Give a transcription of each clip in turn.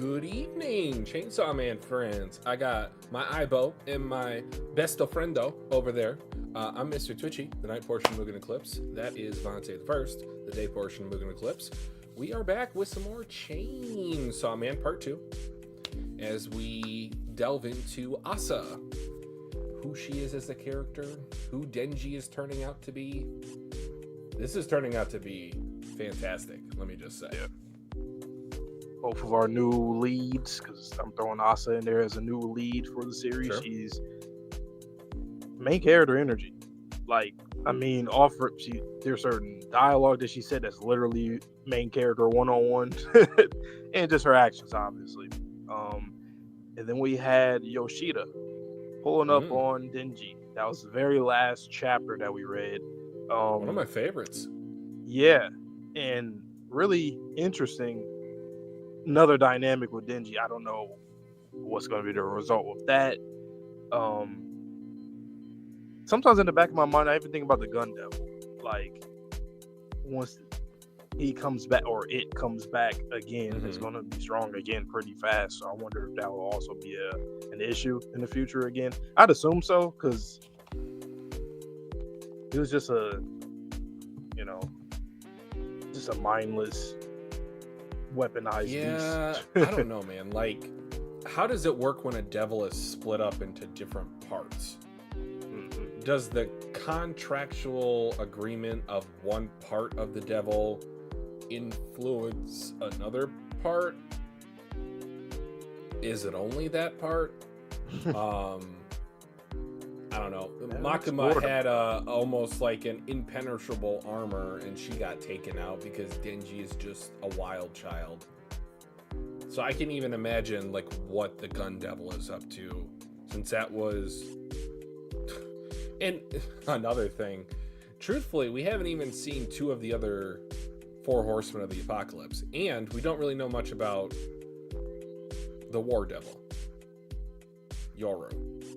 Good evening, Chainsaw Man friends. I got my Ibo and my besto friendo over there. I'm Mr. Twitchy, the night portion of Mugen Eclipse. That is Vontae the First, the day portion of Mugen Eclipse. We are back with some more Chainsaw Man Part 2 as we delve into Asa, who she is as a character, who Denji is turning out to be. This is turning out to be fantastic, let me just say. Yeah. Both of our new leads, because I'm throwing Asa in there as a new lead for the series. Sure. She's main character energy. Like, I mean, there's certain dialogue that she said that's literally main character one-on-one, and just her actions, obviously. And then we had Yoshida pulling up on Denji. That was the very last chapter that we read. One of my favorites. Yeah, and really interesting. Another dynamic with Denji. I don't know what's going to be the result of that. Sometimes in the back of my mind, I even think about the Gun Devil. Like, once he comes back, or it comes back again, it's going to be strong again pretty fast. So I wonder if that will also be an issue in the future again. I'd assume so, because it was just a mindless, weaponized beast. I don't know, man. Like, how does it work when a devil is split up into different parts? Does the contractual agreement of one part of the devil influence another part? Is it only that part? I don't know. Makima had almost like an impenetrable armor, and she got taken out because Denji is just a wild child. So I can even imagine like what the Gun Devil is up to, since that was. And another thing, truthfully, we haven't even seen two of the other four horsemen of the apocalypse, and we don't really know much about the War Devil, Yoru.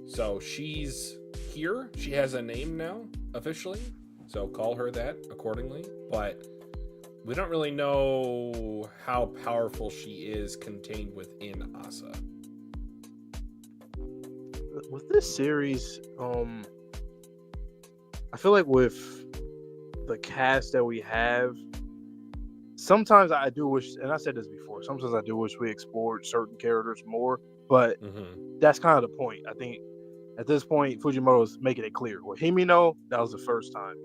So she's here. She has a name now, officially. So call her that accordingly. But we don't really know how powerful she is contained within Asa. With this series, I feel like with the cast that we have, sometimes I do wish, and I said this before, sometimes I do wish we explored certain characters more, but that's kind of the point. I think at this point, Fujimoto's making it clear. With Himino, that was the first time.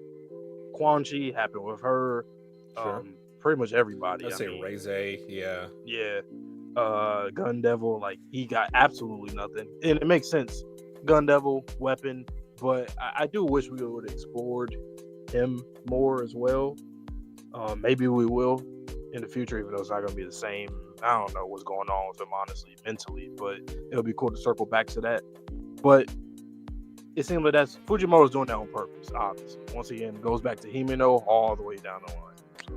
Quan Chi happened with her. Sure. Pretty much everybody. I'd say Reze, yeah. Yeah. Gun Devil, like, he got absolutely nothing. And it makes sense. Gun Devil, weapon. But I do wish we would have explored him more as well. Maybe we will in the future, even though it's not going to be the same. I don't know what's going on with him, honestly, mentally. But it'll be cool to circle back to that. But it seems like Fujimoto's doing that on purpose, obviously. Once again, it goes back to Himino all the way down the line. So.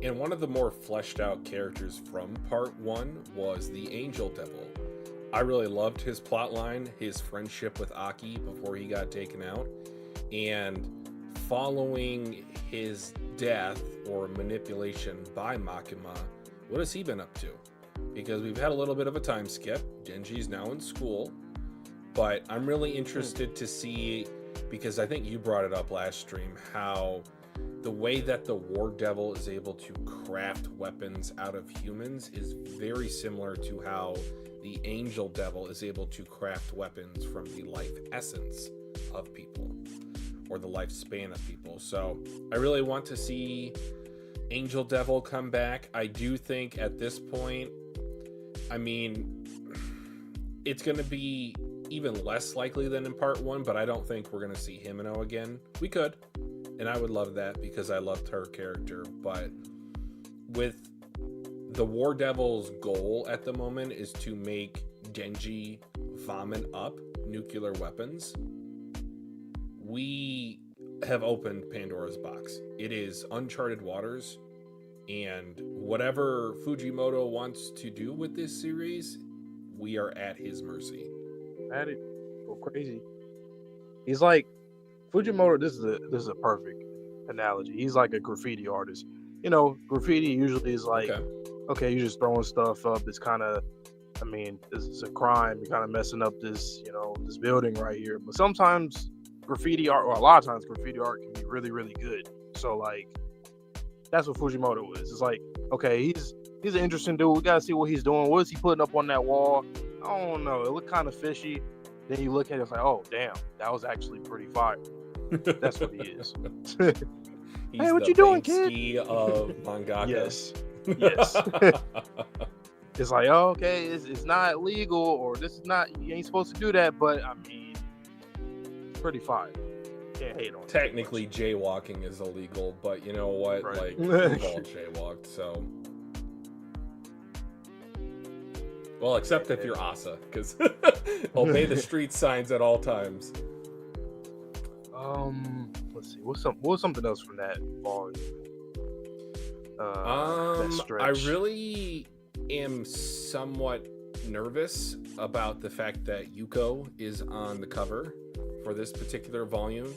And one of the more fleshed out characters from part 1 was the Angel Devil. I really loved his plotline, his friendship with Aki before he got taken out, and following his death or manipulation by Makima, what has he been up to? Because we've had a little bit of a time skip. Denji's now in school, but I'm really interested to see, because I think you brought it up last stream, how the way that the War Devil is able to craft weapons out of humans is very similar to how the Angel Devil is able to craft weapons from the life essence of people, or the lifespan of people. So I really want to see Angel Devil come back. I do think at this point, I mean, it's going to be even less likely than in part 1, but I don't think we're going to see Himino again. We could, and I would love that because I loved her character. But with the War Devil's goal at the moment is to make Denji vomit up nuclear weapons. We have opened Pandora's box. It is uncharted waters, and whatever Fujimoto wants to do with this series, we are at his mercy. At it, go crazy. He's like Fujimoto. This is a perfect analogy. He's like a graffiti artist. graffiti usually is like, Okay. okay, you're just throwing stuff up. It's kind of, I mean, it's a crime. You're kind of messing up this, this building right here. But sometimes graffiti art, or a lot of times graffiti art can be really, really good. So like, that's what Fujimoto is. It's like, okay, he's an interesting dude. We gotta see what he's doing. What is he putting up on that wall? I don't know. It looked kind of fishy. Then you look at it, it's like, oh damn, that was actually pretty fire. That's what he is. He's hey, what the you doing, kid? Banksy of mangaka. Yes. It's like, oh, okay, it's not legal, or this is not, you ain't supposed to do that, but I mean, it's pretty fire. Can't hate on it. Technically, jaywalking is illegal, but you know what? Right. Like, we've all jaywalked, so. Well, except if you're Asa, because obey the street signs at all times. Let's see. What was something else from that volume? That stretch. I really am somewhat nervous about the fact that Yuko is on the cover for this particular volume,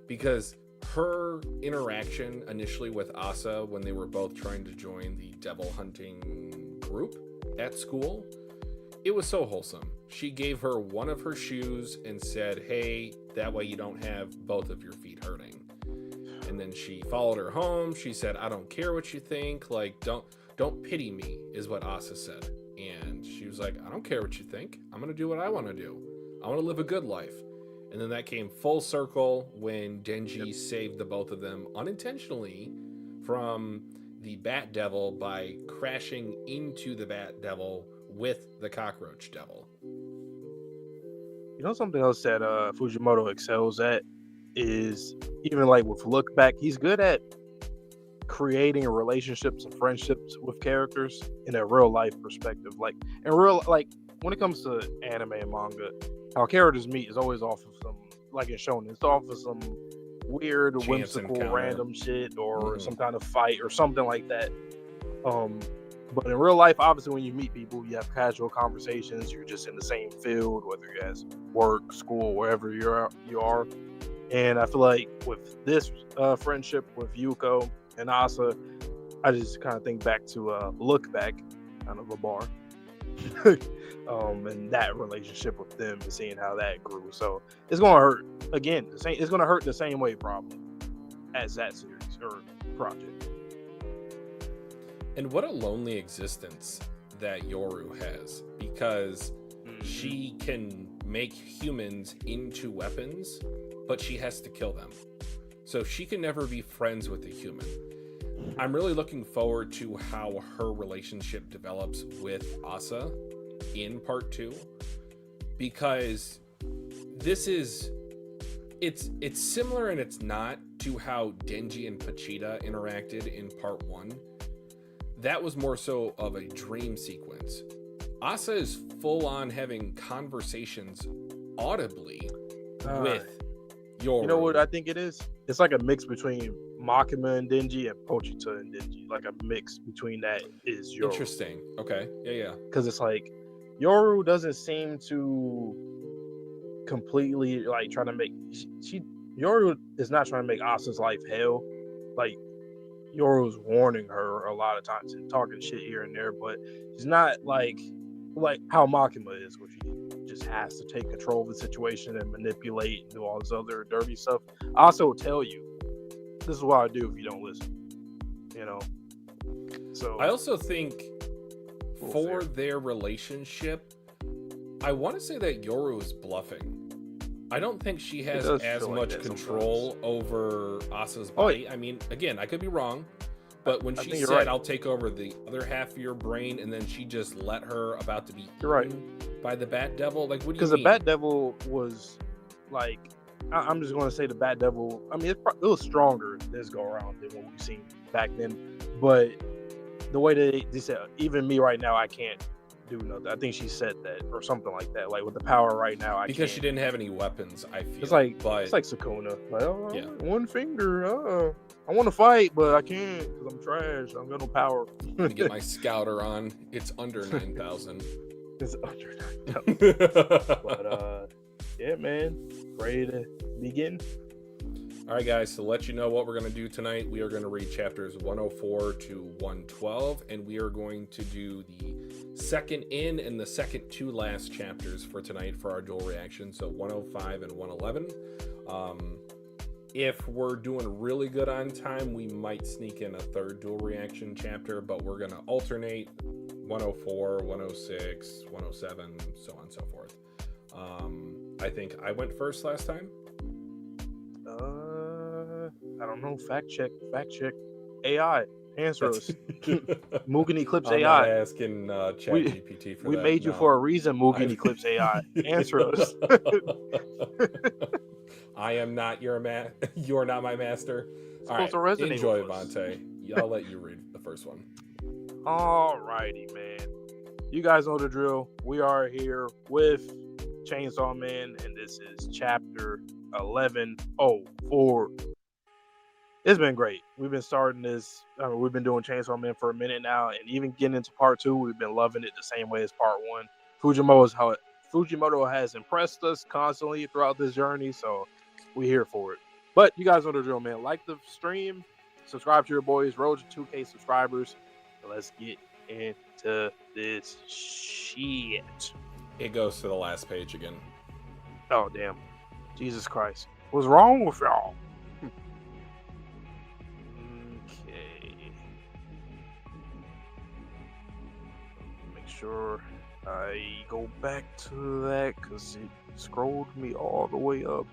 because her interaction initially with Asa when they were both trying to join the devil hunting group at school, it was so wholesome. She gave her one of her shoes and said, hey, that way you don't have both of your feet hurting. And then she followed her home. She said, I don't care what you think. Like, don't pity me, is what Asa said. And she was like, I don't care what you think. I'm going to do what I want to do. I want to live a good life. And then that came full circle when Denji saved the both of them unintentionally from the Bat Devil by crashing into the Bat Devil with the Cockroach Devil. Something else that Fujimoto excels at is, even like with Look Back, he's good at creating relationships and friendships with characters in a real life perspective. Like when it comes to anime and manga, how characters meet is always off of some, like in Shonen, it's off of some weird, Chance whimsical, encounter. Random shit, or some kind of fight or something like that. But in real life, obviously, when you meet people, you have casual conversations. You're just in the same field, whether you're at work, school, wherever you are. And I feel like with this friendship with Yuko and Asa, I just kind of think back to Look Back, kind of a bar, and that relationship with them and seeing how that grew. So it's gonna hurt again. It's gonna hurt the same way probably as that series or project. And what a lonely existence that Yoru has, because she can make humans into weapons, but she has to kill them. So she can never be friends with a human. I'm really looking forward to how her relationship develops with Asa in part 2, because it's similar and it's not to how Denji and Pachita interacted in part 1. That was more so of a dream sequence. Asa is full on having conversations audibly with Yoru. You know what I think it is? It's like a mix between Makima and Denji and Pochita and Denji. Like a mix between that is Yoru. Interesting. Okay. Yeah. Because it's like Yoru doesn't seem to completely like trying to make Yoru is not trying to make Asa's life hell. Like Yoru's warning her a lot of times and talking shit here and there, but she's not like how Makima is, where she just has to take control of the situation and manipulate and do all this other dirty stuff. I also tell you, this is what I do if you don't listen. So I also think for their relationship, I want to say that Yoru is bluffing. I don't think she has as much control over Asa's body. I mean, again, I could be wrong, but when she said, right, I'll take over the other half of your brain, and then she just let her about to be eaten by the Bat Devil, like, what do you mean? Because the Bat Devil was, like, I'm just going to say the Bat Devil, I mean, it was stronger this go-around than what we've seen back then, but the way that they said, even me right now, I can't do nothing. I think she said that or something like that. Like, with the power right now, I because she didn't have any weapons. I feel it's like Sukuna. Like, one finger. I want to fight, but I can't because I'm trash. I got no power. I'm gonna get my scouter on. It's under 9,000. It's under 9,000. But yeah, man, ready to begin. All right, guys, to let you know what we're going to do tonight, we are going to read chapters 104 to 112, and we are going to do the second in and the second to last chapters for tonight for our dual reaction, so 105 and 111. If we're doing really good on time, we might sneak in a third dual reaction chapter, but we're going to alternate 104, 106, 107, so on and so forth. I think I went first last time. I don't know. Fact check. AI, answer us. Mugen Eclipse I'm AI. not asking ChatGPT for we that. made you for a reason, Mugen Eclipse AI. Answer us. I am not your you are not my master. It's All right, supposed to resonate enjoy, with us. Vontae. I'll let you read the first one. Alrighty, man. You guys know the drill. We are here with Chainsaw Man, and this is chapter 1104. It's been great. We've been starting this. We've been doing Chainsaw Man for a minute now, and even getting into part 2, we've been loving it the same way as part 1. Fujimoto has impressed us constantly throughout this journey, so we're here for it. But you guys know the drill, man. Like the stream, subscribe to your boys, road to 2K subscribers. So let's get into this shit. It goes to the last page again. Oh, damn. Jesus Christ. What's wrong with y'all? Okay. Make sure I go back to that because it scrolled me all the way up.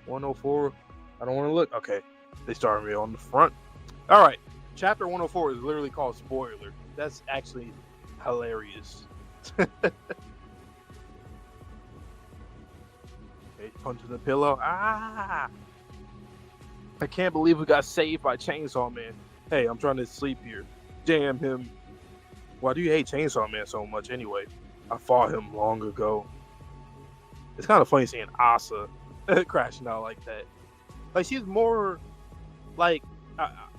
104. I don't want to look. Okay. They started me on the front. All right. Chapter 104 is literally called Spoiler. That's actually hilarious. Okay, punching the pillow. Ah! I can't believe we got saved by Chainsaw Man. Hey, I'm trying to sleep here. Damn him. Why do you hate Chainsaw Man so much anyway? I fought him long ago. It's kind of funny seeing Asa crashing out like that. Like, she's more like...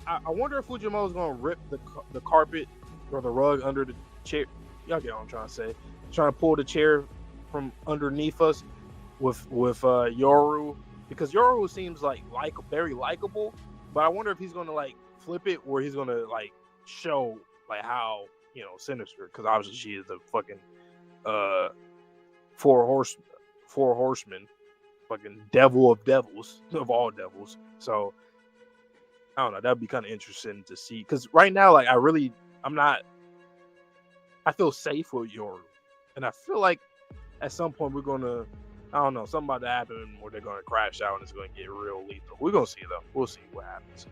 I wonder if Fujimoto's gonna rip the carpet or the rug under the chair. Y'all get what I'm trying to say. Trying to pull the chair from underneath us with Yoru, because Yoru seems like very likable. But I wonder if he's gonna like flip it, where he's gonna like show like how sinister. Because obviously she is the fucking four horsemen, fucking devil of devils of all devils. So. I don't know. That'd be kind of interesting to see. Because right now, like, I feel safe with Yoru. And I feel like at some point we're going to, I don't know, something about to happen where they're going to crash out and it's going to get real lethal. We're going to see, though. We'll see what happens.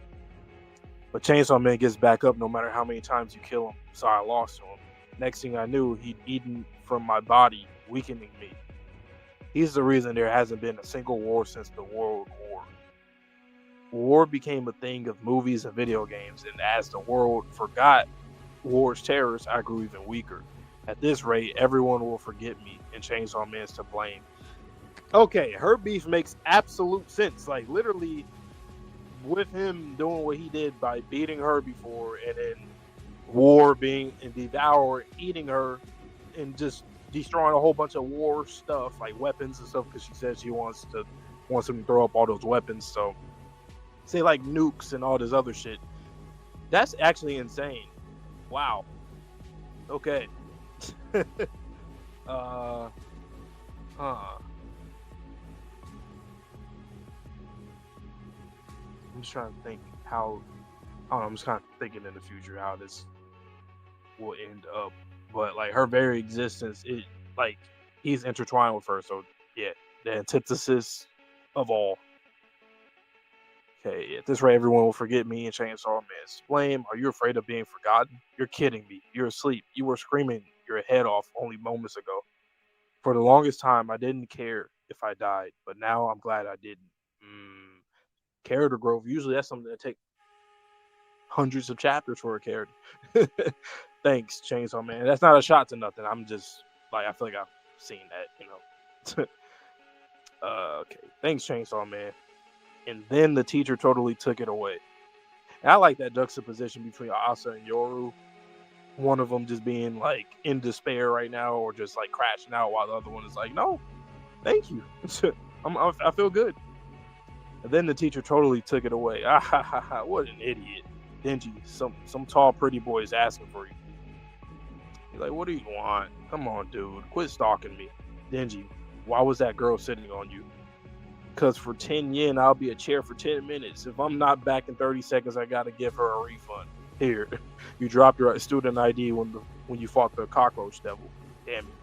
But Chainsaw Man gets back up no matter how many times you kill him. So I lost to him. Next thing I knew, he'd eaten from my body, weakening me. He's the reason there hasn't been a single war since the World War. War became a thing of movies and video games, and as the world forgot war's terrors, I grew even weaker. At this rate, everyone will forget me, and Chainsaw Man's to blame. Okay, her beef makes absolute sense. Like, literally, with him doing what he did by beating her before, and then War being and Devour eating her, and just destroying a whole bunch of war stuff, like weapons and stuff, because she said she wants him to throw up all those weapons, so... say like nukes and all this other shit. That's actually insane. Wow. Okay. I'm just trying to think how. I don't know. I'm just kind of thinking in the future how this will end up. But like her very existence, it like he's intertwined with her. So yeah, the antithesis of all. Okay, at this rate, everyone will forget me and Chainsaw Man's to blame. Are you afraid of being forgotten? You're kidding me. You're asleep. You were screaming your head off only moments ago. For the longest time, I didn't care if I died, but now I'm glad I didn't. Character growth. Usually that's something that takes hundreds of chapters for a character. Thanks, Chainsaw Man. That's not a shot to nothing. I'm just, like, I feel like I've seen that, okay. Thanks, Chainsaw Man. And then the teacher totally took it away. And I like that juxtaposition between Asa and Yoru. One of them just being like in despair right now, or just like crashing out, while the other one is like, "No, thank you. I feel good." And then the teacher totally took it away. Ah ha ha ha! What an idiot, Denji. Some tall pretty boy is asking for you. He's like, what do you want? Come on, dude, quit stalking me. Denji, why was that girl sitting on you? Because for 10 yen, I'll be a chair for 10 minutes. If I'm not back in 30 seconds, I got to give her a refund. Here, you dropped your student ID when you fought the Cockroach Devil. Damn it.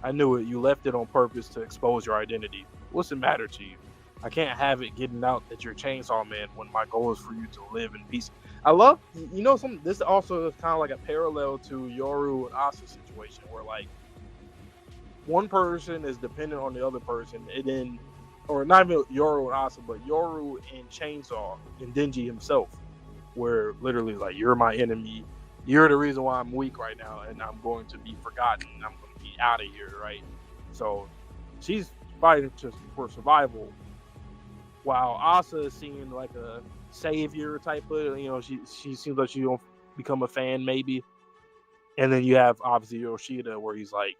I knew it. You left it on purpose to expose your identity. What's the matter to you? I can't have it getting out that you're Chainsaw Man when my goal is for you to live in peace. I love, this also is kind of like a parallel to Yoru and Asa situation where, like, one person is dependent on the other person, and then, or not even Yoru and Asa, but Yoru and Chainsaw and Denji himself, where literally, like, you're my enemy. You're the reason why I'm weak right now, and I'm going to be forgotten. I'm going to be out of here, right? So she's fighting for survival, while Asa is seen like a savior type of, she seems like she don't become a fan maybe. And then you have obviously Yoshida, where he's like,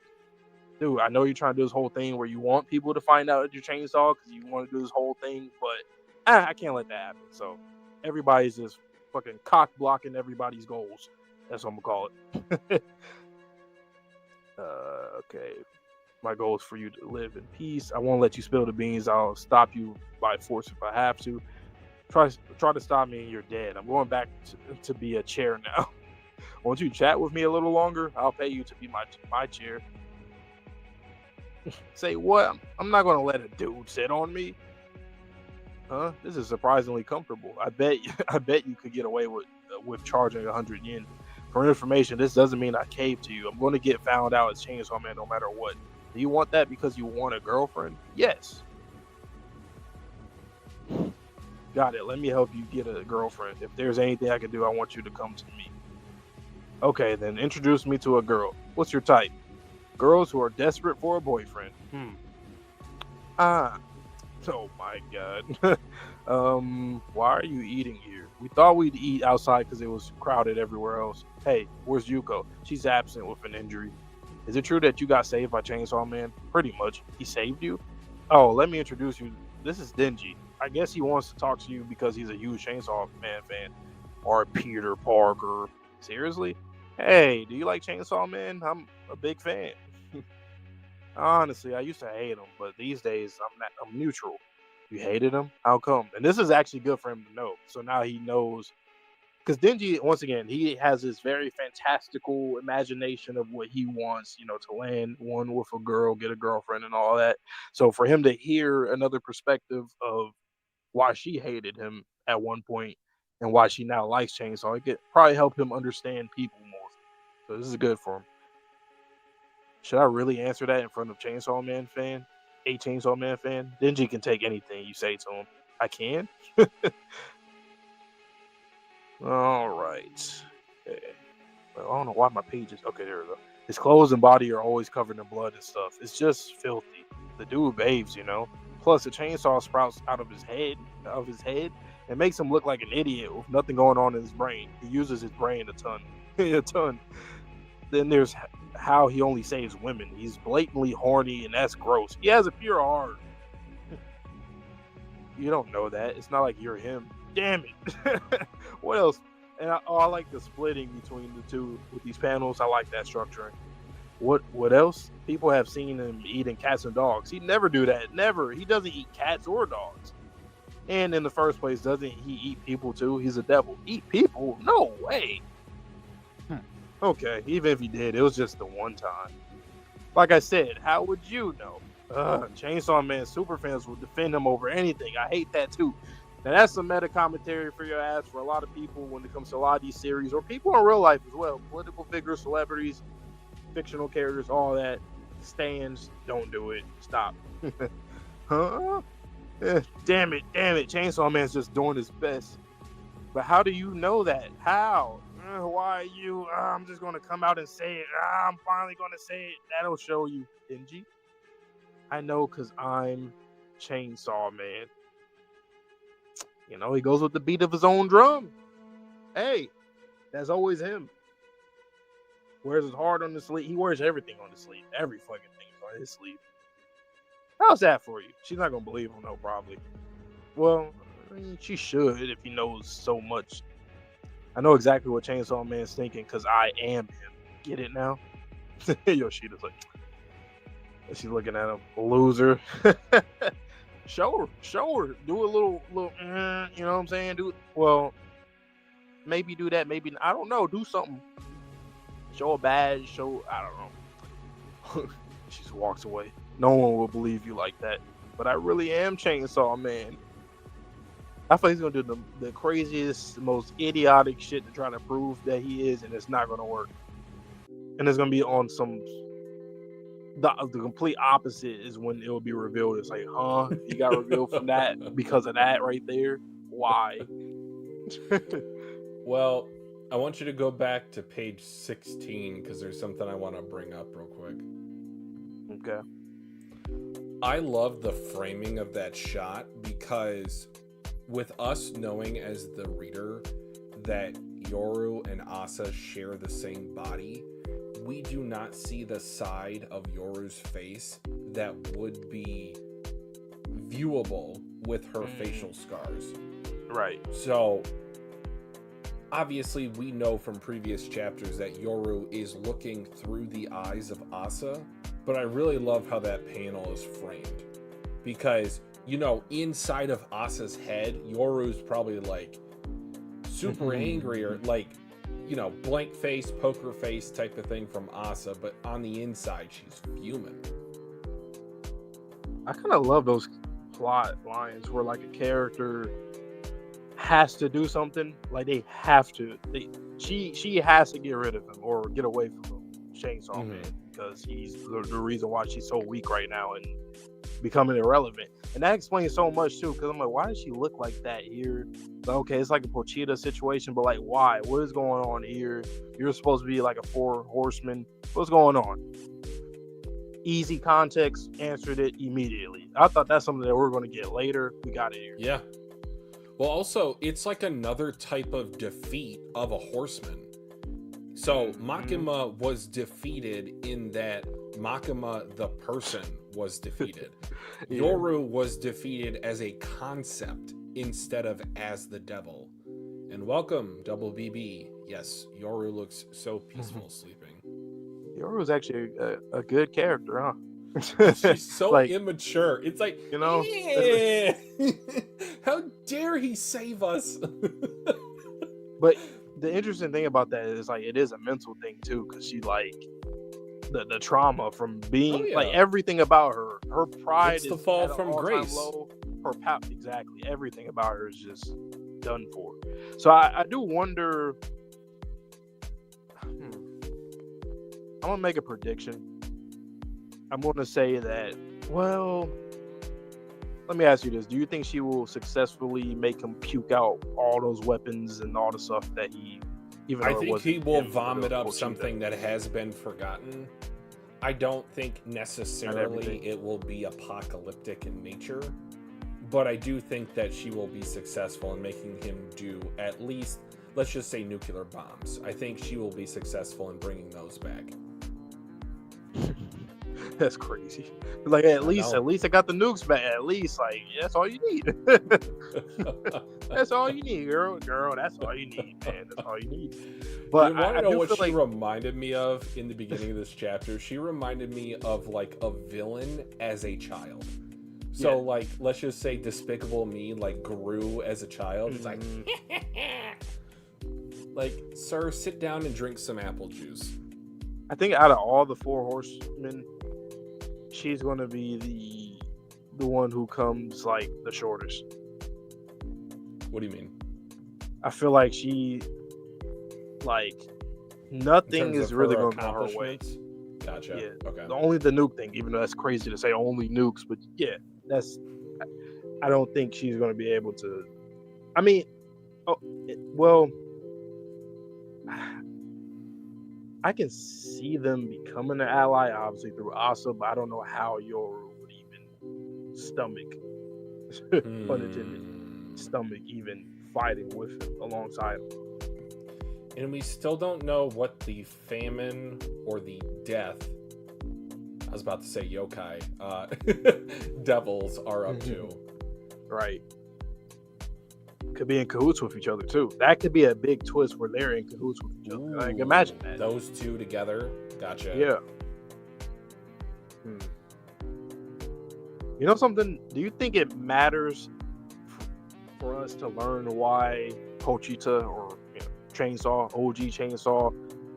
dude, I know you're trying to do this whole thing where you want people to find out that you're Chainsaw because you want to do this whole thing, but I can't let that happen. So everybody's just fucking cock blocking everybody's goals. That's what I'm gonna call it. Okay. My goal is for you to live in peace. I won't let you spill the beans. I'll stop you by force if I have to. Try to stop me and you're dead. I'm going back to be a chair now. Won't you chat with me a little longer? I'll pay you to be my chair. Say what? I'm not going to let a dude sit on me. Huh? This is surprisingly comfortable. I bet you could get away with charging 100 yen. For information, this doesn't mean I cave to you. I'm going to get found out as Chainsaw Man no matter what. Do you want that because you want a girlfriend? Yes. Got it. Let me help you get a girlfriend. If there's anything I can do, I want you to come to me. Okay, then introduce me to a girl. What's your type? Girls who are desperate for a boyfriend. Oh my god. Why are you eating here? We thought we'd eat outside because it was crowded everywhere else. Hey, where's Yuko? She's absent with an injury. Is it true that you got saved by Chainsaw Man? Pretty much. He saved you? Oh, let me introduce you. This is Denji. I guess he wants to talk to you because he's a huge Chainsaw Man fan. Or Peter Parker. Seriously? Hey, do you like Chainsaw Man? I'm a big fan. Honestly, I used to hate him, but these days I'm neutral. You hated him? How come? And this is actually good for him to know. So now he knows. Because Denji, once again, he has this very fantastical imagination of what he wants, to land one with a girl, get a girlfriend, and all that. So for him to hear another perspective of why she hated him at one point and why she now likes Chainsaw, it could probably help him understand people more. So this is good for him. Should I really answer that in front of Chainsaw Man fan? A Chainsaw Man fan? Denji can take anything you say to him. I can? All right. Okay. Well, I don't know why my page is... Okay, there we go. His clothes and body are always covered in blood and stuff. It's just filthy. The dude behaves, Plus, the chainsaw sprouts out of his head, and makes him look like an idiot with nothing going on in his brain. He uses his brain a ton. A ton. Then there's how he only saves women. He's blatantly horny, and that's gross. He has a pure heart. You don't know that. It's not like you're him. Damn it. What else? And I like the splitting between the two with these panels. I like that structuring. What else? People have seen him eating cats and dogs. He'd never do that. Never. He doesn't eat cats or dogs. And in the first place, doesn't he eat people too? He's a devil. Eat people? No way. Okay, even if he did, it was just the one time. Like I said, how would you know? Chainsaw Man superfans will defend him over anything. I hate that too. Now that's some meta commentary for your ass for a lot of people when it comes to a lot of these series, or people in real life as well. Political figures, celebrities, fictional characters, all that. Stands, don't do it. Stop. Huh? Damn it. Chainsaw Man's just doing his best. But how do you know that? How? Why are you? I'm just going to come out and say it. I'm finally going to say it. That'll show you, Denji. I know because I'm Chainsaw Man. He goes with the beat of his own drum. Hey, that's always him. Wears his heart on the sleeve. He wears everything on the sleeve. Every fucking thing is on his sleeve. How's that for you? She's not going to believe him, though, probably. Well, I mean, she should if he knows so much. I know exactly what Chainsaw Man's thinking because I am him. Get it now? Yoshida's like, she's looking at him, loser. Show her. Do a little. You know what I'm saying? Well, maybe do that. Maybe I don't know. Do something. Show a badge. I don't know. She just walks away. No one will believe you like that. But I really am Chainsaw Man. I thought he's gonna do the craziest, most idiotic shit to try to prove that he is, and it's not gonna work. And it's gonna be on some the complete opposite is when it will be revealed. It's like, huh? He got revealed from that because of that right there. Why? Well, I want you to go back to page 16 because there's something I want to bring up real quick. Okay. I love the framing of that shot because with us knowing as the reader that Yoru and Asa share the same body, we do not see the side of Yoru's face that would be viewable with her facial scars. Right. So, obviously, we know from previous chapters that Yoru is looking through the eyes of Asa, but I really love how that panel is framed. Because, you know, inside of Asa's head, Yoru's probably like super angry or like, you know, blank face, poker face type of thing from Asa, but on the inside, she's fuming. I kind of love those plot lines where like a character has to do something, like they have to. She has to get rid of him or get away from him, Chainsaw Man, because he's the reason why she's so weak right now and becoming irrelevant. And that explains so much too, because I'm like, why does she look like that here? Like, okay, it's like a Pochita situation, but like, why? What is going on here? You're supposed to be like a four horseman. What's going on? Easy context, answered it immediately. I thought that's something that we're going to get later. We got it here. Yeah. Well, also, it's like another type of defeat of a horseman. So Makima was defeated in that Makima, the person, was defeated. Yeah. Yoru was defeated as a concept instead of as the devil. And welcome, Double BB. Yes, Yoru looks so peaceful sleeping. Yoru is actually a good character, huh? She's so like, immature. It's like, you know, yeah. How dare he save us? But the interesting thing about that is like it is a mental thing too, because she like the trauma from being like everything about her pride it's the fall from grace. Low. Her exactly everything about her is just done for. So I do wonder. I'm gonna make a prediction. I'm gonna say that. Well, let me ask you this: do you think she will successfully make him puke out all those weapons and all the stuff that he? I think he will vomit up something that has been forgotten. I don't think necessarily it will be apocalyptic in nature, but I do think that she will be successful in making him do at least, let's just say, nuclear bombs. I think she will be successful in bringing those back. That's crazy. Like at least I got the nukes back. At least like that's all you need. That's all you need, girl. That's all you need, man. That's all you need. But you want to know what she reminded me of in the beginning of this chapter? She reminded me of like a villain as a child. So like let's just say Despicable Me like grew as a child. It's like like, sir, sit down and drink some apple juice. I think out of all the four horsemen, she's going to be the one who comes like the shortest. What do you mean? I feel like she like nothing is really going to go her way. Gotcha. Yeah. Okay. Only the nuke thing, even though that's crazy to say only nukes, but yeah, I don't think she's going to be able to. I mean, I can see them becoming an ally, obviously through Asa, but I don't know how Yoru would even stomach, pun intended, stomach even fighting with him alongside him. And we still don't know what the famine or the death, I was about to say yokai, devils are up to. Right. could be in cahoots with each other too. That could be a big twist where they're in cahoots with each other. Like, imagine that. Those two together. Gotcha. Yeah. You know something? Do you think it matters for us to learn why Pochita or Chainsaw, OG Chainsaw,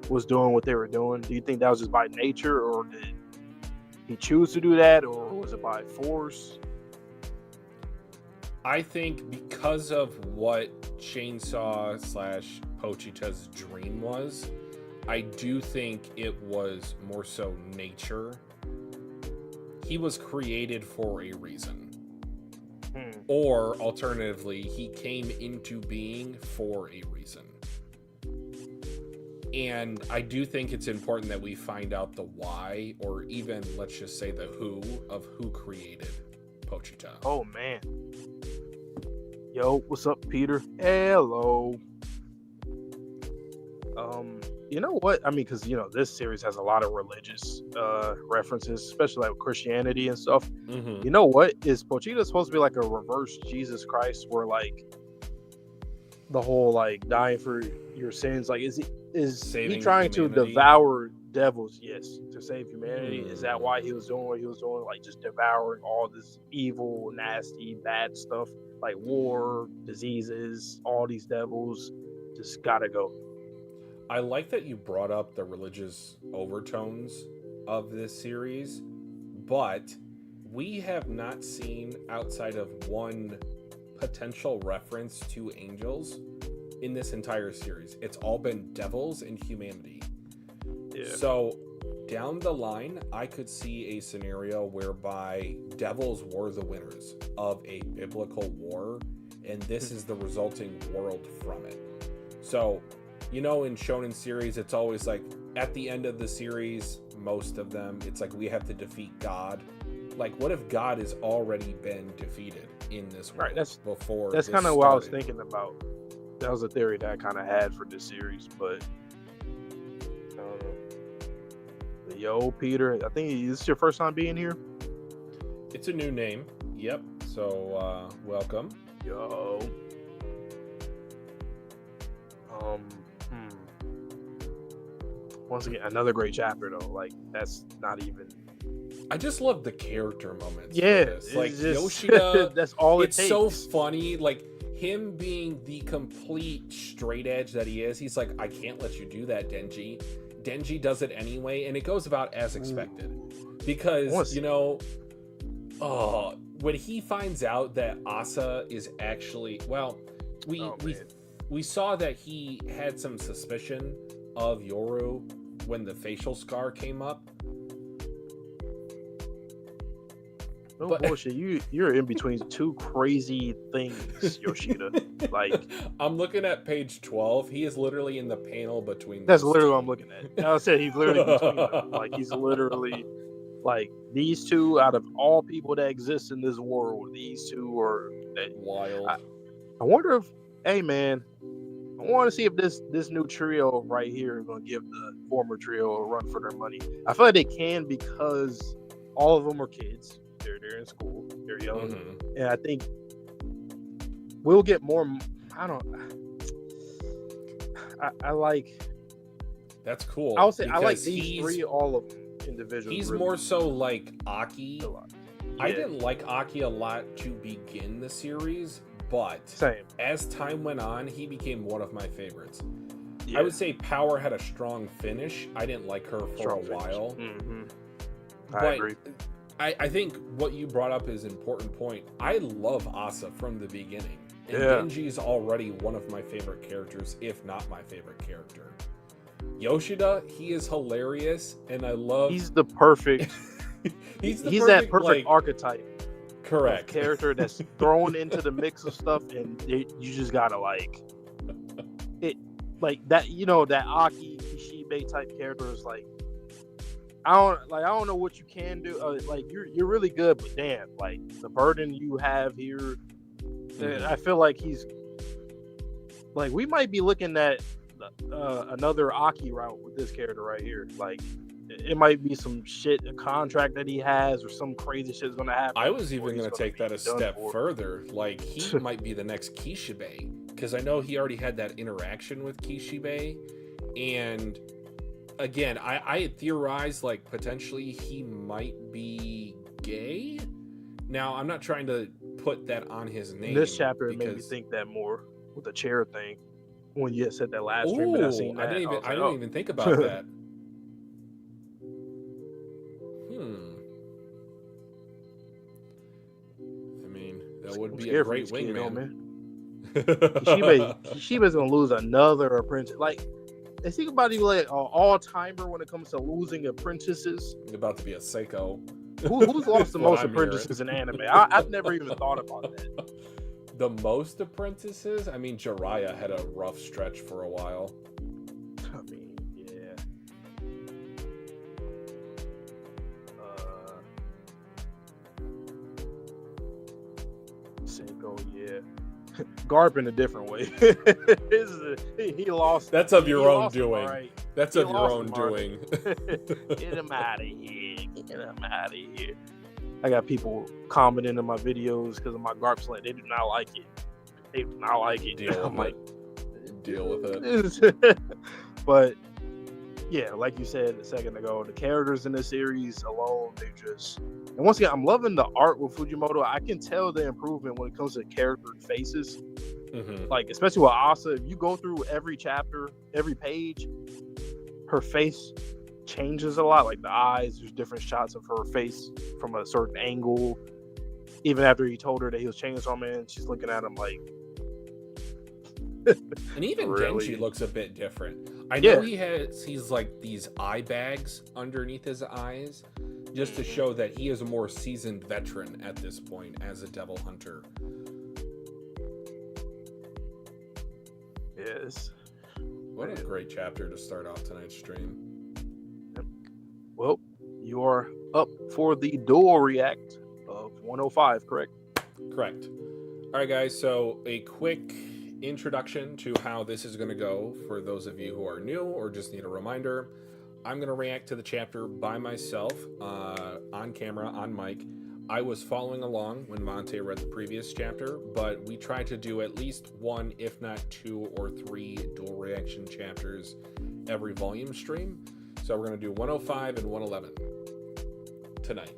was doing what they were doing? Do you think that was just by nature, or did he choose to do that, or was it by force? I think because of what Chainsaw / Pochita's dream was, I do think it was more so nature. He was created for a reason. Or alternatively, he came into being for a reason. And I do think it's important that we find out the why, or even, let's just say, the who of who created Pochita. Oh, man. Yo, what's up, Peter? Hello. You know what? I mean, because, this series has a lot of religious references, especially like Christianity and stuff. Mm-hmm. You know what? Is Pochita supposed to be like a reverse Jesus Christ, where like the whole like dying for your sins? Like, is he trying to devour devils? Yes, to save humanity. Is that why he was doing what he was doing? Like, just devouring all this evil, nasty, bad stuff, like war, diseases, all these devils. Just gotta go. I like that you brought up the religious overtones of this series, but we have not seen, outside of one potential reference to angels in this entire series. It's all been devils and humanity. Yeah. So down the line, I could see a scenario whereby devils were the winners of a biblical war, and this is the resulting world from it. So, in shonen series, it's always like at the end of the series, most of them, it's like we have to defeat God. Like, what if God has already been defeated in this world? Right, that's kind of what I was thinking about. That was a theory that I kind of had for this series, but yo, Peter, I think this is your first time being here. It's a new name. Yep. So welcome. Yo. Once again, another great chapter though. Like, that's not even. I just love the character moments. Yeah, like just, Yoshida. That's all it takes. It's so funny. Like, him being the complete straight edge that he is. He's like, I can't let you do that, Denji. Denji does it anyway, and it goes about as expected. Because when he finds out that Asa is actually, we saw that he had some suspicion of Yoru when the facial scar came up. No bullshit. You're in between two crazy things, Yoshida. Like, I'm looking at page 12. He is literally in the panel between. That's literally what I'm looking at. I said he's literally between them. Like, he's literally like, these two, out of all people that exist in this world, these two are wild. I wonder if, hey man, I want to see if this new trio right here is going to give the former trio a run for their money. I feel like they can, because all of them are kids. They're in school. They're young. Mm-hmm. And I think we'll get more. I like. That's cool. I would say I like these three, all of them individually. He's really more so like Aki. Yeah. I didn't like Aki a lot to begin the series, but as time went on, he became one of my favorites. Yeah. I would say Power had a strong finish. I didn't like her for a while. Mm-hmm. I agree. I think what you brought up is an important point. I love Asa from the beginning. And Denji is already one of my favorite characters, if not my favorite character. Yoshida, he is hilarious, and I love... He's the perfect... he's that perfect archetype. Correct. Character that's thrown into the mix of stuff, and you just gotta like... it, like that, that Aki, Kishibe type character is like... I don't know what you can do. Like, you're really good, but damn, like, the burden you have here, I feel like he's like, we might be looking at another Aki route with this character right here. Like, it might be some shit, a contract that he has, or some crazy shit's gonna happen. I was even going to take that a step further. Like, he might be the next Kishibe, because I know he already had that interaction with Kishibe, and again, I theorized like potentially he might be gay. Now, I'm not trying to put that on his name. This chapter it made me think that more with the chair thing. When you said that last stream, and I seen that, I didn't even think about that. I mean, that would be a great wingman. Man. Kishibe's gonna lose another apprentice. Like, is he about to be like an all-timer when it comes to losing apprentices? He's about to be a psycho. Who's lost the most apprentices in anime? I've never even thought about that. The most apprentices? I mean, Jiraiya had a rough stretch for a while. I mean, yeah. Seiko, yeah. Garp in a different way. He lost. That's of your own doing. Right. That's of your own doing. Get him out of here. Get him out of here. I got people commenting on my videos because of my Garp slant. They do not like it. They do not like it. Deal with it. But yeah, like you said a second ago, the characters in the series alone, they just. And once again, I'm loving the art with Fujimoto. I can tell the improvement when it comes to character faces. Mm-hmm. Like, especially with Asa, if you go through every chapter, every page, her face changes a lot. Like the eyes, there's different shots of her face from a certain angle. Even after he told her that he was Chainsaw Man, she's looking at him like. And even really? Denji looks a bit different. I know he's like these eye bags underneath his eyes, just to show that he is a more seasoned veteran at this point as a devil hunter. Yes. What a great chapter to start off tonight's stream. Well, you are up for the dual react of 105, correct? Correct. All right, guys, so a quick introduction to how this is going to go for those of you who are new or just need a reminder. I'm going to react to the chapter by myself, on camera, on mic. I was following along when Monte read the previous chapter, but we tried to do at least one, if not 2 or 3 dual reaction chapters every volume stream. So we're going to do 105 and 111 tonight.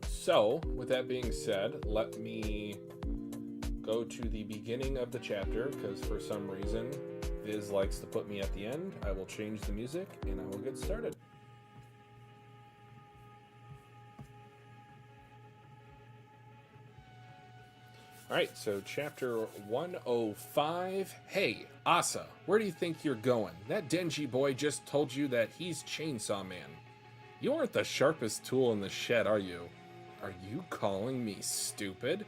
So, with that being said, let me go to the beginning of the chapter, because for some reason Viz likes to put me at the end. I will change the music and I will get started. Alright, so chapter 105. Hey, Asa, where do you think you're going? That Denji boy just told you that he's Chainsaw Man. You aren't the sharpest tool in the shed, are you? Are you calling me stupid?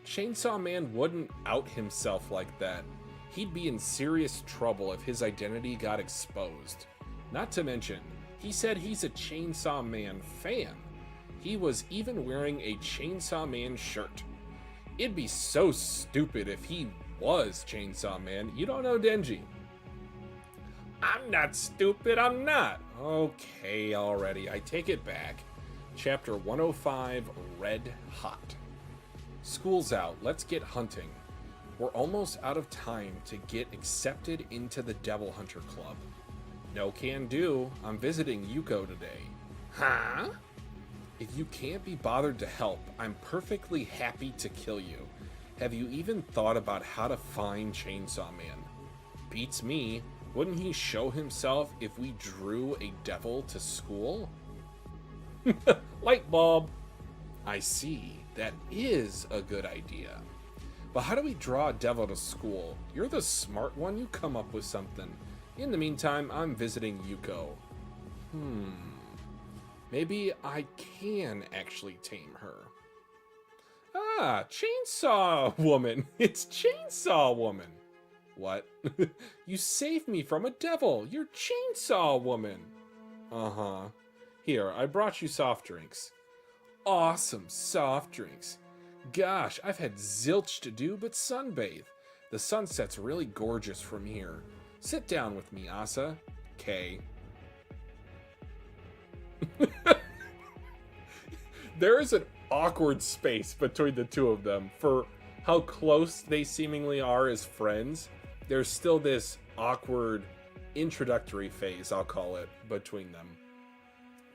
Chainsaw Man wouldn't out himself like that. He'd be in serious trouble if his identity got exposed. Not to mention, he said he's a Chainsaw Man fan. He was even wearing a Chainsaw Man shirt. It'd be so stupid if he was Chainsaw Man. You don't know Denji. I'm not stupid, I'm not. Okay, already, I take it back. Chapter 105, Red Hot. School's out, let's get hunting. We're almost out of time to get accepted into the Devil Hunter Club. No can do, I'm visiting Yuko today. Huh? If you can't be bothered to help, I'm perfectly happy to kill you. Have you even thought about how to find Chainsaw Man? Beats me, wouldn't he show himself if we drew a devil to school? Light bulb. I see, that is a good idea. But how do we draw a devil to school? You're the smart one, you come up with something. In the meantime, I'm visiting Yuko. Maybe I can actually tame her. Ah, Chainsaw Woman. It's Chainsaw Woman. What? You saved me from a devil. You're Chainsaw Woman. Uh-huh. Here, I brought you soft drinks. Awesome soft drinks. Gosh, I've had zilch to do but sunbathe. The sunset's really gorgeous from here. Sit down with me, Asa. K. There is an awkward space between the two of them for how close they seemingly are as friends. There's still this awkward introductory phase, I'll call it, between them.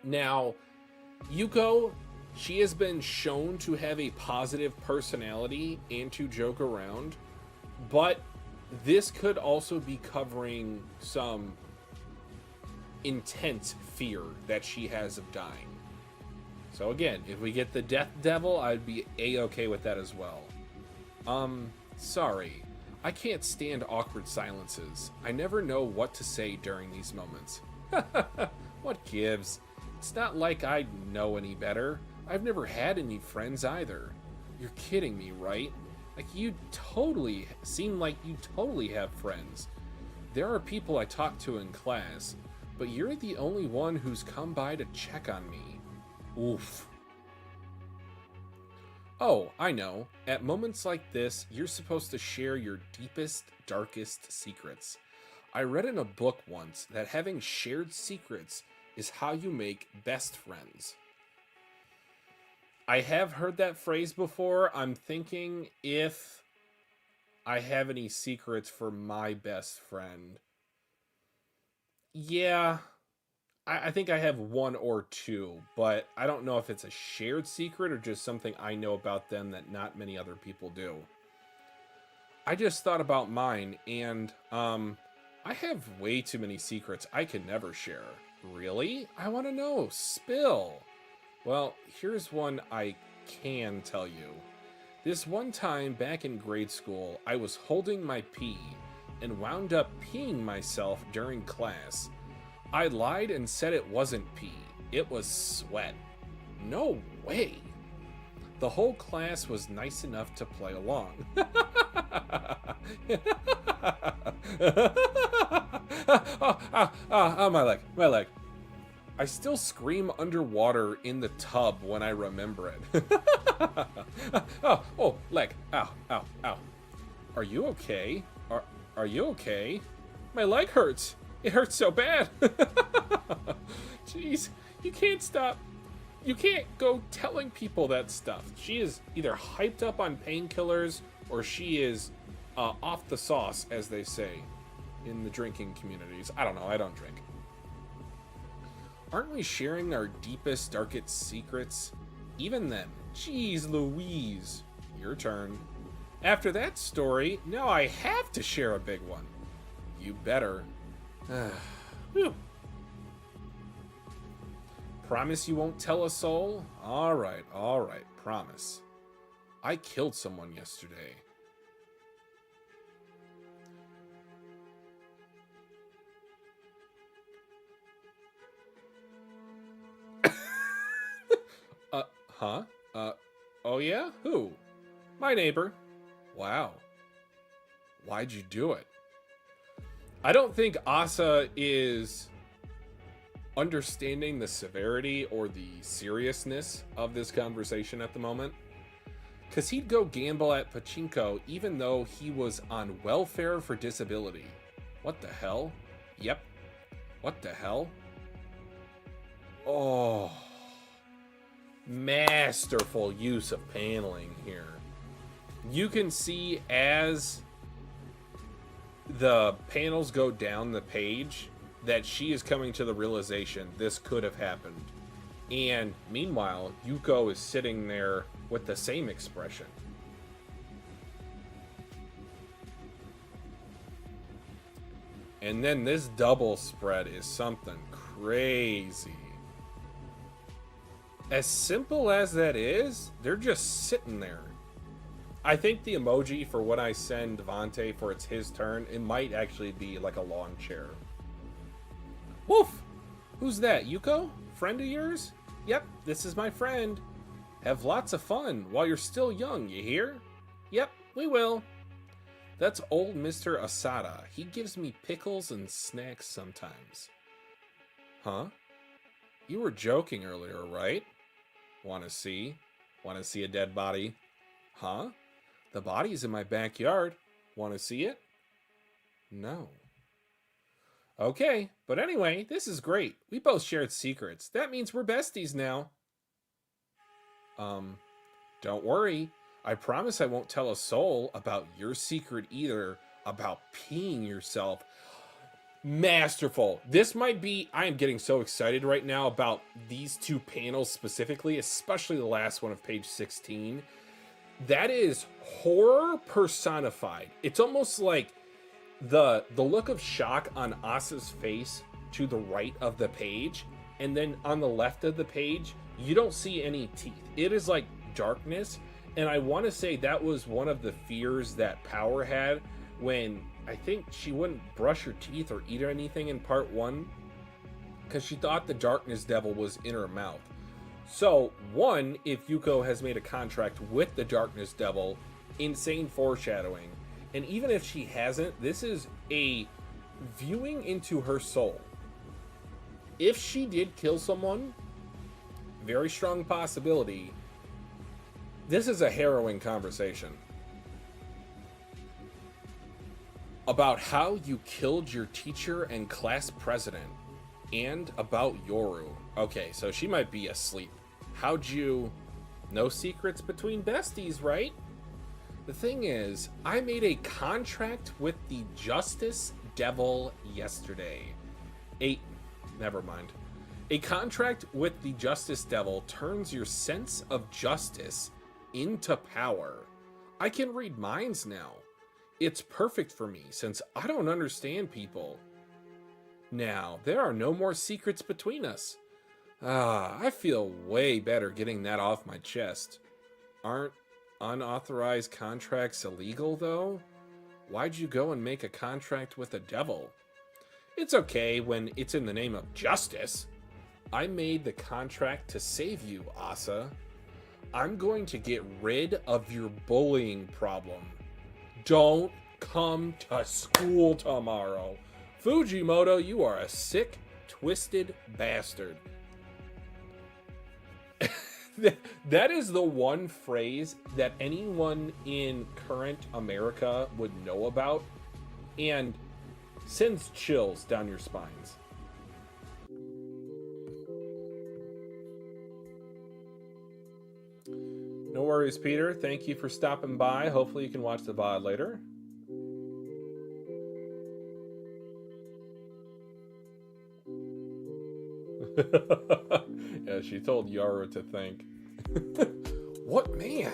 Now, Yuko, she has been shown to have a positive personality and to joke around, but this could also be covering some intense fear that she has of dying. So again, if we get the Death Devil, I'd be a-okay with that as well. Sorry. I can't stand awkward silences. I never know what to say during these moments. What gives? It's not like I know any better. I've never had any friends either. You're kidding me, right? Like, you totally seem like you totally have friends. There are people I talk to in class, but you're the only one who's come by to check on me. Oof. Oh, I know. At moments like this, you're supposed to share your deepest, darkest secrets. I read in a book once that having shared secrets is how you make best friends. I have heard that phrase before. I'm thinking if I have any secrets for my best friend. Yeah, I think I have one or two, but I don't know if it's a shared secret or just something I know about them that not many other people do. I just thought about mine, and I have way too many secrets I could never share. Really? I want to know. Spill. Well, here's one I can tell you. This one time back in grade school, I was holding my pee and wound up peeing myself during class. I lied and said it wasn't pee. It was sweat. No way. The whole class was nice enough to play along. My leg, my leg. I still scream underwater in the tub when I remember it. Leg. Ow, ow, ow. Are you okay? Are you okay? My leg hurts. It hurts so bad. Jeez, you can't stop. You can't go telling people that stuff. She is either hyped up on painkillers or she is off the sauce, as they say in the drinking communities. I don't know. I don't drink. Aren't we sharing our deepest, darkest secrets? Even then. Jeez Louise. Your turn. After that story, now I have to share a big one. You better. Whew. Promise you won't tell a soul? Alright, promise. I killed someone yesterday. Oh yeah? Who? My neighbor. Wow. Why'd you do it? I don't think Asa is understanding the severity or the seriousness of this conversation at the moment. Because he'd go gamble at pachinko even though he was on welfare for disability. What the hell? Yep. What the hell? Oh. Masterful use of paneling here. You can see as the panels go down the page that she is coming to the realization this could have happened. And meanwhile, Yuko is sitting there with the same expression. And then this double spread is something crazy. As simple as that is, they're just sitting there. I think the emoji for when I send Devante for it's his turn, it might actually be like a lawn chair. Woof! Who's that, Yuko? Friend of yours? Yep, this is my friend. Have lots of fun while you're still young, you hear? Yep, we will. That's old Mr. Asada. He gives me pickles and snacks sometimes. Huh? You were joking earlier, right? Want to see? Want to see a dead body? Huh? The body's in my backyard. Want to see it? No. Okay, but anyway, this is great. We both shared secrets. That means we're besties now. Um, don't worry. I promise I won't tell a soul about your secret either, about peeing yourself. Masterful. This might be, I am getting so excited right now about these two panels specifically, especially the last one of page 16. That is horror personified. It's almost like the look of shock on Asa's face to the right of the page, and then on the left of the page, you don't see any teeth. It is like darkness, and I want to say that was one of the fears that Power had when I think she wouldn't brush her teeth or eat anything in part 1 because she thought the darkness devil was in her mouth. So, one, if Yuko has made a contract with the darkness devil, insane foreshadowing. And even if she hasn't, this is a viewing into her soul. If she did kill someone, very strong possibility, this is a harrowing conversation about how you killed your teacher and class president, and about Yoru. Okay, so she might be asleep. How'd you... No secrets between besties, right? The thing is, I made a contract with the Justice Devil yesterday. Never mind. A contract with the Justice Devil turns your sense of justice into power. I can read minds now. It's perfect for me, since I don't understand people. Now, there are no more secrets between us. I feel way better getting that off my chest. Aren't unauthorized contracts illegal, though? Why'd you go and make a contract with the devil? It's okay when it's in the name of justice. I made the contract to save you, Asa. I'm going to get rid of your bullying problem. Don't come to school tomorrow. Fujimoto, you are a sick, twisted bastard. That is the one phrase that anyone in current America would know about and sends chills down your spines. No worries, Peter. Thank you for stopping by. Hopefully you can watch the VOD later. Yeah, she told Yoru to think. What man?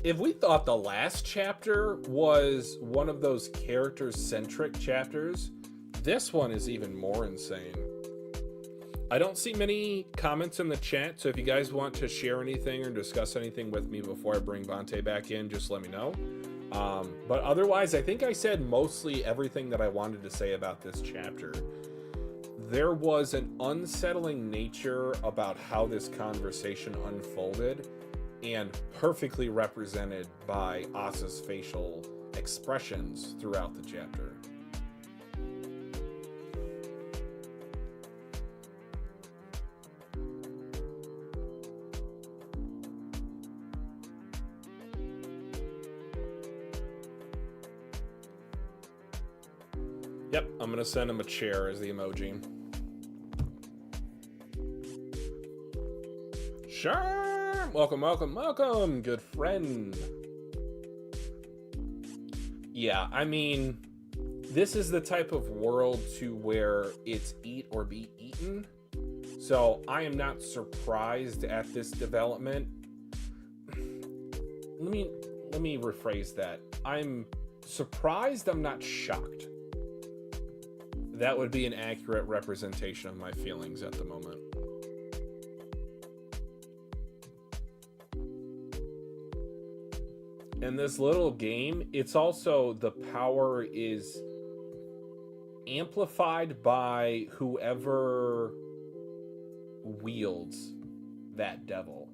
If we thought the last chapter was one of those character-centric chapters, this one is even more insane. I don't see many comments in the chat, so if you guys want to share anything or discuss anything with me before I bring Bante back in, just let me know. But otherwise, I think I said mostly everything that I wanted to say about this chapter. There was an unsettling nature about how this conversation unfolded, and perfectly represented by Asa's facial expressions throughout the chapter. Yep, I'm gonna send him a chair as the emoji. Sure! Welcome, welcome, welcome, good friend. Yeah, I mean, this is the type of world to where it's eat or be eaten. So I am not surprised at this development. Let me rephrase that. I'm surprised, I'm not shocked. That would be an accurate representation of my feelings at the moment. In this little game, it's also the power is amplified by whoever wields that devil.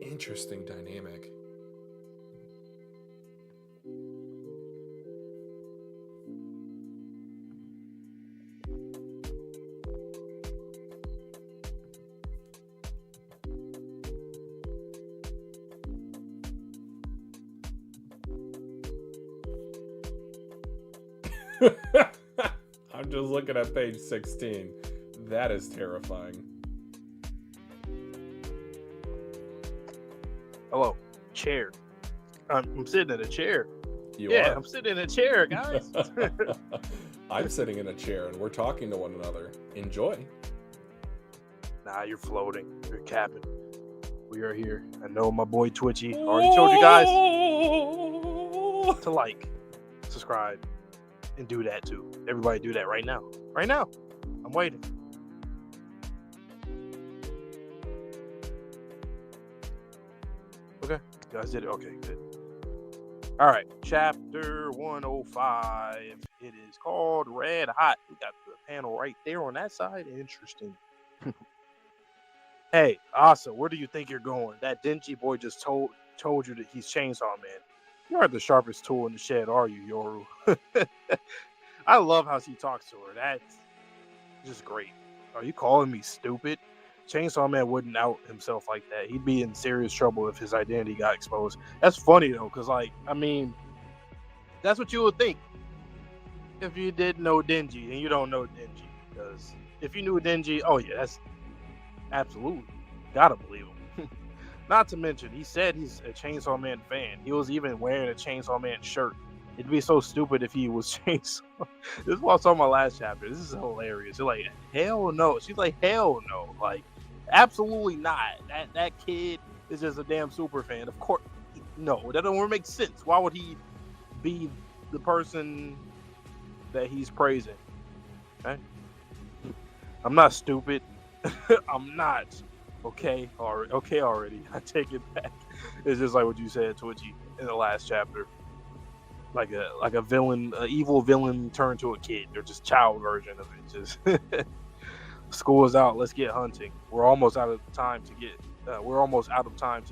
Interesting dynamic. I'm just looking at page 16. That is terrifying. Hello. Chair. I'm sitting in a chair. You are. I'm sitting in a chair, guys. I'm sitting in a chair and we're talking to one another. Enjoy. Nah, you're floating. You're capping. We are here. I know my boy Twitchy already told you guys to like, subscribe, and do that too. Everybody do that right now. Right now. I'm waiting. Okay. You guys did it? Okay, good. All right. Chapter 105. It is called Red Hot. We got the panel right there on that side. Interesting. Hey, Asa, where do you think you're going? That Denji boy just told you that he's Chainsaw Man. You aren't the sharpest tool in the shed, are you, Yoru? I love how she talks to her. That's just great. Are you calling me stupid? Chainsaw Man wouldn't out himself like that. He'd be in serious trouble if his identity got exposed. That's funny, though, because, that's what you would think if you didn't know Denji and you don't know Denji. Because if you knew Denji, oh, yeah, that's absolutely. Gotta believe him. Not to mention, he said he's a Chainsaw Man fan. He was even wearing a Chainsaw Man shirt. It'd be so stupid if he was Chainsaw. This is what I saw in my last chapter. This is hilarious. You're like, hell no. She's like, hell no. Like, absolutely not. That kid is just a damn super fan. Of course, no. That don't make sense. Why would he be the person that he's praising? Okay? I'm not stupid. I'm not. Okay, already. I take it back. It's just like what you said, Twitchy, in the last chapter. Like a villain, an evil villain turned to a kid. They're just child version of it. Just school is out. Let's get hunting. We're almost out of time to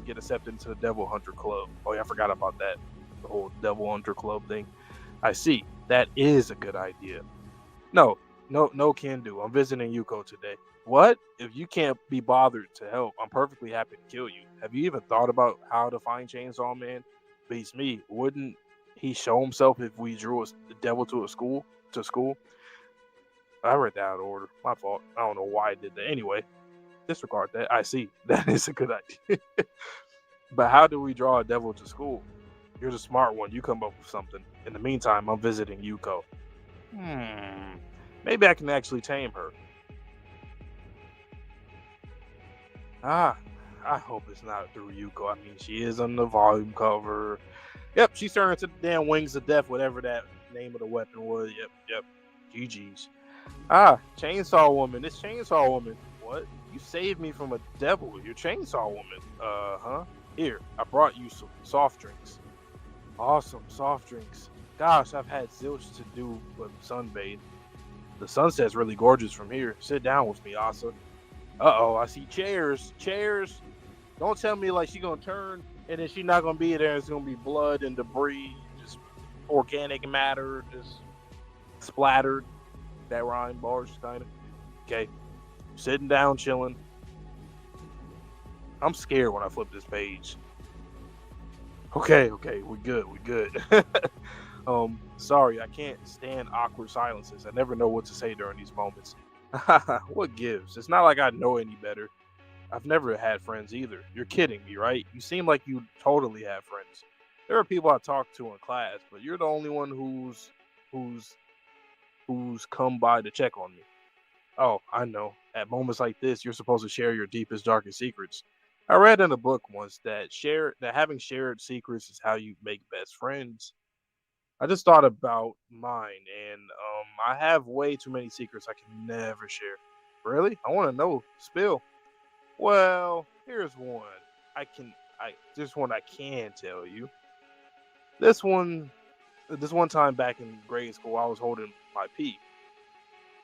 get accepted into the Devil Hunter Club. Oh yeah, I forgot about that. The whole Devil Hunter Club thing. I see. That is a good idea. No can do. I'm visiting Yuko today. What? If you can't be bothered to help, I'm perfectly happy to kill you. Have you even thought about how to find Chainsaw Man? Beats me. Wouldn't he show himself if we drew the devil to school? I read that out of order. My fault. I don't know why I did that. Anyway, disregard that. I see. That is a good idea. But how do we draw a devil to school? You're the smart one. You come up with something. In the meantime, I'm visiting Yuko. Maybe I can actually tame her. I hope it's not through Yuko. I mean, she is on the volume cover. Yep, she's turning into the damn Wings of Death, whatever that name of the weapon was. Yep. GG's. Chainsaw Woman. It's Chainsaw Woman. What? You saved me from a devil. You're Chainsaw Woman. Huh? Here, I brought you some soft drinks. Awesome, soft drinks. Gosh, I've had zilch to do but sunbathe. The sunset's really gorgeous from here. Sit down with me, Asa. Uh-oh, I see chairs. Chairs. Don't tell me like she's gonna turn and then she's not gonna be there. It's gonna be blood and debris, just organic matter, just splattered. That rhyme bars kind of. Okay. Sitting down, chilling. I'm scared when I flip this page. Okay, we good. Sorry, I can't stand awkward silences. I never know what to say during these moments. What gives? It's not like I know any better. I've never had friends either. You're kidding me, right? You seem like you totally have friends. There are people I talk to in class, but you're the only one who's come by to check on me. Oh, I know. At moments like this, you're supposed to share your deepest, darkest secrets. I read in a book once that having shared secrets is how you make best friends. I just thought about mine, and I have way too many secrets I can never share. Really? I want to know. Spill. Well, here's one. There's one I can tell you. This one time back in grade school, I was holding my pee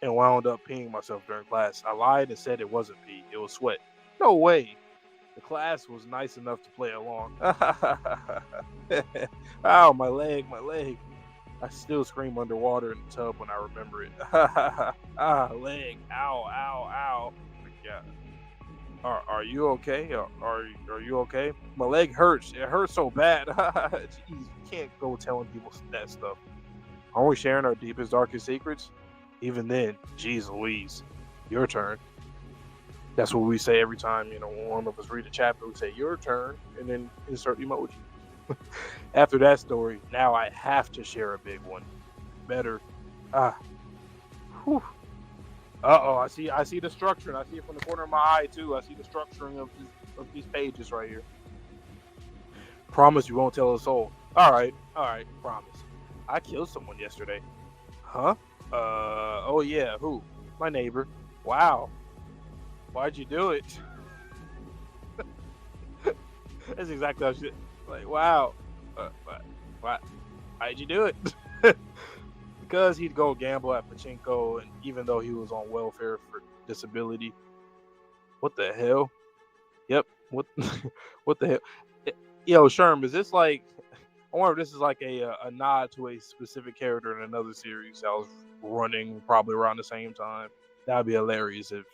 and wound up peeing myself during class. I lied and said it wasn't pee; it was sweat. No way. The class was nice enough to play along. Ow, my leg. I still scream underwater in the tub when I remember it. Leg. Ow. Yeah. Are you okay? Are you okay? My leg hurts. It hurts so bad. Jeez, you can't go telling people that stuff. Aren't we sharing our deepest, darkest secrets? Even then, geez Louise. Your turn. That's what we say every time, when one of us read a chapter, we say, your turn, and then insert emoji. After that story, now I have to share a big one. Better. Whew. Uh-oh, I see the structure, and I see it from the corner of my eye, too. I see the structuring of these pages right here. Promise you won't tell a soul. All right, promise. I killed someone yesterday. Huh? Oh yeah, who? My neighbor. Wow. Why'd you do it? That's exactly how she. Like, wow. Why? Why'd you do it? Because he'd go gamble at pachinko, and even though he was on welfare for disability. What the hell? Yep. What? What the hell? Yo, Sherm, is this like? I wonder if this is like a nod to a specific character in another series that was running probably around the same time. That'd be hilarious if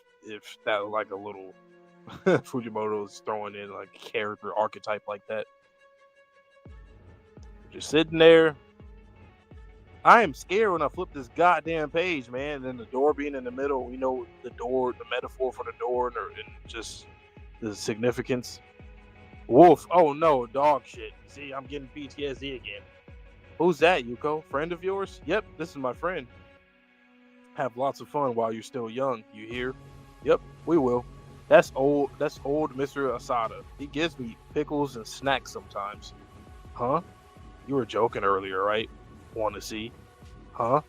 that was like a little Fujimoto's throwing in like a character archetype like that. Just sitting there. I am scared when I flip this goddamn page, man. And then the door being in the middle, the door, the metaphor for the door, and just the significance. Wolf. Oh no, dog shit. See, I'm getting PTSD again. Who's that, Yuko? Friend of yours? Yep, this is my friend. Have lots of fun while you're still young, you hear? Yep, we will. That's old Mr. Asada. He gives me pickles and snacks sometimes. Huh? You were joking earlier, right? Want to see? Huh?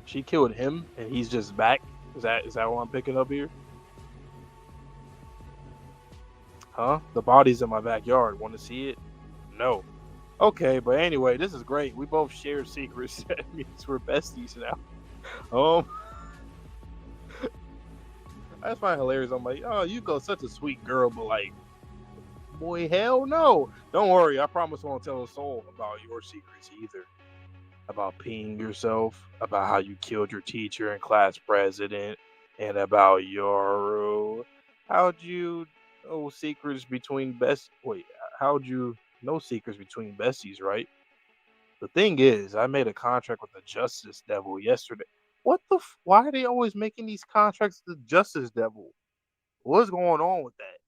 She killed him and he's just back? Is that what I'm picking up here? Huh? The body's in my backyard. Want to see it? No. Okay, but anyway, this is great. We both share secrets. That means we're besties now. I just find it hilarious. I'm like, oh, Yuko's such a sweet girl, but like, boy, hell no. Don't worry, I promise I won't tell a soul about your secrets either. About peeing yourself, about how you killed your teacher and class president, and about Yoru. How'd you know secrets between best? Wait, how'd you know secrets between besties, right? The thing is, I made a contract with the Justice Devil yesterday. What the? Why are they always making these contracts with the Justice Devil? What's going on with that?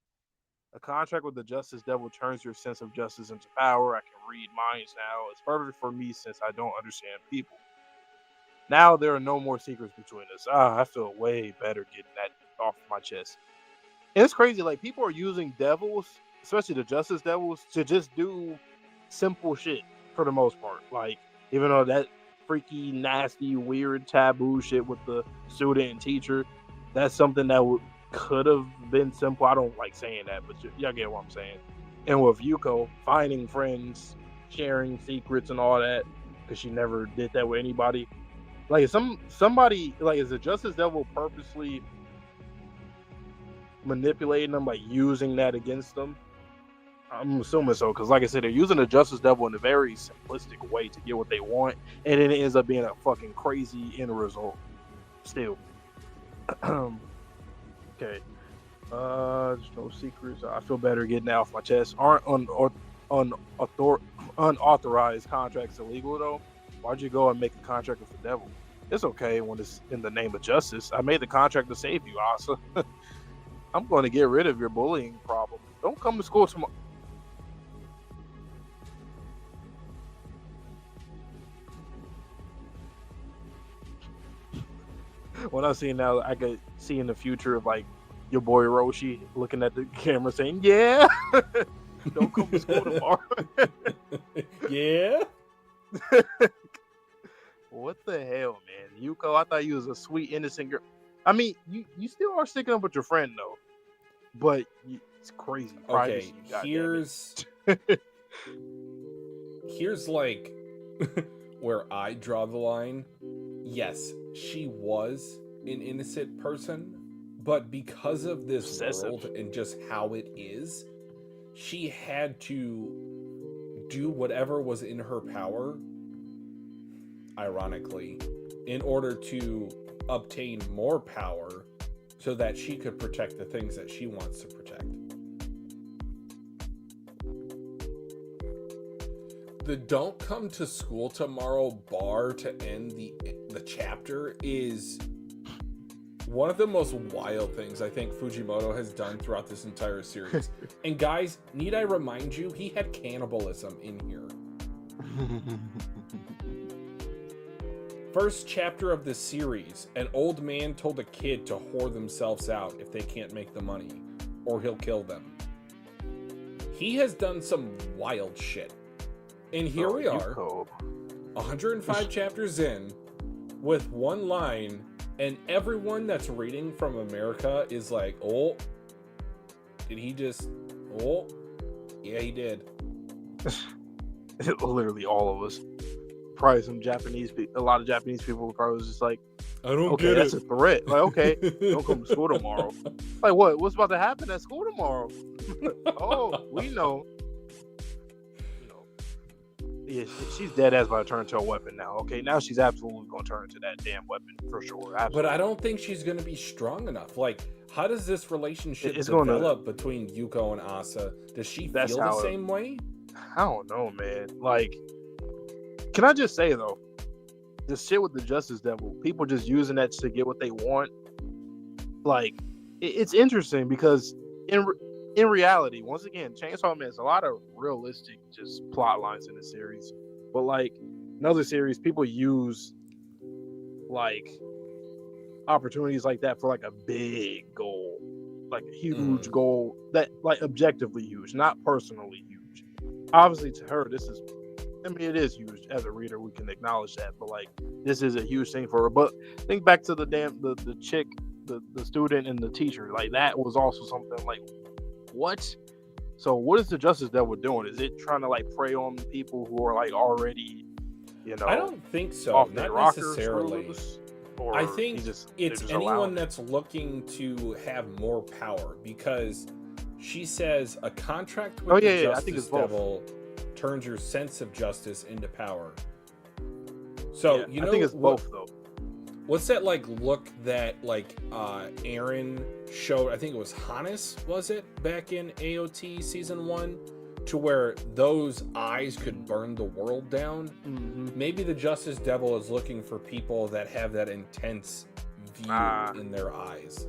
A contract with the Justice Devil turns your sense of justice into power. I can read minds now. It's perfect for me since I don't understand people. Now there are no more secrets between us. I feel way better getting that off my chest. And it's crazy, like people are using devils, especially the Justice Devils, to just do simple shit for the most part. Like, even though that freaky, nasty, weird, taboo shit with the student and teacher, that's something that could have been simple. I don't like saying that, but y'all get what I'm saying. And with Yuko, finding friends, sharing secrets and all that, because she never did that with anybody. Like, somebody, like, is the Justice Devil purposely manipulating them by using that against them? I'm assuming so, because like I said, they're using the Justice Devil in a very simplistic way to get what they want, and then it ends up being a fucking crazy end result. Still. Okay. There's no secrets. I feel better getting that off my chest. Aren't unauthorized contracts illegal though? Why'd you go and make a contract with the devil? It's okay when it's in the name of justice. I made the contract to save you, Asa. I'm going to get rid of your bullying problem. Don't come to school tomorrow. What I'm seeing now, I could see in the future of like your boy Roshi looking at the camera saying, "Yeah, don't come to school tomorrow." Yeah. What the hell, man? Yuko, I thought you was a sweet, innocent girl. I mean, you still are sticking up with your friend though, but it's crazy. Okay, Privacy, here's like where I draw the line. Yes, she was an innocent person, but because of this Obsessive. world and just how it is, she had to do whatever was in her power, ironically, in order to obtain more power so that she could protect the things that she wants to protect. the "Don't come to school tomorrow" bar to end the chapter is one of the most wild things I think Fujimoto has done throughout this entire series. And guys, need I remind you, he had cannibalism in here. First chapter of the series, an old man told a kid to whore themselves out if they can't make the money, or he'll kill them. He has done some wild shit. And here we are, 105 chapters in, with one line, and everyone that's reading from America is like, oh, did he just, oh, yeah, he did. Literally all of us. Probably some a lot of Japanese people were probably just like, I don't okay, get that's it. a threat. Like, okay, don't come to school tomorrow. Like, what? What's about to happen at school tomorrow? Oh, we know. Yeah, she's dead ass about to turn into a weapon now. Okay, now she's absolutely going to turn into that damn weapon for sure. Absolutely. But I don't think she's going to be strong enough. Like, how does this relationship develop between Yuko and Asa? Does she feel the same way? I don't know, man. Like, can I just say, though, the shit with the Justice Devil, people just using that to get what they want. Like, it's interesting because in reality, once again, Chainsaw Man is a lot of realistic just plot lines in the series. But like in other series, people use like opportunities like that for like a big goal, like a huge goal that like objectively huge, not personally huge. Obviously, to her, this is, I mean, it is huge. As a reader, we can acknowledge that. But like, this is a huge thing for her. But think back to the chick, the student and the teacher. Like that was also something like. What? So what is the Justice Devil doing? Is it trying to like prey on people who are like already, I don't think so. Not necessarily. I think it's anyone that's looking to have more power, because she says a contract with the Justice Devil turns your sense of justice into power. So I think it's both though. What's that like look that like Aaron showed? I think it was Hannes, was it, back in AOT season 1, to where those eyes could burn the world down. Maybe the Justice Devil is looking for people that have that intense view in their eyes.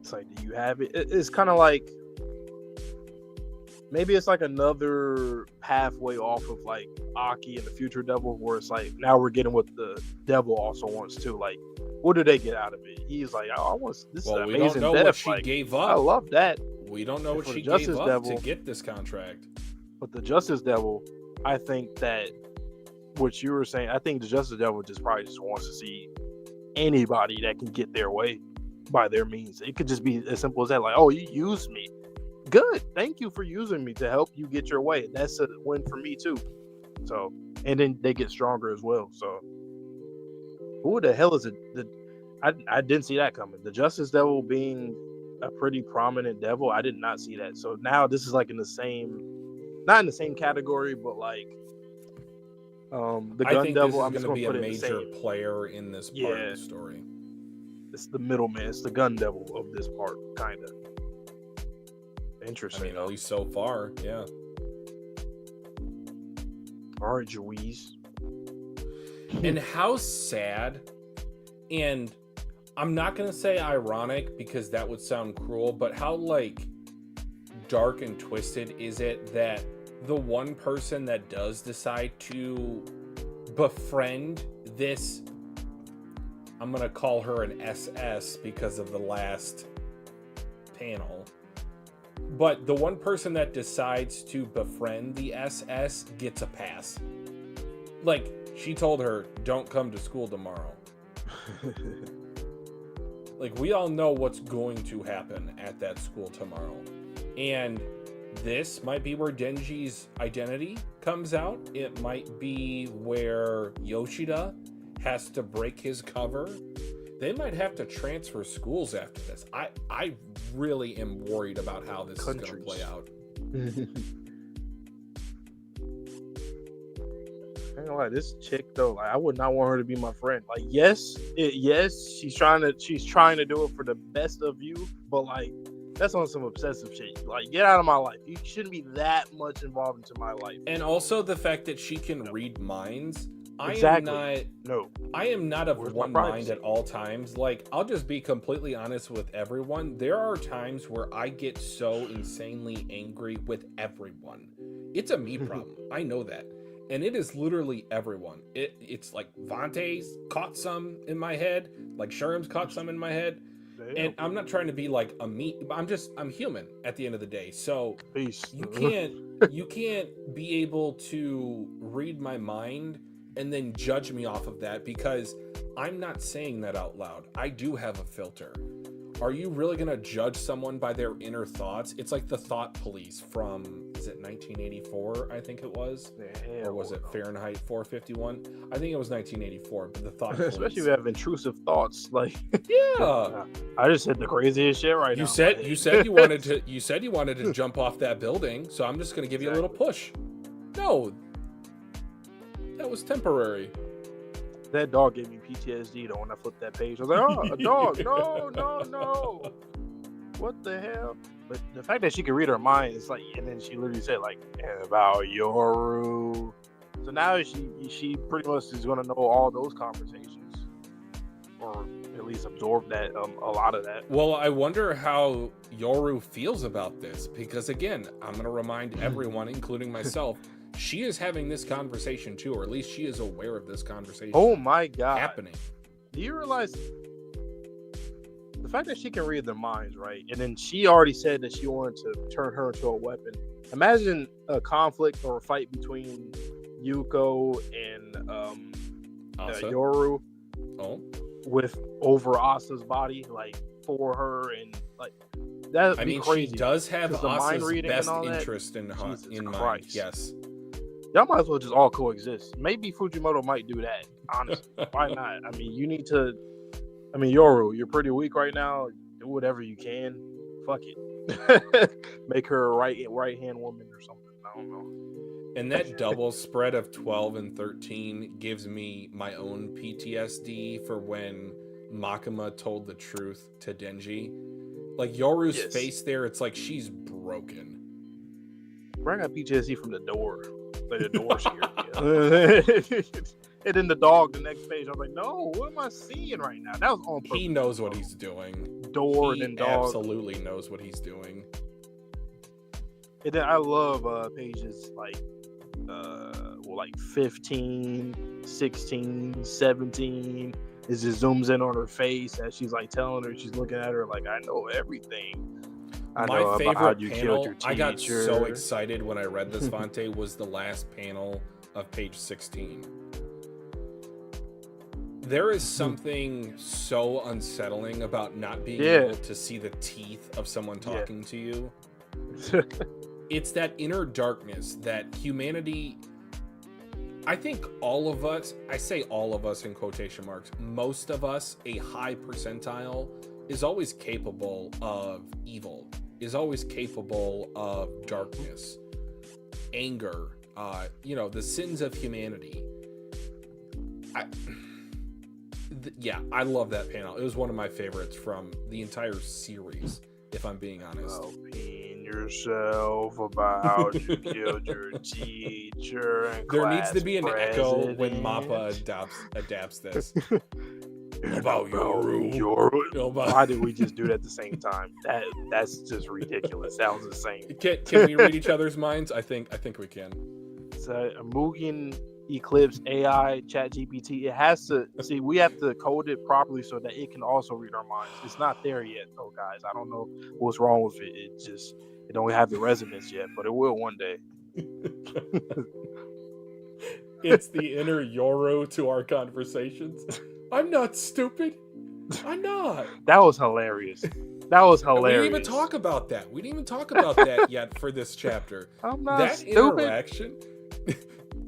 It's like, do you have it? It's kind of like, maybe it's like another pathway off of like Aki and the Future Devil, where it's like now we're getting what the Devil also wants too. Like, what do they get out of it? He's like, oh, I want this. Well, we don't know what she gave up. I love that. We don't know what she gave up to get this contract. But the Justice Devil, I think that what you were saying, I think the Justice Devil probably just wants to see anybody that can get their way by their means. It could just be as simple as that. Like, oh, you used me. Good. Thank you for using me to help you get your way. That's a win for me too. So, and then they get stronger as well. So, who the hell is it? I didn't see that coming. The Justice Devil being a pretty prominent devil, I did not see that. So now this is like in the same, not in the same category, but like the Gun Devil. I'm just going to be a major player in this part of the story. It's the middleman. It's the Gun Devil of this part, kind of. Interesting. I mean, at least so far, yeah. All right, Juiz. And how sad, and I'm not going to say ironic because that would sound cruel, but how like dark and twisted is it that the one person that does decide to befriend this, I'm going to call her an SS because of the last panel, but the one person that decides to befriend the SS gets a pass. Like, she told her, don't come to school tomorrow. Like, we all know what's going to happen at that school tomorrow. And this might be where Denji's identity comes out. It might be where Yoshida has to break his cover. They might have to transfer schools after this. I really am worried about how this is going to play out. I ain't gonna lie, this chick though, like, I would not want her to be my friend. Like, yes, she's trying to do it for the best of you, but like, That's on some obsessive shit. Like, get out of my life. You shouldn't be that much involved into my life. And also the fact that she can read minds. Exactly. I am not of Where's one my mind privacy? at all times. Like, I'll just be completely honest with everyone. There are times where I get so insanely angry with everyone. It's a me problem. I know that. And it is literally everyone. It's like Vante's caught some in my head, like Sherm's caught some in my head. Damn. And I'm not trying to be like a me, I'm human at the end of the day. So Peace. you can't be able to read my mind and then judge me off of that, because I'm not saying that out loud. I do have a filter. Are you really going to judge someone by their inner thoughts? It's like the thought police from, is it 1984, I think it was? Or was it Fahrenheit 451? I think it was 1984, but the thought police. Especially if you have intrusive thoughts. Like, yeah. I just said the craziest shit right now. You said you wanted to jump off that building, so I'm just going to give you a little push. No. That was temporary. That dog gave me PTSD though when I flipped that page. I was like, oh, a dog. No. What the hell? But the fact that she could read her mind, it's like, and then she literally said, like, and about Yoru. So now she pretty much is going to know all those conversations. Or at least absorb that, a lot of that. Well, I wonder how Yoru feels about this. Because again, I'm going to remind everyone, including myself, she is having this conversation too, or at least she is aware of this conversation. Oh my God. Happening. Do you realize the fact that she can read their minds, right? And then she already said that she wanted to turn her into a weapon. Imagine a conflict or a fight between Yuko and Yoru with over Asa's body, like for her, and like that. I mean, crazy. She does have Asa's best interest in mind. Yes. Y'all might as well just all coexist. Maybe Fujimoto might do that. Honestly, why not? I mean, you need to. I mean, Yoru, you're pretty weak right now. Do whatever you can. Fuck it. Make her a right hand woman or something. I don't know. And that double spread of 12 and 13 gives me my own PTSD for when Makima told the truth to Denji. Like Yoru's face there, it's like she's broken. I got PTSD from the door. Like the door scared. And then the dog, the next page, I was like, no, what am I seeing right now? That was on purpose. He knows what he's doing. Door and then dog. Absolutely knows what he's doing. And then I love pages like 15, 16, 17. It just zooms in on her face as she's like telling her, she's looking at her like, I know everything. My favorite panel, I got so excited when I read this, Vante, was the last panel of page 16. There is something so unsettling about not being able to see the teeth of someone talking to you. It's that inner darkness that humanity, I think all of us, I say all of us in quotation marks, most of us, a high percentile, is always capable of evil, is always capable of darkness, anger, the sins of humanity. I love that panel. It was one of my favorites from the entire series, if I'm being honest. Being yourself about you killed your teacher and there needs to be an president. echo when Mappa adapts this. About Yoru. Why did we just do that at the same time? That's just ridiculous. That was insane. Can we read each other's minds? I think we can. So a Mugen Eclipse AI ChatGPT. It has to see. We have to code it properly so that it can also read our minds. It's not there yet, though, guys. I don't know what's wrong with it. It don't have the resonance yet, but it will one day. It's the inner Yoru to our conversations. I'm not stupid. I'm not. That was hilarious. We didn't even talk about that. Yet for this chapter. I'm not that stupid. Interaction.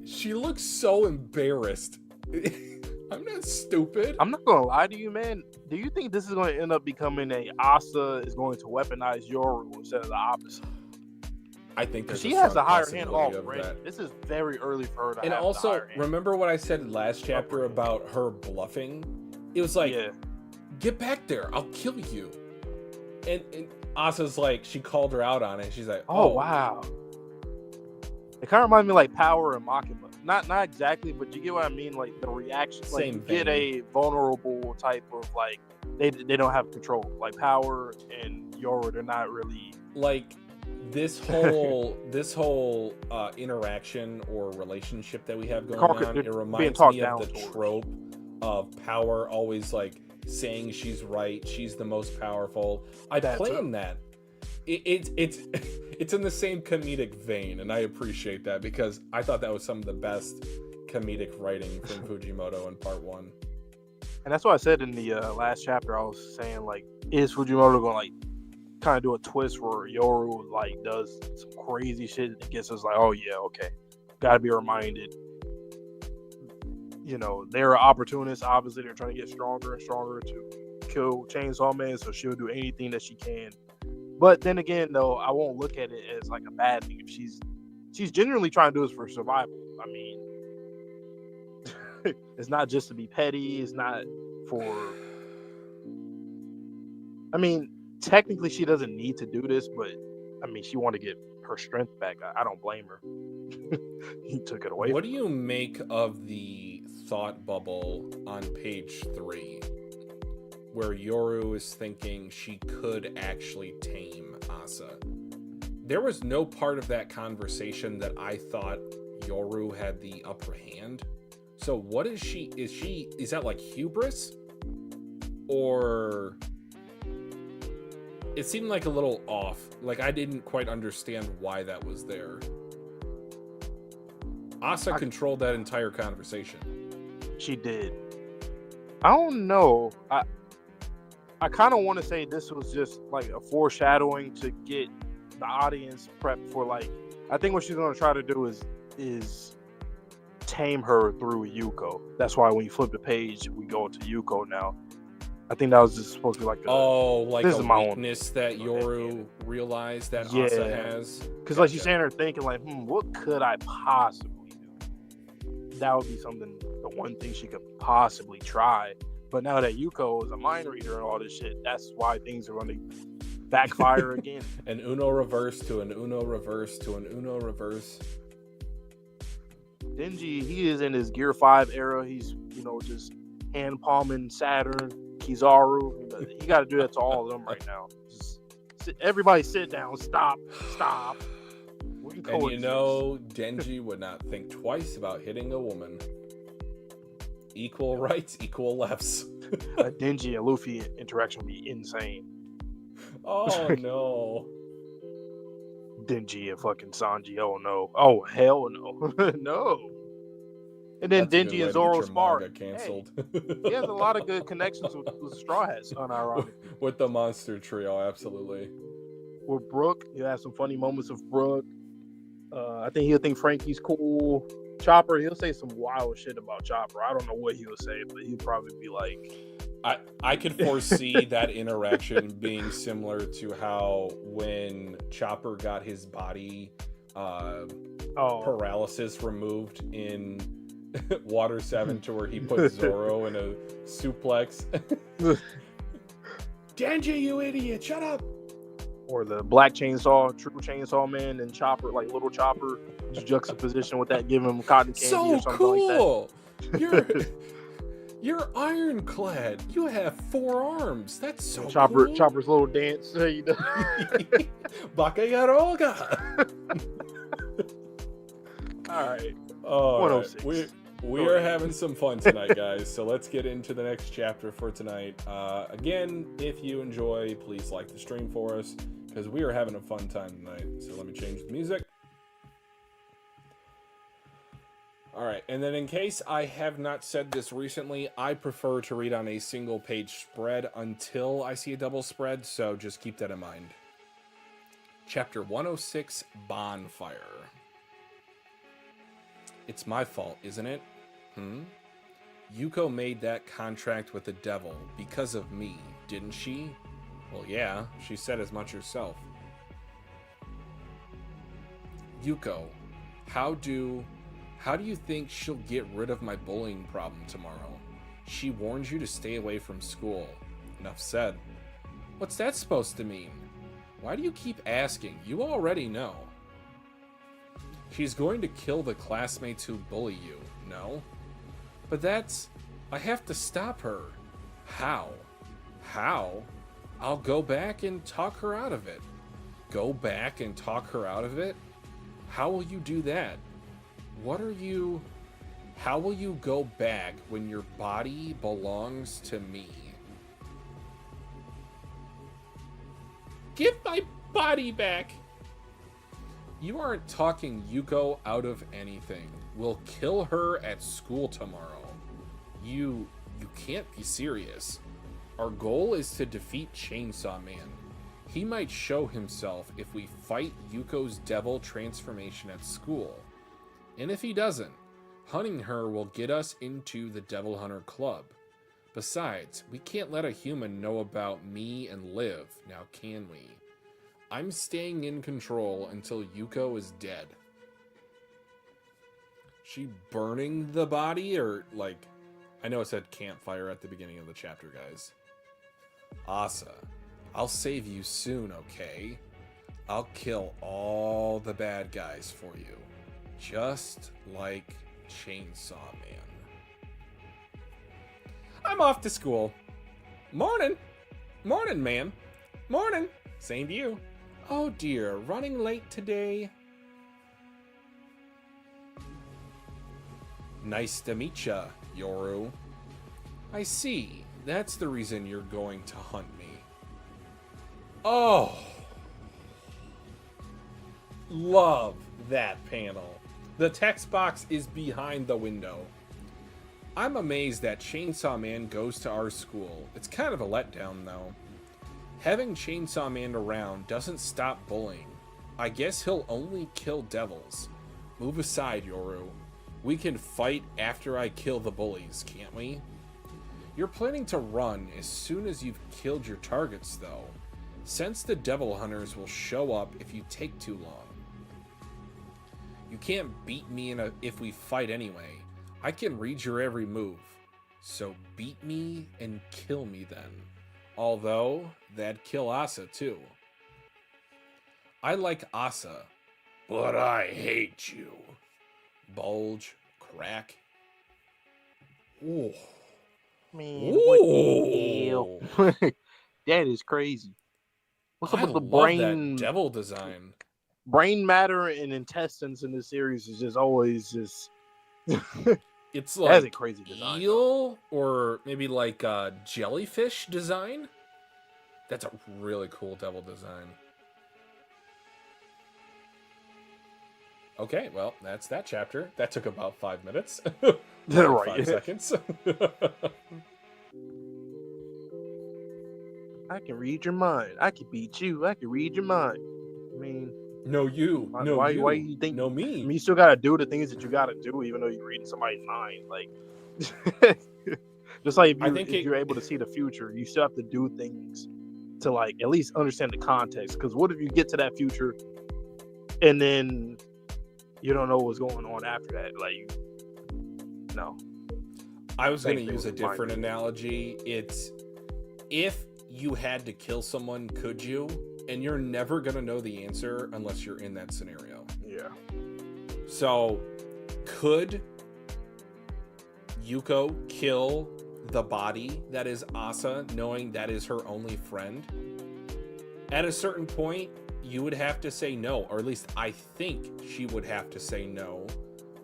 She looks so embarrassed. I'm not stupid. I'm not gonna lie to you, man. Do you think this is going to end up becoming a Asa is going to weaponize Yoru instead of the opposite? I think she has a higher hand already. This is very early for her to have and also, the higher hand. Remember what I said last chapter about her bluffing? It was like, get back there. I'll kill you. And Asa's like, she called her out on it. She's like, Oh wow. It kind of reminds me of, like, Power and Makima. Not exactly, but you get what I mean. Like the reaction, like Same you get vein. a vulnerable type of, like, they don't have control. Like Power and Yoru, they're not really like this whole interaction or relationship that we have going on. It reminds me of the trope of Power always like saying she's right, she's the most powerful. I plan that. It's in the same comedic vein, and I appreciate that because I thought that was some of the best comedic writing from Fujimoto in part 1. And that's what I said in the last chapter. I was saying, like, is Fujimoto going to, like, kind of do a twist where Yoru, like, does some crazy shit that gets us like, oh yeah, okay, gotta be reminded. You know, they're opportunists. Obviously, they're trying to get stronger and stronger to kill Chainsaw Man, so she'll do anything that she can. But then again, though, I won't look at it as like a bad thing if she's genuinely trying to do this for survival. I mean, it's not just to be petty. It's not for. I mean, technically, she doesn't need to do this, but I mean, she wanted to get her strength back. I don't blame her. He took it away. What do you make of the thought bubble on page 3? Where Yoru is thinking she could actually tame Asa. There was no part of that conversation that I thought Yoru had the upper hand. So what is she? Is that like hubris? Or it seemed like a little off. Like I didn't quite understand why that was there. Asa controlled that entire conversation. She did. I don't know. I kind of want to say this was just like a foreshadowing to get the audience prepped for, like, I think what she's going to try to do is tame her through Yuko. That's why when you flip the page, we go into Yuko now. I think that was just supposed to be like a weakness that Yoru realized that Asa has. Because like she's saying her thinking like, what could I possibly do? That would be something, the one thing she could possibly try. But now that Yuko is a mind reader and all this shit, that's why things are going to backfire again. An Uno reverse to an Uno reverse to an Uno reverse. Denji, he is in his Gear 5 era. He's, just hand palming Saturn, Kizaru. You got to do that to all of them right now. Everybody sit down. Stop. We can and Denji would not think twice about hitting a woman. Equal rights, equal lefts. A Denji and Luffy interaction would be insane. Oh no. Denji and fucking Sanji. Oh no. Oh hell no. No. And then Denji and Zoro spar. Canceled. Hey, he has a lot of good connections with Straw Hats, unironically. With the monster trio, absolutely. With Brooke, you have some funny moments of Brooke. I think he'll think Frankie's cool. Chopper, he'll say some wild shit about Chopper. I don't know what he'll say, but he'll probably be like... I could foresee that interaction being similar to how when Chopper got his body paralysis removed in Water 7 to where he put Zoro in a suplex. Denji, you idiot, shut up! Or the Black Chainsaw, True Chainsaw Man, and Chopper, like Little Chopper, just juxtaposition with that, giving him cotton candy or something cool. Like that. You're ironclad. You have 4 arms. That's so cool. Chopper's little dance. Baka Yaroga. All right. 106. We are having some fun tonight, guys. So let's get into the next chapter for tonight. Again, if you enjoy, please like the stream for us because we are having a fun time tonight. So let me change the music. All right, and then in case I have not said this recently, I prefer to read on a single page spread until I see a double spread, so just keep that in mind. Chapter 106, Bonfire. It's my fault, isn't it? Yuko made that contract with the devil because of me, didn't she? Well, yeah, she said as much herself. Yuko, how do you think she'll get rid of my bullying problem tomorrow? She warned you to stay away from school. Enough said. What's that supposed to mean? Why do you keep asking? You already know. She's going to kill the classmates who bully you. No? But that's... I have to stop her. How? How? I'll go back and talk her out of it. Go back and talk her out of it? How will you do that? What are you... How will you go back when your body belongs to me? Give my body back! You aren't talking Yuko out of anything. We'll kill her at school tomorrow. You can't be serious. Our goal is to defeat Chainsaw Man. He might show himself if we fight Yuko's devil transformation at school. And if he doesn't, hunting her will get us into the Devil Hunter Club. Besides, we can't let a human know about me and live, now can we? I'm staying in control until Yuko is dead. She burning the body, or like... I know it said campfire at the beginning of the chapter, guys. Asa, I'll save you soon, okay? I'll kill all the bad guys for you. Just like Chainsaw Man. I'm off to school. Morning. Morning, ma'am. Morning. Same to you. Oh dear, running late today. Nice to meet ya, Yoru. I see. That's the reason you're going to hunt me. Oh. Love that panel. The text box is behind the window. I'm amazed that Chainsaw Man goes to our school. It's kind of a letdown, though. Having Chainsaw Man around doesn't stop bullying. I guess he'll only kill devils. Move aside, Yoru. We can fight after I kill the bullies, can't we? You're planning to run as soon as you've killed your targets, though. Since the devil hunters will show up if you take too long. You can't beat me if we fight anyway. I can read your every move. So beat me and kill me then. Although, that'd kill Asa too. I like Asa, but I hate you. Bulge, crack. Ooh. Man, what the hell? That is crazy. What's up with the brain? That devil design. Brain matter and intestines in this series is just always just. It's like that's a crazy design. Eel or maybe like a jellyfish design. That's a really cool devil design. Okay, well, that's that chapter. That took about 5 minutes. Right. 5 seconds. I can read your mind. I can beat you. I can read your mind. I mean, no, you. No, why, you. why you think? No, me. I mean, you still gotta do the things that you gotta do, even though you're reading somebody's mind. Like, just like if you're able to see the future, you still have to do things to like at least understand the context. Because what if you get to that future and then you don't know what's going on after that? Like, no. I was going to use a different analogy. It's if you had to kill someone, could you? And you're never going to know the answer unless you're in that scenario. Yeah. So, could Yuko kill the body that is Asa, knowing that is her only friend? At a certain point, you would have to say no, or at least I think she would have to say no,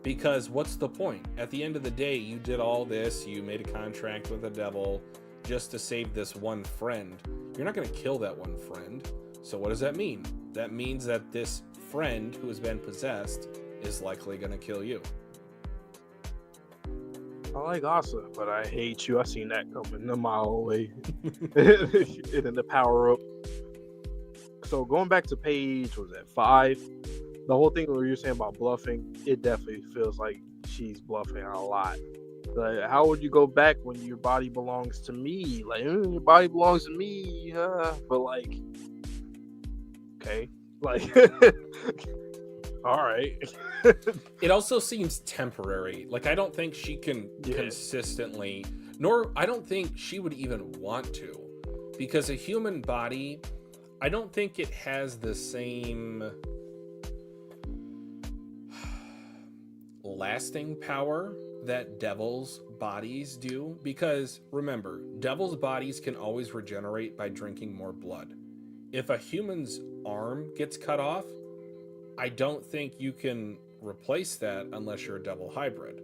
because what's the point? At the end of the day, you did all this, you made a contract with the devil just to save this one friend. You're not going to kill that one friend. So what does that mean? That means that this friend who has been possessed is likely going to kill you. I like Asa, but I hate you. I seen that coming a mile away. And then the power up. So going back to page, what was that, 5? The whole thing where you're saying about bluffing, it definitely feels like she's bluffing a lot. Like, how would you go back when your body belongs to me? Like, your body belongs to me, but like, okay, like, all right. It also seems temporary. Like, I don't think she can consistently, nor I don't think she would even want to, because a human body, I don't think it has the same lasting power that devils' bodies do, because remember, devils' bodies can always regenerate by drinking more blood. If a human's arm gets cut off, I don't think you can replace that unless you're a devil hybrid.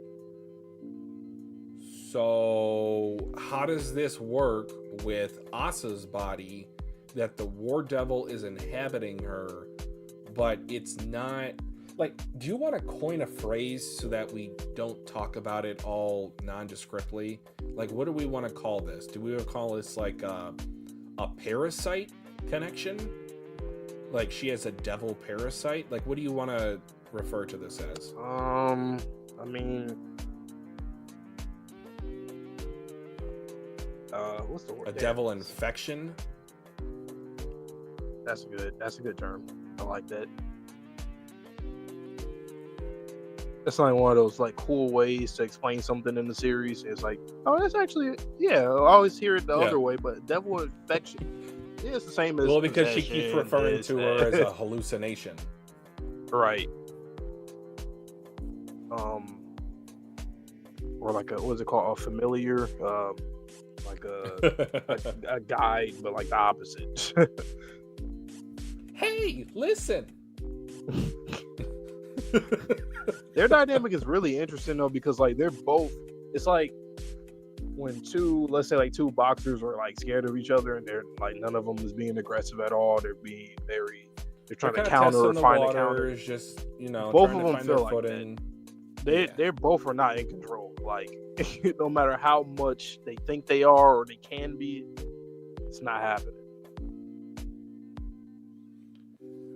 So how does this work with Asa's body, that the war devil is inhabiting her, but it's not... Like, do you want to coin a phrase so that we don't talk about it all nondescriptly? Like, what do we want to call this? Do we want to call this like a parasite connection? Like, she has a devil parasite? Like, what do you want to refer to this as? I mean, what's the word? A devil infection? That's a good term. I like that. That's like one of those like cool ways to explain something in the series. It's like, oh, that's actually, yeah. I always hear it the other way, but devil infection, yeah, it's the same as... Well, because she keeps referring to her as a hallucination. Right. Or like a, what's it called? A familiar, like a guide, but like the opposite. Hey, listen. Their dynamic is really interesting though, because like they're both, it's like when let's say like two boxers are like scared of each other, and they're like, none of them is being aggressive at all. They're trying to counter or find a counter. Just, you know, both trying of to them find feel their like footing. They both are not in control. Like, no matter how much they think they are or they can be, it's not happening.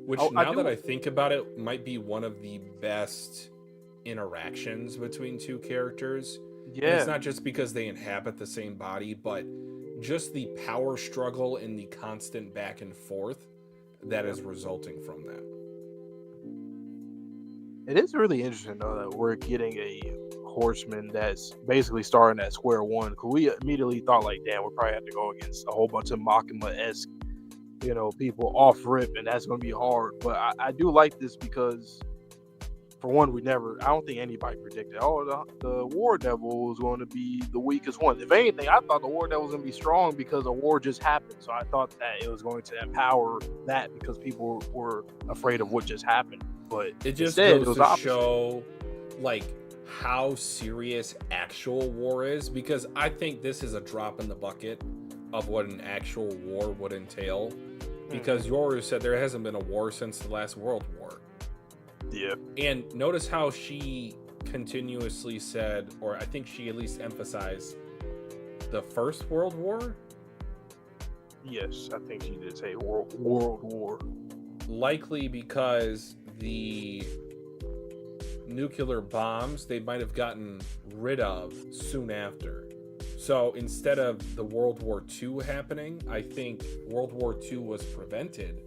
Which, now that I think about it, might be one of the best interactions between two characters. Yeah. And it's not just because they inhabit the same body, but just the power struggle and the constant back and forth that is resulting from that. It is really interesting, though, that we're getting a horseman that's basically starting at square one. Because we immediately thought, like, damn, we'll probably have to go against a whole bunch of Makima-esque, you know, people off rip, and that's going to be hard. But I do like this because, for one, I don't think anybody predicted, the War Devil was going to be the weakest one. If anything, I thought the War Devil was going to be strong because a war just happened. So I thought that it was going to empower that because people were afraid of what just happened. But it just goes to show, like, how serious actual war is, because I think this is a drop in the bucket of what an actual war would entail. Because Yoru said there hasn't been a war since the last World War. Yeah. And notice how she continuously said, or I think she at least emphasized, the First World War? Yes, I think she did say World War. Likely because the nuclear bombs they might have gotten rid of soon after. So instead of the World War II happening, I think World War II was prevented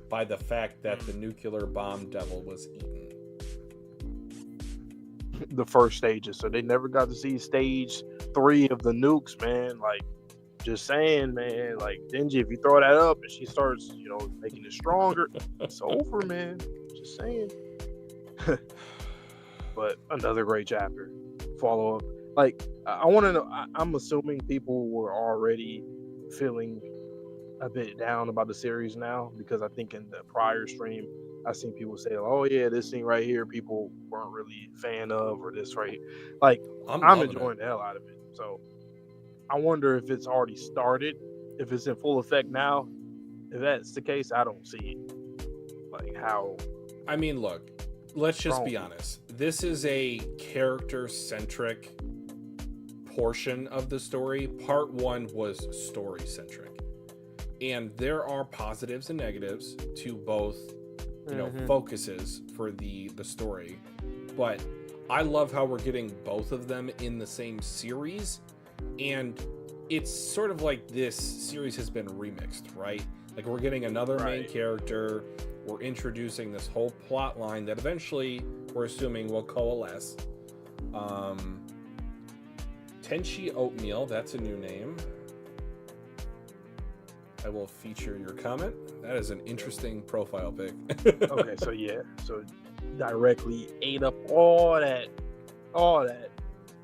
by the fact that the nuclear bomb devil was eaten. The first stages. So they never got to see stage 3 of the nukes, man. Like, just saying, man. Like, Denji, if you throw that up and she starts, you know, making it stronger, it's over, man. Just saying. But another great chapter. Follow up. Like, I want to know, I'm assuming people were already feeling a bit down about the series now, because I think in the prior stream, I've seen people say, oh yeah, this scene right here, people weren't really a fan of, or this right here. Like, I'm enjoying the hell out of it. So I wonder if it's already started, if it's in full effect now. If that's the case, I don't see it. Like, how... I mean, look, let's just be honest. This is a character-centric portion of the story. Part 1 was story-centric. And there are positives and negatives to both, you know, focuses for the story. But I love how we're getting both of them in the same series. And it's sort of like this series has been remixed, right? Like, we're getting another main character. We're introducing this whole plot line that eventually, we're assuming, will coalesce. Tenchi Oatmeal, that's a new name. I will feature your comment. That is an interesting profile pic. Okay, so directly ate up all that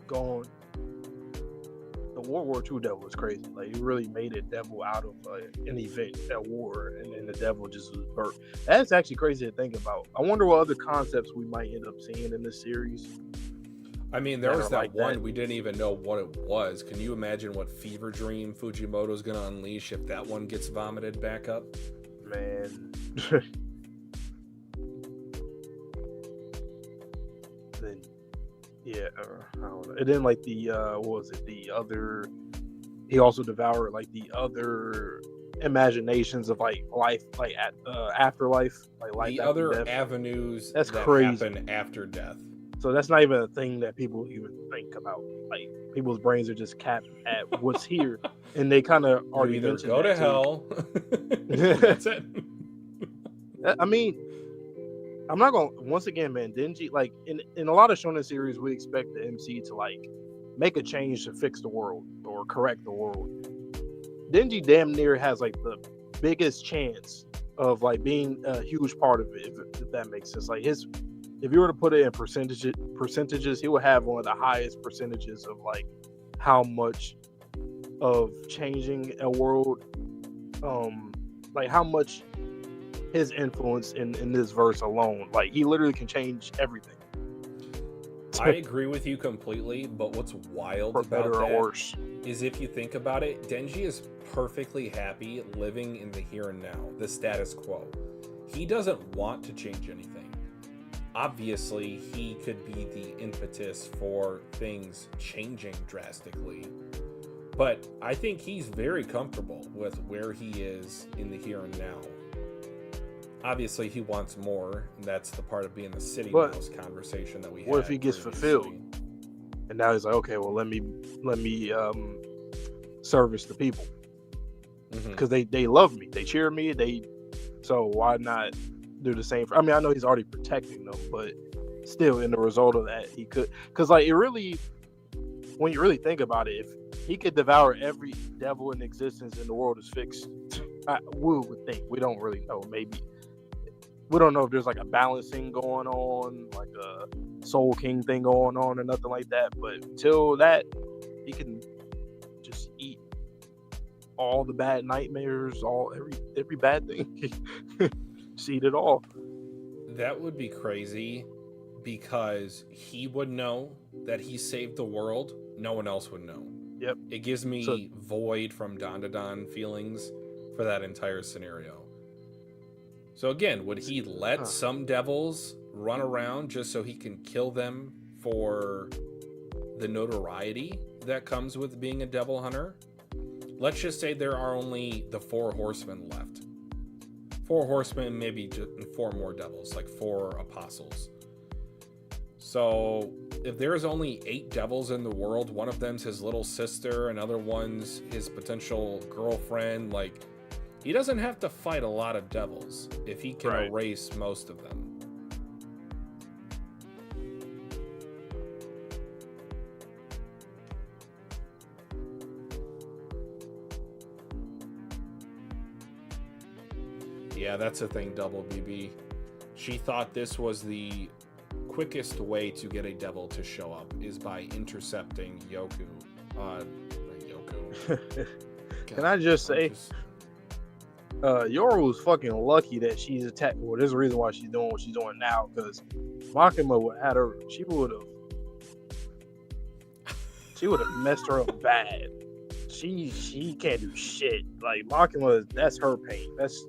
gone. The World War II devil is crazy. Like, he really made a devil out of an event at war, and then the devil just was birthed. That's actually crazy to think about. I wonder what other concepts we might end up seeing in this series. I mean, there was that like one that. we didn't even know what it was. Can you imagine what fever dream Fujimoto's going to unleash if that one gets vomited back up? Man. Then, yeah, I don't know. And then, like, the what was it? The other, he also devoured like the other imaginations of like life, like at afterlife, like life The after other death. avenues That's that crazy. happen after death. So that's not even a thing that people even think about. Like, people's brains are just capped at what's here, and they kind of You already either mentioned go to that too. hell, and that's it. I mean, I'm not gonna. Once again, man, Denji, like in a lot of shonen series, we expect the MC to like make a change to fix the world or correct the world. Denji damn near has like the biggest chance of like being a huge part of it, if that makes sense. Like, his, if you were to put it in percentages, he would have one of the highest percentages of like how much of changing a world, like how much his influence in this verse alone. Like, he literally can change everything. I agree with you completely, but what's wild For about better or that worse. is, if you think about it, Denji is perfectly happy living in the here and now, the status quo. He doesn't want to change anything. Obviously, he could be the impetus for things changing drastically, but I think he's very comfortable with where he is in the here and now. Obviously, he wants more, and that's the part of being the city mouse conversation that we had. What if he gets fulfilled, and now he's like, okay, well, let me service the people, because they love me, they cheer me, so why not do the same I mean, I know he's already protecting them, but still, in the result of that, he could, because like, it really, when you really think about it, if he could devour every devil in existence and the world is fixed, we would think. We don't really know. Maybe we don't know if there's like a balancing going on, like a Soul King thing going on, or nothing like that. But until that, he can just eat all the bad nightmares, every bad thing. Just eat it all. That would be crazy, because he would know that he saved the world. No one else would know. Yep. It gives me Void from Don to Don feelings for that entire scenario. So again, would he let some devils run around just so he can kill them for the notoriety that comes with being a devil hunter? Let's just say there are only the 4 horsemen left. 4 horsemen, maybe just 4 more devils, like 4 apostles. So if there's only 8 devils in the world, one of them's his little sister, another one's his potential girlfriend, like, he doesn't have to fight a lot of devils if he can erase most of them. Yeah, that's the thing, Double BB. She thought this was the quickest way to get a devil to show up, is by intercepting Yoku. Yoku. Can I just say, Yoru was fucking lucky that she's attacked. Well, there's a reason why she's doing what she's doing now, because Makima would have her. She would have messed her up bad. She can't do shit. Like, Makima, that's her pain. That's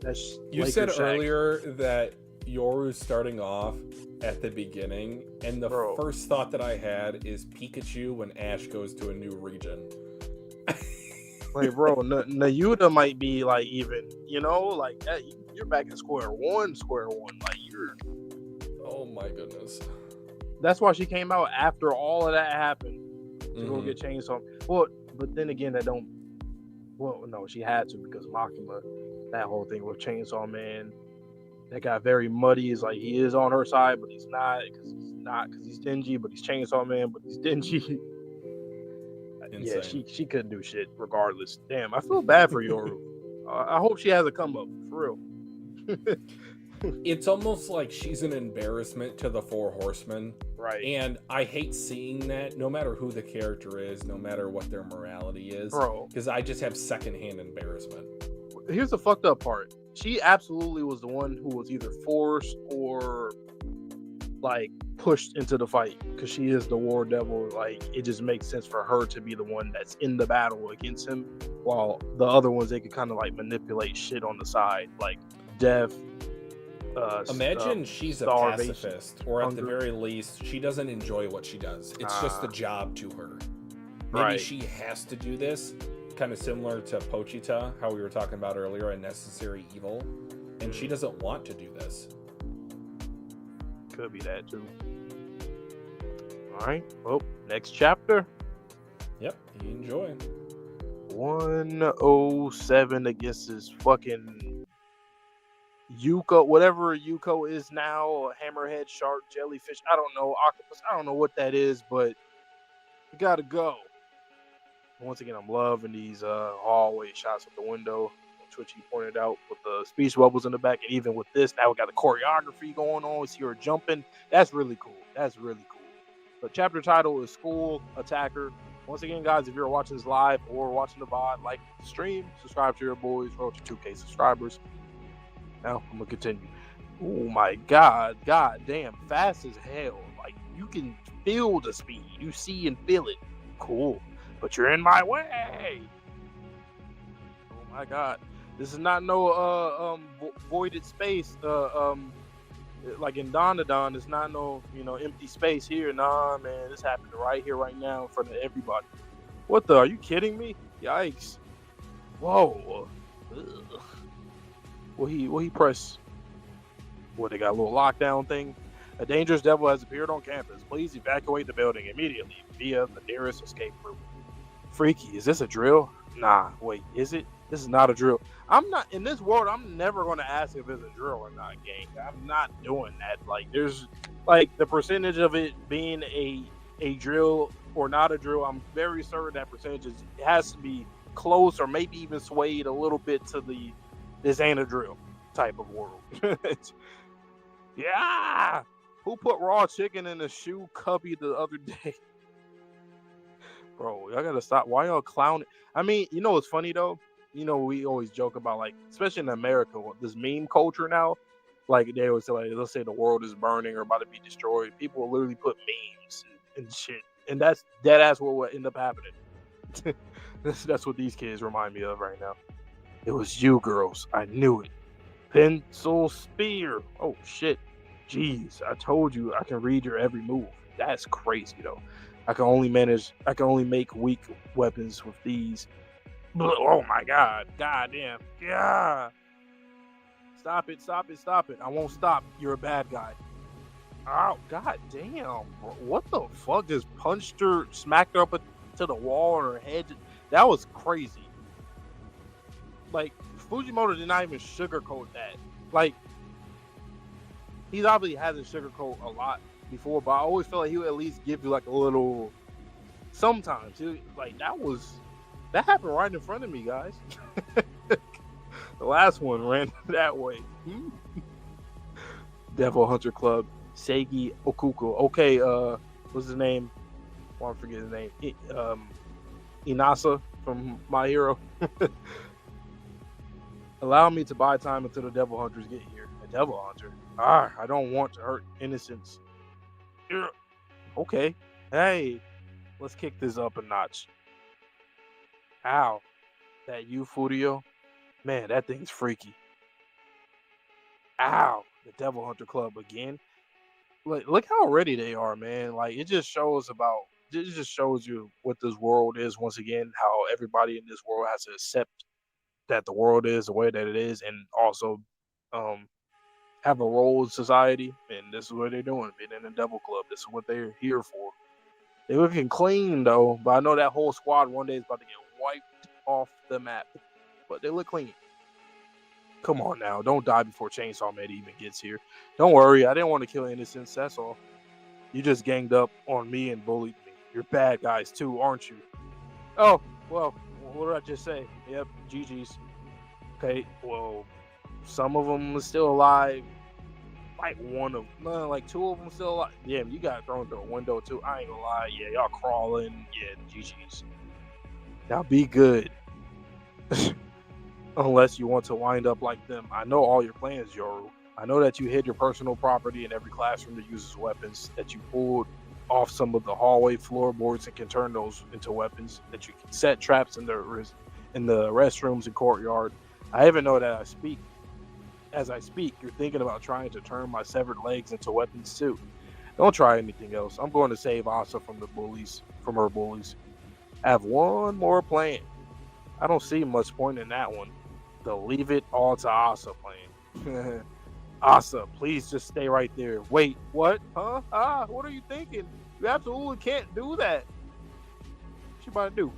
you said earlier that Yoru's starting off at the beginning, and the first thought that I had is Pikachu when Ash goes to a new region. Like, bro, Nayuta might be like, even, like that. You're back at square one. Like, you're. Oh my goodness. That's why she came out after all of that happened to go get Chainsaw. Well, but then again, no, she had to, because Makima, that whole thing with Chainsaw Man, that got very muddy. It's like, he is on her side, but he's not, because he's Denji, but he's Chainsaw Man, but he's Denji. Yeah, she couldn't do shit regardless. Damn, I feel bad for Yoru. I hope she has a come up for real. It's almost like she's an embarrassment to the Four Horsemen. Right. And I hate seeing that, no matter who the character is, no matter what their morality is. Bro. Because I just have secondhand embarrassment. Here's the fucked up part. She absolutely was the one who was either forced or like pushed into the fight because she is the war devil. Like, it just makes sense for her to be the one that's in the battle against him, while the other ones, they could kind of like manipulate shit on the side, like death. Imagine she's a pacifist, or at the very least, she doesn't enjoy what she does. It's just a job to her. Maybe she has to do this, kind of similar to Pochita, how we were talking about earlier, a necessary evil, and she doesn't want to do this. Could be that too. All right. Well, next chapter. Yep. You enjoy. 107 against this fucking Yuko, whatever Yuko is now, hammerhead, shark, jellyfish, I don't know, octopus, I don't know what that is, but you gotta go. Once again, I'm loving these hallway shots with the window, which you pointed out, with the speech bubbles in the back, and even with this, now we got the choreography going on, we see her jumping. That's really cool. That's really cool. The chapter title is School Attacker. Once again, guys, if you're watching this live or watching the VOD, like the stream, subscribe to your boys, roll to 2K subscribers. Now I'm gonna continue. Oh my god, god damn, fast as hell. Like, you can feel the speed, you see and feel it. Cool, but you're in my way. Oh my god, this is not no voided space. Like in Don, it's not no empty space here. Nah, man, this happened right here, right now, in front of everybody. What the? Are you kidding me? Yikes! Whoa. Ugh. Will he press? What, they got a little lockdown thing? A dangerous devil has appeared on campus. Please evacuate the building immediately via the nearest escape route. Freaky, is this a drill? Nah, wait, is it? This is not a drill. I'm not in this world. I'm never going to ask if it's a drill or not, gang. I'm not doing that. Like, there's like the percentage of it being a drill or not a drill. I'm very certain that percentage has to be close or maybe even swayed a little bit to the this ain't a drill type of world. Yeah. Who put raw chicken in the shoe cubby the other day? Bro, y'all gotta stop. Why y'all clowning? I mean, what's funny though? We always joke about, like, especially in America, this meme culture now. Like, they always say, like, let's say the world is burning or about to be destroyed. People will literally put memes and shit, and that's dead ass what will end up happening. That's what these kids remind me of right now. It was you, girls. I knew it. Pencil spear. Oh shit. Jeez, I told you I can read your every move. That's crazy though. I can only make weak weapons with these. Oh my god. God damn. Yeah. Stop it. I won't stop. You're a bad guy. Oh, god damn. What the fuck? Just punched her, smacked her up to the wall on her head. That was crazy. Like, Fujimoto did not even sugarcoat that. Like, he's obviously hasn't sugarcoat a lot before, but I always felt like he would at least give you like a little. Sometimes, like, that happened right in front of me, guys. The last one ran that way. Devil Hunter Club, Seigi Okuko. Okay, what's his name? I forget his name. Inasa from My Hero. Allow me to buy time until the devil hunters get here. A devil hunter? I don't want to hurt innocents. Okay. Hey, let's kick this up a notch. Ow. That you, Furio? Man, that thing's freaky. Ow. The Devil Hunter Club again. Look how ready they are, man. Like, it just shows you what this world is once again, how everybody in this world has to accept that the world is the way that it is, and also have a role in society. And this is what they're doing, being in the Devil Club. This is what they're here for. They're looking clean though, but I know that whole squad one day is about to get wiped off the map. But they look clean. Come on now, don't die before Chainsaw Man even gets here. Don't worry, I didn't want to kill innocents, that's all. You just ganged up on me and bullied me. You're bad guys too, aren't you? Oh, well, what did I just say? Yep, GG's. Okay, well, some of them are still alive. Like one of, no, like two of them still alive. Yeah, you got thrown through a window too. I ain't gonna lie. Yeah, y'all crawling. Yeah, GG's. Now be good. Unless you want to wind up like them. I know all your plans, Yoru. I know that you hid your personal property in every classroom that uses weapons, that you pulled off some of the hallway floorboards and can turn those into weapons, that you can set traps in the restrooms and courtyard. I even know that as I speak, you're thinking about trying to turn my severed legs into weapons too. Don't try anything else. I'm going to save Asa from her bullies. I have one more plan. I don't see much point in that one. They'll leave it all to Asa playing. Asa, please just stay right there. Wait, what? Huh? What are you thinking? You absolutely can't do that. What you about to do?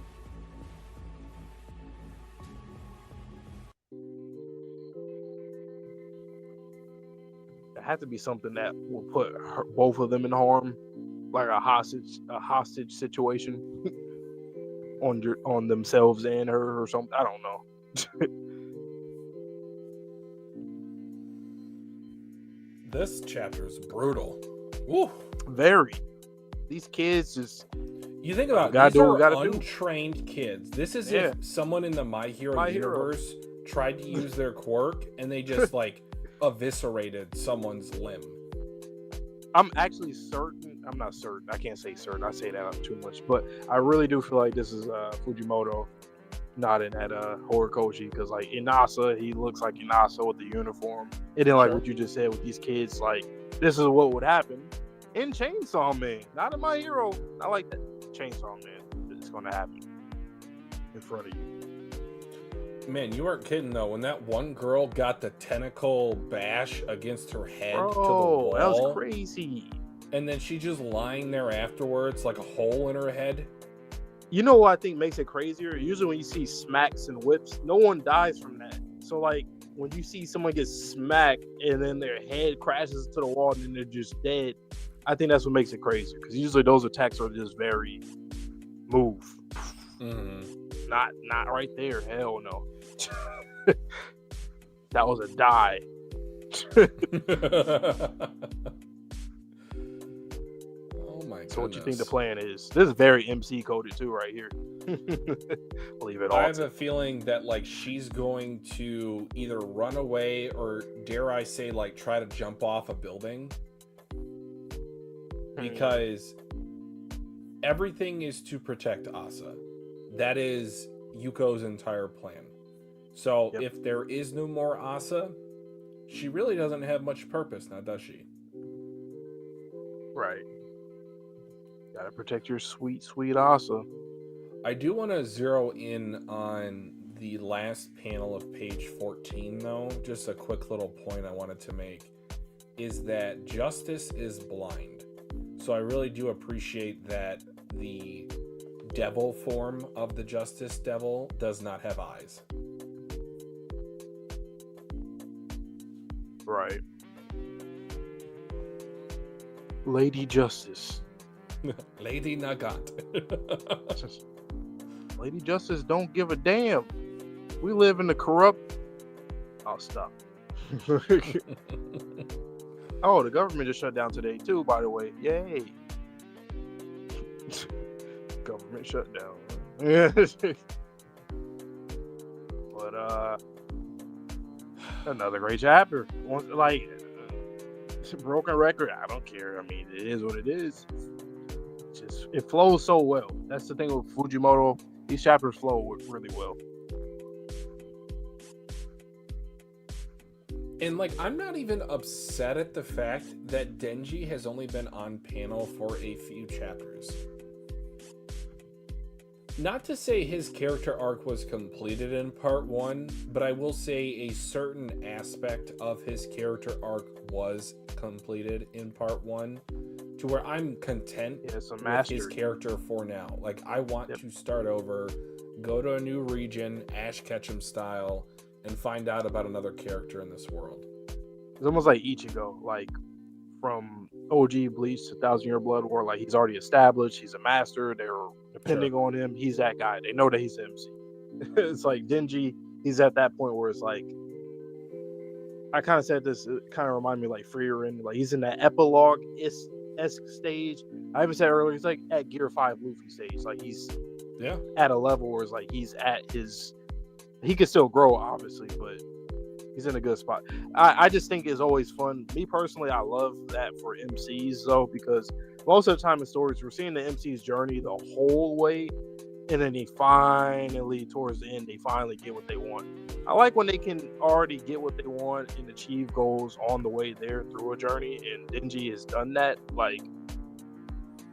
It had to be something that will put both of them in harm, like a hostage situation on themselves and her or something. I don't know. This chapter's brutal. Woo. Very. These kids just. You think about gotta these do what are we gotta untrained kids. This is if someone in the My Hero universe tried to use their quirk and they just like eviscerated someone's limb. I'm actually certain. I'm not certain. I can't say certain. I say that too much, but I really do feel like this is Fujimoto nodding at Horikoshi, because like Inasa, he looks like Inasa with the uniform. And then like what you just said with these kids, like this is what would happen in Chainsaw Man, not in My Hero. Not like that. Chainsaw Man, it's gonna happen in front of you. Man, you weren't kidding though. When that one girl got the tentacle bash against her head to the wall, that was crazy. And then she just lying there afterwards, like a hole in her head. You know what I think makes it crazier? Usually when you see smacks and whips, no one dies from that. So like when you see someone get smacked and then their head crashes to the wall and then they're just dead, I think that's what makes it crazier. Because usually those attacks are just very move. Mm-hmm. Not right there. Hell no. That was a die. Oh my goodness. So what you think the plan is? This is very MC coded too right here. Leave it all. I have a feeling that like she's going to either run away or, dare I say, like try to jump off a building. Because everything is to protect Asa. That is Yuko's entire plan. So if there is no more Asa, she really doesn't have much purpose now, does she? Right. Gotta protect your sweet, sweet Asa. I do want to zero in on the last panel of page 14, though. Just a quick little point I wanted to make is that justice is blind. So I really do appreciate that the devil form of the Justice Devil does not have eyes. Right. Lady Justice. Lady Nagat. Lady Justice don't give a damn. We live in the corrupt. I'll stop. Oh, the government just shut down today too, by the way. Yay. Government shutdown. But another great chapter. Like broken record, I don't care. I mean, it is what it is. It flows so well. That's the thing with Fujimoto. These chapters flow really well. And like, I'm not even upset at the fact that Denji has only been on panel for a few chapters. Not to say his character arc was completed in part 1, but I will say a certain aspect of his character arc was completed in part 1, to where I'm content with his character for now. Like, I want to start over, go to a new region, Ash Ketchum style, and find out about another character in this world. It's almost like Ichigo, like from OG Bleach to 1,000 Year Blood War. Like, he's already established, he's a master, they're depending on him, he's that guy. They know that he's MC. It's like Denji, he's at that point where it's like, I kind of said this, it kind of reminded me like Freerin, like he's in that epilogue esque stage. I even said earlier, he's like at Gear 5 Luffy stage. Like he's at a level where it's like he's at his, he can still grow obviously, but he's in a good spot. I just think it's always fun. Me personally, I love that for MCs though, because most of the time in stories, we're seeing the MC's journey the whole way, and then they finally, towards the end, they finally get what they want. I like when they can already get what they want and achieve goals on the way there through a journey, and Denji has done that. Like,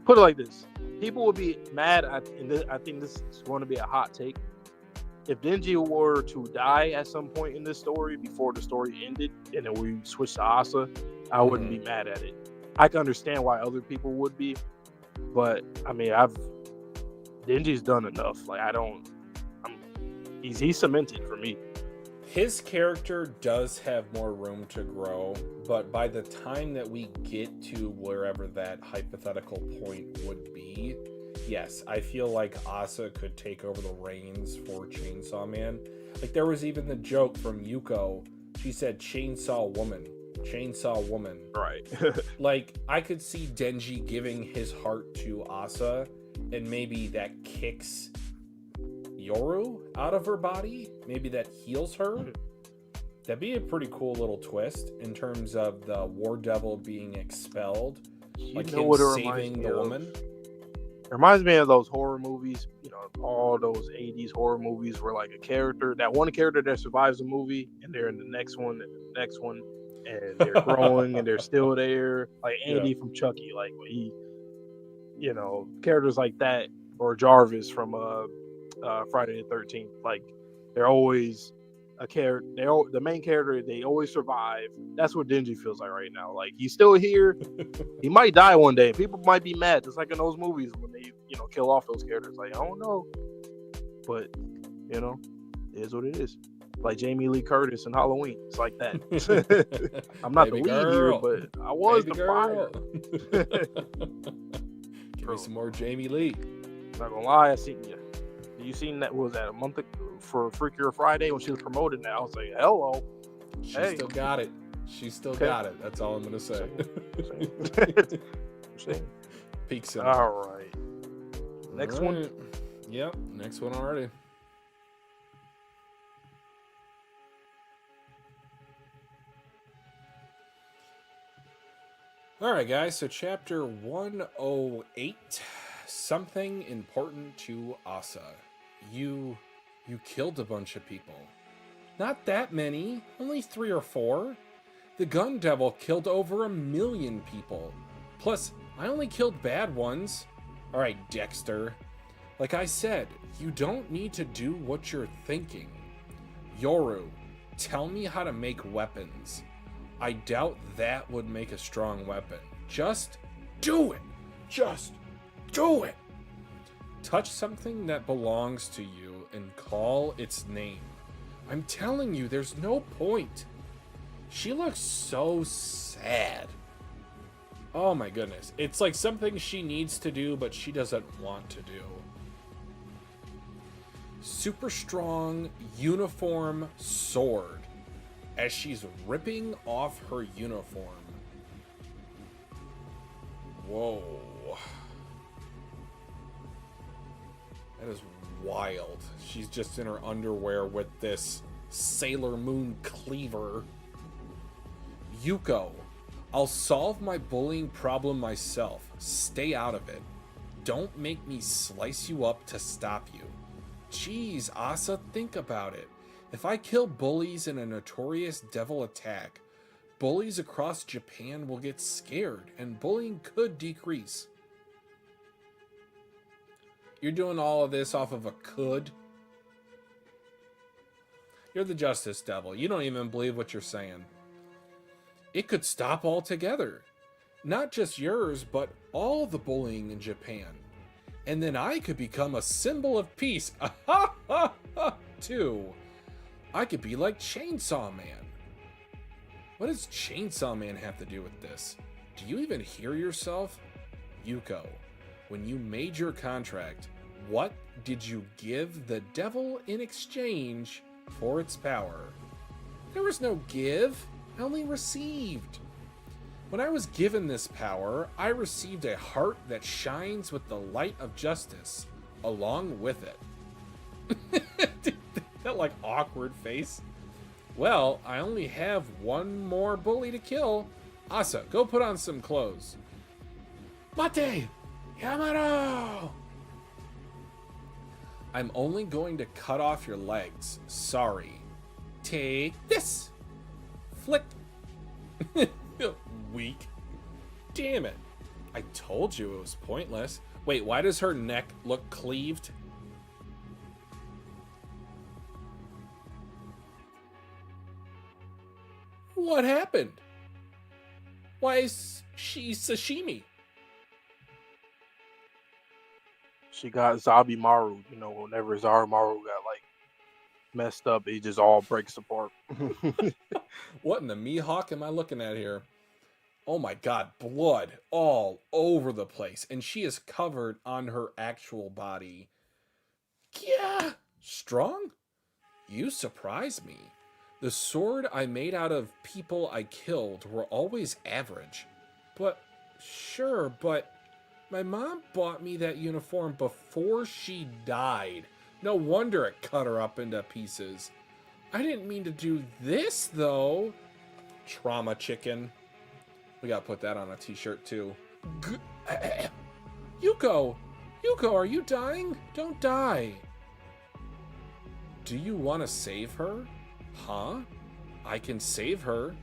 put it like this. People would be mad, and I think this is going to be a hot take. If Denji were to die at some point in this story before the story ended, and then we switched to Asa, I wouldn't be mad at it. I can understand why other people would be, but I mean, Denji's done enough. Like he's cemented for me. His character does have more room to grow, but by the time that we get to wherever that hypothetical point would be, yes, I feel like Asa could take over the reins for Chainsaw Man. Like, there was even the joke from Yuko. She said, Chainsaw Woman. Right. Like, I could see Denji giving his heart to Asa, and maybe that kicks Yoru out of her body. Maybe that heals her. That'd be a pretty cool little twist in terms of the War Devil being expelled. Like him saving the woman. It reminds me of those horror movies, all those 80s horror movies where like that one character that survives a movie and they're in the next one and the next one, and they're growing and they're still there. Like Andy from Chucky, like when he, characters like that, or Jarvis from Friday the 13th. Like, they're always a character. The main character. They always survive. That's what Denji feels like right now. Like, he's still here. He might die one day. People might be mad, just like in those movies when they, kill off those characters. Like, I don't know, but it is what it is. Like Jamie Lee Curtis in Halloween. It's like that. I'm not the lead here, but I was the fire. Give me some more Jamie Lee. Not gonna lie, I seen you. You seen that? Was that a month for Freakier Friday when she was promoted? Now I was like, hello. She still got it. She still got it. That's all I'm gonna say. Peak cinema. All right. Next one. Yep. Next one already. All right, guys. So chapter 108. Something important to Asa. You killed a bunch of people. Not that many, only 3 or 4. The Gun Devil killed over 1 million people. Plus, I only killed bad ones. Alright, Dexter. Like I said, you don't need to do what you're thinking. Yoru, tell me how to make weapons. I doubt that would make a strong weapon. Just do it. Just do it. Touch something that belongs to you and call its name. I'm telling you, there's no point. She looks so sad. Oh my goodness. It's like something she needs to do, but she doesn't want to do. Super strong uniform sword as she's ripping off her uniform. Whoa. That is wild. She's just in her underwear with this Sailor Moon cleaver. Yuko, I'll solve my bullying problem myself. Stay out of it. Don't make me slice you up to stop you. Jeez, Asa, think about it. If I kill bullies in a notorious devil attack, bullies across Japan will get scared and bullying could decrease. You're doing all of this off of a could? You're the Justice Devil. You don't even believe what you're saying. It could stop altogether. Not just yours, but all the bullying in Japan. And then I could become a symbol of peace. Too. I could be like Chainsaw Man. What does Chainsaw Man have to do with this? Do you even hear yourself? Yuko, when you made your contract, what did you give the devil in exchange for its power. There was no give, I only received. When I was given this power, I received a heart that shines with the light of justice, along with it. That like awkward face. Well, I only have one more bully to kill. Asa, go put on some clothes. Mate! Yamaro! I'm only going to cut off your legs. Sorry. Take this! Flick. Weak. Damn it. I told you it was pointless. Wait, why does her neck look cleaved? What happened? Why is she sashimi? She got Zabimaru. You know, whenever Zabimaru got like messed up, it just all breaks apart. What in the Mihawk am I looking at here? Oh my god, blood all over the place. And she is covered on her actual body. Yeah, strong? You surprise me. The sword I made out of people I killed were always average. But, sure, but my mom bought me that uniform before she died. No wonder it cut her up into pieces. I didn't mean to do this, though. Trauma chicken. We gotta put that on a t-shirt, too. Yuko! Yuko, are you dying? Don't die. Do you want to save her? Huh? I can save her.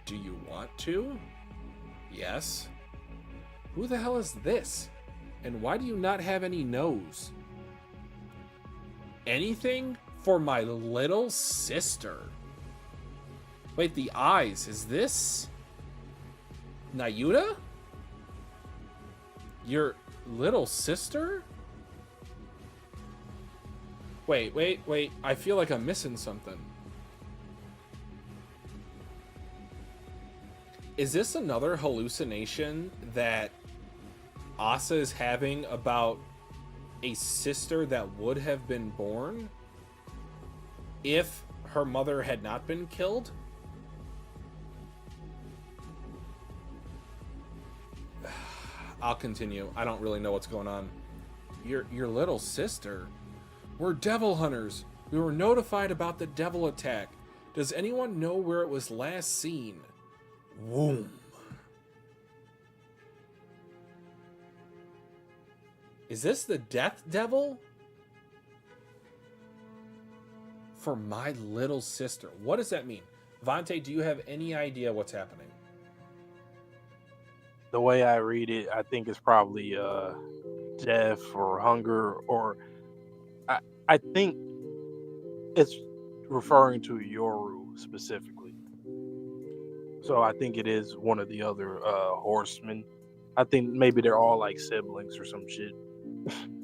Do you want to? Yes. Who the hell is this? And why do you not have any nose? Anything for my little sister. Wait, the eyes. Is this Nayuta? Your little sister? Wait. I feel like I'm missing something. Is this another hallucination that Asa is having about a sister that would have been born if her mother had not been killed? I'll continue. I don't really know what's going on. Your little sister? We're devil hunters. We were notified about the devil attack. Does anyone know where it was last seen? Womb. Is this the death devil? For my little sister. What does that mean? Vante, do you have any idea what's happening? The way I read it, I think it's probably death or hunger, or I think it's referring to Yoru specifically. So I think it is one of the other horsemen. I think maybe they're all like siblings or some shit,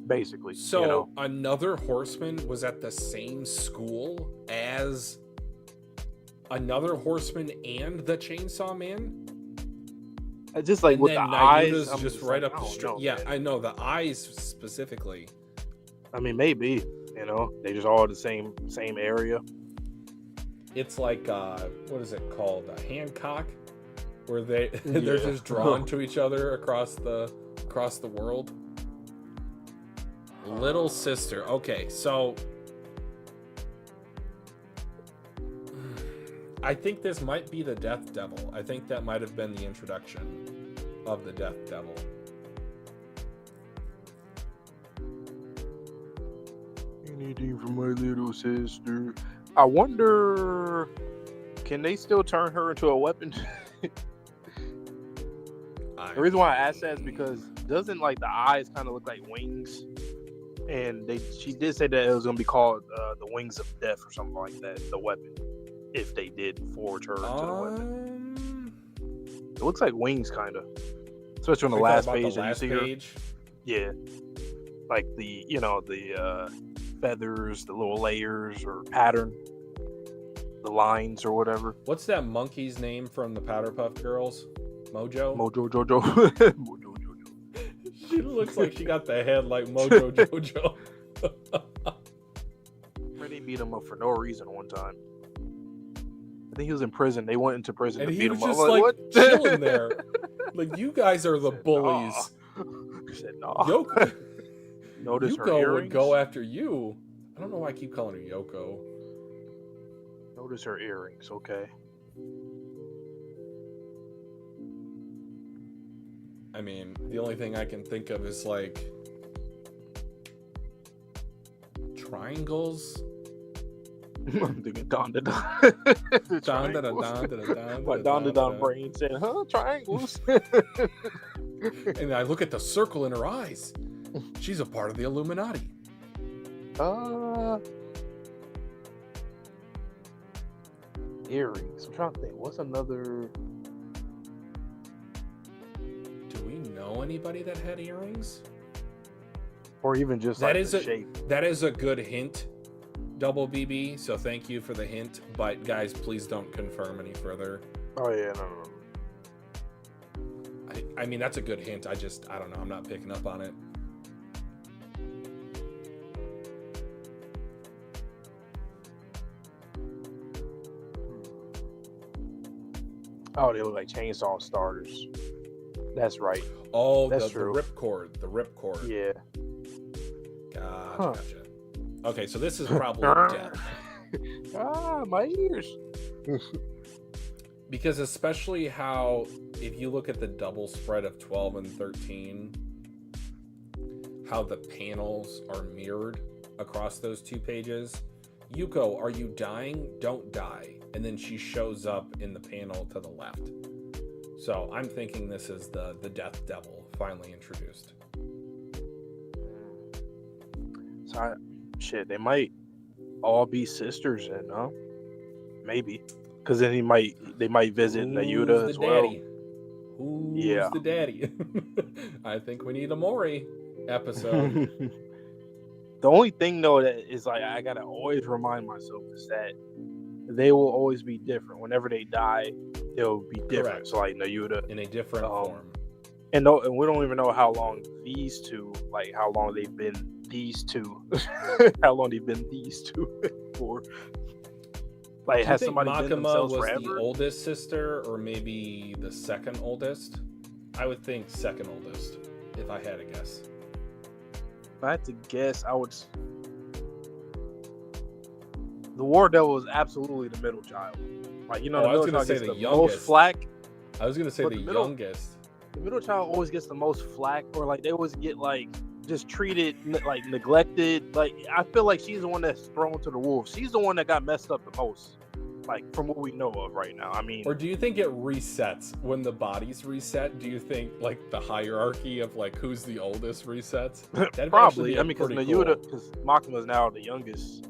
basically. So you know? Another horseman was at the same school as another horseman and the Chainsaw Man? Just like And with then the Nayuta's eyes, just right up the street. Yeah, man. I know, the eyes specifically. I mean, maybe, you know, they just all the same area. It's like what is it called? Hancock, where they're just drawn to each other across the world. Little sister. Okay, so I think this might be the Death Devil. I think that might have been the introduction of the Death Devil. Anything for my little sister. I wonder, can they still turn her into a weapon? The reason why I asked that is because doesn't like the eyes kind of look like wings? And she did say that it was going to be called the Wings of Death or something like that, the weapon, if they did forge her into the weapon. It looks like wings, kind of. Especially on the last page that you see her. Yeah. Like the, the feathers, the little layers or pattern, the lines or whatever. What's that monkey's name from the Powderpuff Girls? Mojo? Mojo Jojo. Mojo Jojo. She looks like she got the head like Mojo Jojo. Pretty beat him up for no reason one time. I think he was in prison. They went into prison and to he beat was him up. just I'm like, like what? chilling there. Like, you guys are the bullies. He said, no. Yoko, Notice her Yuko earrings. would go after you. I don't know why I keep calling her Yoko. Notice her earrings, okay. I mean, the only thing I can think of is like triangles. I'm thinking Don da Don. Don da da don da da don. My Don da Don brain said, huh? Triangles. And I look at the circle in her eyes. She's a part of the Illuminati. Earrings. I'm trying to think. What's another? Do we know anybody that had earrings? Or even just That like is the shape. That is a good hint, Double BB. So thank you for the hint. But guys, please don't confirm any further. Oh yeah, no. I mean, that's a good hint. I don't know. I'm not picking up on it. Oh, they look like chainsaw starters. That's right. Oh, That's the true. ripcord. The ripcord. Yeah. Gotcha. Okay, so this is probably death. My ears. Because especially how, if you look at the double spread of 12 and 13, how the panels are mirrored across those two pages. Yuko, are you dying? Don't die. And then she shows up in the panel to the left. So I'm thinking this is the Death Devil finally introduced. So they might all be sisters then, huh? Maybe. Because then they might visit Nayuda as well. Daddy? Who's the daddy? I think we need a Mori episode. The only thing though that is like I gotta always remind myself is that they will always be different. Whenever they die, they'll be different. Correct. So like Nayuda In a different form. And we don't even know how long these two, like how long they've been these two, how long they've been these two for. Like, has somebody been themselves was forever? The oldest sister, or maybe the second oldest? I would think second oldest, if I had to guess. If I had to guess, I would. The War Devil is absolutely the middle child. Like, you know, I was going to say the youngest. most flack. I was going to say the youngest. The middle child always gets the most flack, or like they always get like just treated like neglected. Like, I feel like she's the one that's thrown to the wolves. She's the one that got messed up the most, like from what we know of right now. I mean, or do you think it resets when the bodies reset? Do you think like the hierarchy of like who's the oldest resets? Probably. I mean, because Nayuda, because Makima is now the youngest.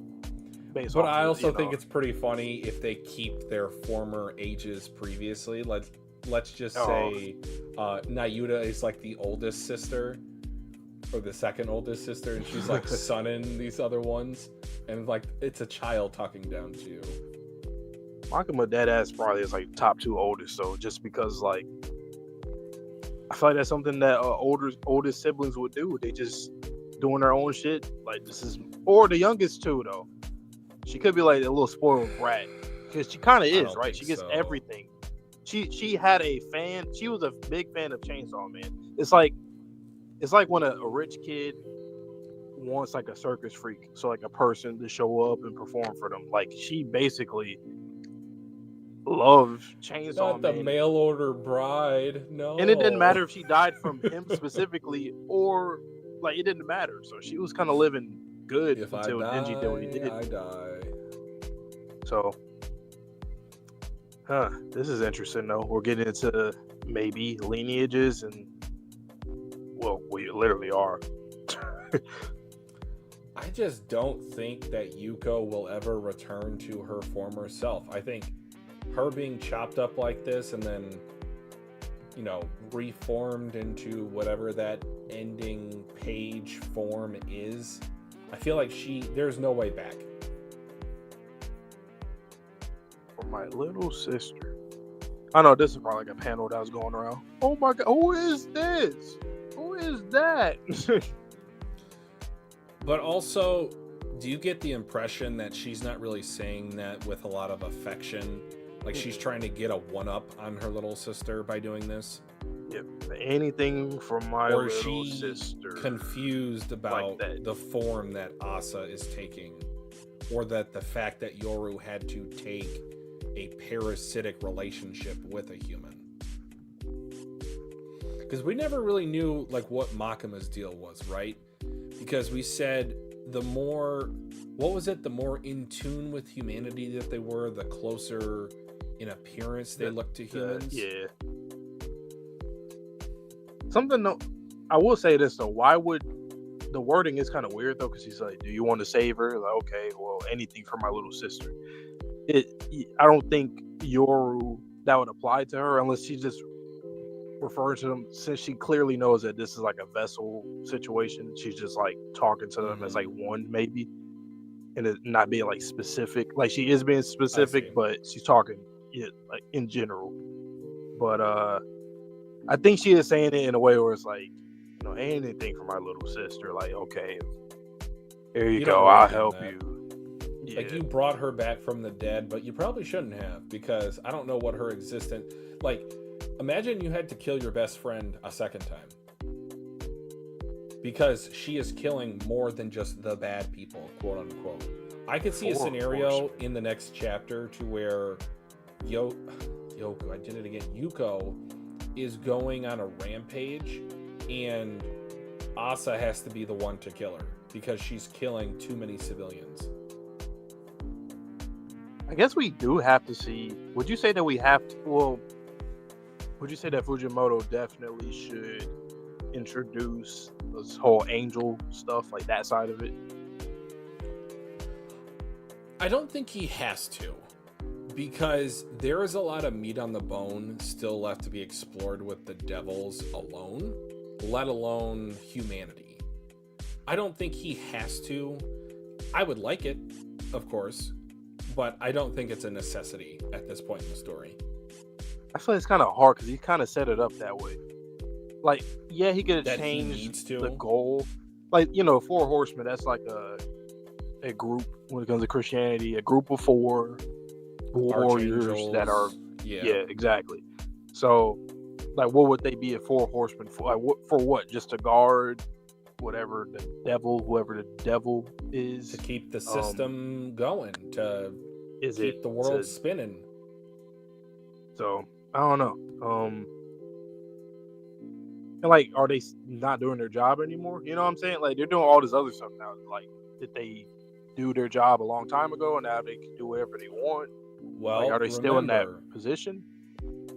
But I also think it's pretty funny if they keep their former ages previously. Let's just say Nayuda is like the oldest sister, or the second oldest sister, and she's like sonning these other ones, and like it's a child talking down to you. Makima deadass probably is like top two oldest, so just because like I feel like that's something that oldest siblings would do. They just doing their own shit. Like this is, or the youngest too though. She could be like a little spoiled brat because she kind of is, right? She gets everything. She had a fan. She was a big fan of Chainsaw Man. It's like when a rich kid wants like a circus freak, so like a person to show up and perform for them. Like she basically loved Chainsaw Not the Man. mail order bride, no. And it didn't matter if she died from him specifically or like it didn't matter. So she was kind of living good until Denji did what he did. I die. So, this is interesting though. We're getting into maybe lineages, and well, we literally are. I just don't think that Yuko will ever return to her former self. I think her being chopped up like this and then, you know, reformed into whatever that ending page form is, I feel like there's no way back. For my little sister. I know this is probably like a panel that was going around. Oh my god, who is this? Who is that? But also, do you get the impression that she's not really saying that with a lot of affection? Like she's trying to get a one-up on her little sister by doing this? Yep. Anything from my or is little she sister. confused about Like that. the form that Asa is taking? Or that the fact that Yoru had to take a parasitic relationship with a human? Because we never really knew like what Makima's deal was, right? Because we said the more, what was it? The more in tune with humanity that they were, the closer in appearance they looked to humans. Yeah. Something though, I will say this though. Why would the wording is kind of weird though? Because he's like, "Do you want to save her?" Like, okay, well, anything for my little sister. I don't think Yoru that would apply to her unless she just referring to them, since she clearly knows that this is like a vessel situation. She's just like talking to them as like one maybe, and it not being like specific. Like she is being specific, but she's talking like in general. But I think she is saying it in a way where it's like, anything for my little sister. Like, okay, here you go, I'll help you. Yeah. Like you brought her back from the dead, but you probably shouldn't have, because I don't know what her existence. Like, imagine you had to kill your best friend a second time, because she is killing more than just the bad people, quote unquote. I could see a scenario in the next chapter to where Yuko is going on a rampage, and Asa has to be the one to kill her because she's killing too many civilians. I guess we do have to see. Would you say that we have to? Well, would you say that Fujimoto definitely should introduce this whole angel stuff, like that side of it? I don't think he has to, because there is a lot of meat on the bone still left to be explored with the devils alone, let alone humanity. I don't think he has to. I would like it, of course, but I don't think it's a necessity at this point in the story. I feel it's kind of hard because he kind of set it up that way. Like, yeah, he could have changed the goal. Like, four horsemen, that's like a group when it comes to Christianity, a group of four warriors that are, yeah, exactly. So, like, what would they be at four horsemen for? Like, for what? Just to guard whatever the devil, whoever the devil is, to keep the system going, to keep the world spinning. So I don't know. And like, are they not doing their job anymore? You know what I'm saying? Like, they're doing all this other stuff now. Like, did they do their job a long time ago, and now they can do whatever they want? Well, like, are they still in that position?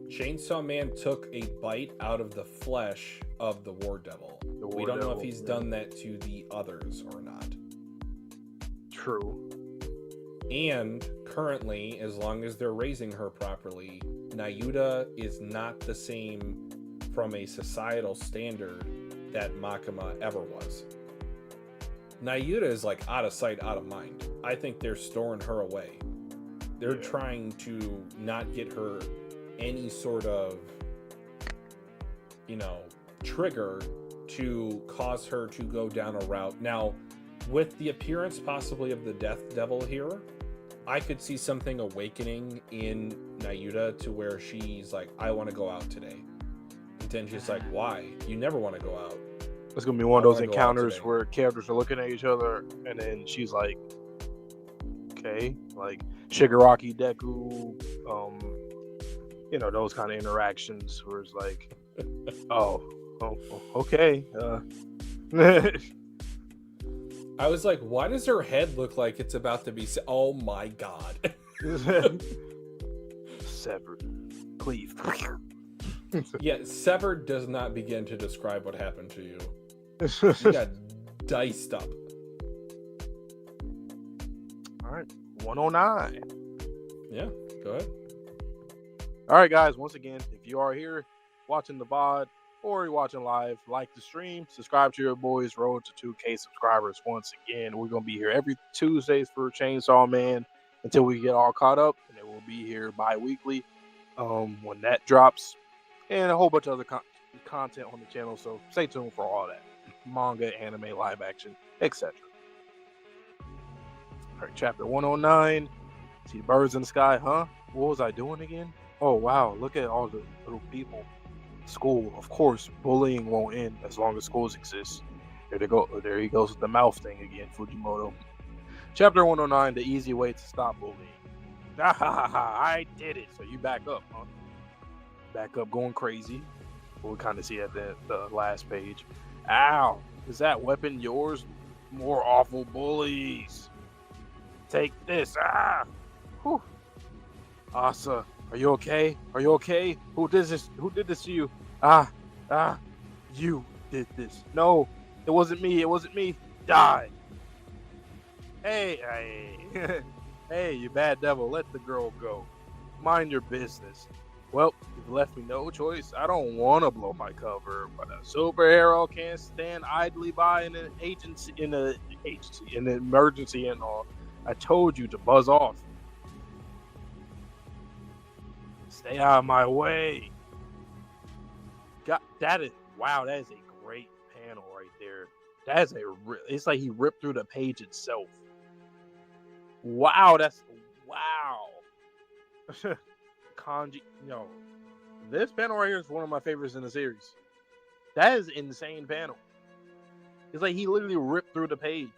Chainsaw Man took a bite out of the flesh of the War Devil. We don't know if he's done that to the others or not. True. And currently, as long as they're raising her properly, Nayuta is not the same from a societal standard that Makima ever was. Nayuta is like out of sight, out of mind. I think they're storing her away. They're trying to not get her any sort of, trigger to cause her to go down a route. Now, with the appearance possibly of the Death Devil here, I could see something awakening in Nayuta to where she's like, I want to go out today. And Denji's like, why? You never want to go out. It's going to be one of those encounters where characters are looking at each other, and then she's like, okay, like Shigaraki Deku, those kind of interactions where it's like, oh, okay. I was like, why does her head look like it's about to be... Oh my god. Severed. Cleaved. Yeah, severed does not begin to describe what happened to you. You got diced up. All right, 109. Yeah, go ahead. All right, guys, once again, if you are here watching the VOD or you're watching live, like the stream, subscribe to your boys' road to 2K subscribers. Once again, we're going to be here every Tuesdays for Chainsaw Man until we get all caught up, and then we'll be here bi-weekly when that drops, and a whole bunch of other content on the channel, so stay tuned for all that. Manga, anime, live action, etc. All right, chapter 109. See birds in the sky, huh? What was I doing again? Oh wow, look at all the little people. School, of course, bullying won't end as long as schools exist. There they go. There he goes with the mouth thing again, Fujimoto. Chapter 109, the easy way to stop bullying. Ah, ha, ha, ha, I did it. So you back up, huh? Back up, going crazy. We'll kind of see at the last page. Ow, is that weapon yours? More awful bullies. Take this. Ah. Whew. Asa, are you okay? Are you okay? Who did this? Who did this to you? You did this. No, it wasn't me. It wasn't me. Die. Hey, hey, you bad devil. Let the girl go. Mind your business. Well, you've left me no choice. I don't want to blow my cover, but a superhero can't stand idly by in an emergency and all. I told you to buzz off. Stay out of my way. God, that is a great panel right there. It's like he ripped through the page itself. Wow, Kanji, this panel right here is one of my favorites in the series. That is an insane panel. It's like he literally ripped through the page.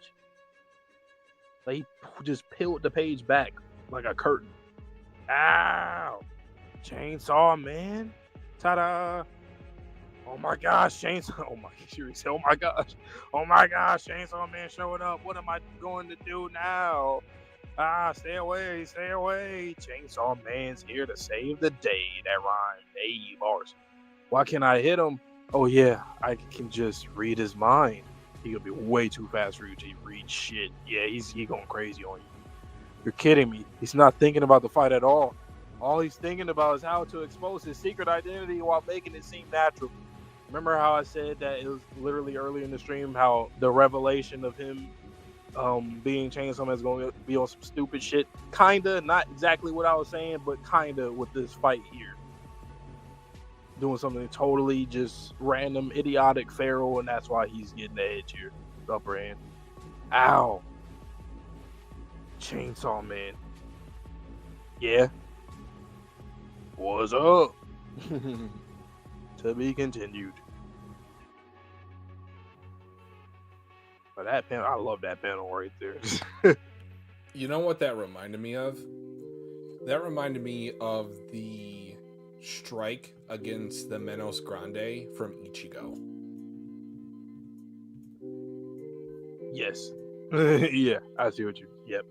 Like he just peeled the page back like a curtain. Ow! Chainsaw Man. Ta-da! Oh my gosh, Chainsaw! Oh my gosh! Oh my gosh, Chainsaw Man showing up! What am I going to do now? Stay away, stay away. Chainsaw Man's here to save the day. That rhyme. Hey, bars. Why can't I hit him? Oh yeah, I can just read his mind. He'll be way too fast for you to read shit. Yeah, he's going crazy on you. You're kidding me. He's not thinking about the fight at all. All he's thinking about is how to expose his secret identity while making it seem natural. Remember how I said that it was literally earlier in the stream how the revelation of him being Chainsaw Man is going to be on some stupid shit? Kinda, not exactly what I was saying, but kinda with this fight here. Doing something totally just random, idiotic, feral, and that's why he's getting the edge here. The upper hand. Ow. Chainsaw Man. Yeah. What's up? To be continued. But that panel, I love that panel right there. You know what that reminded me of? That reminded me of the strike against the Menos Grande from Ichigo. Yes. Yeah, I see what you. Yep.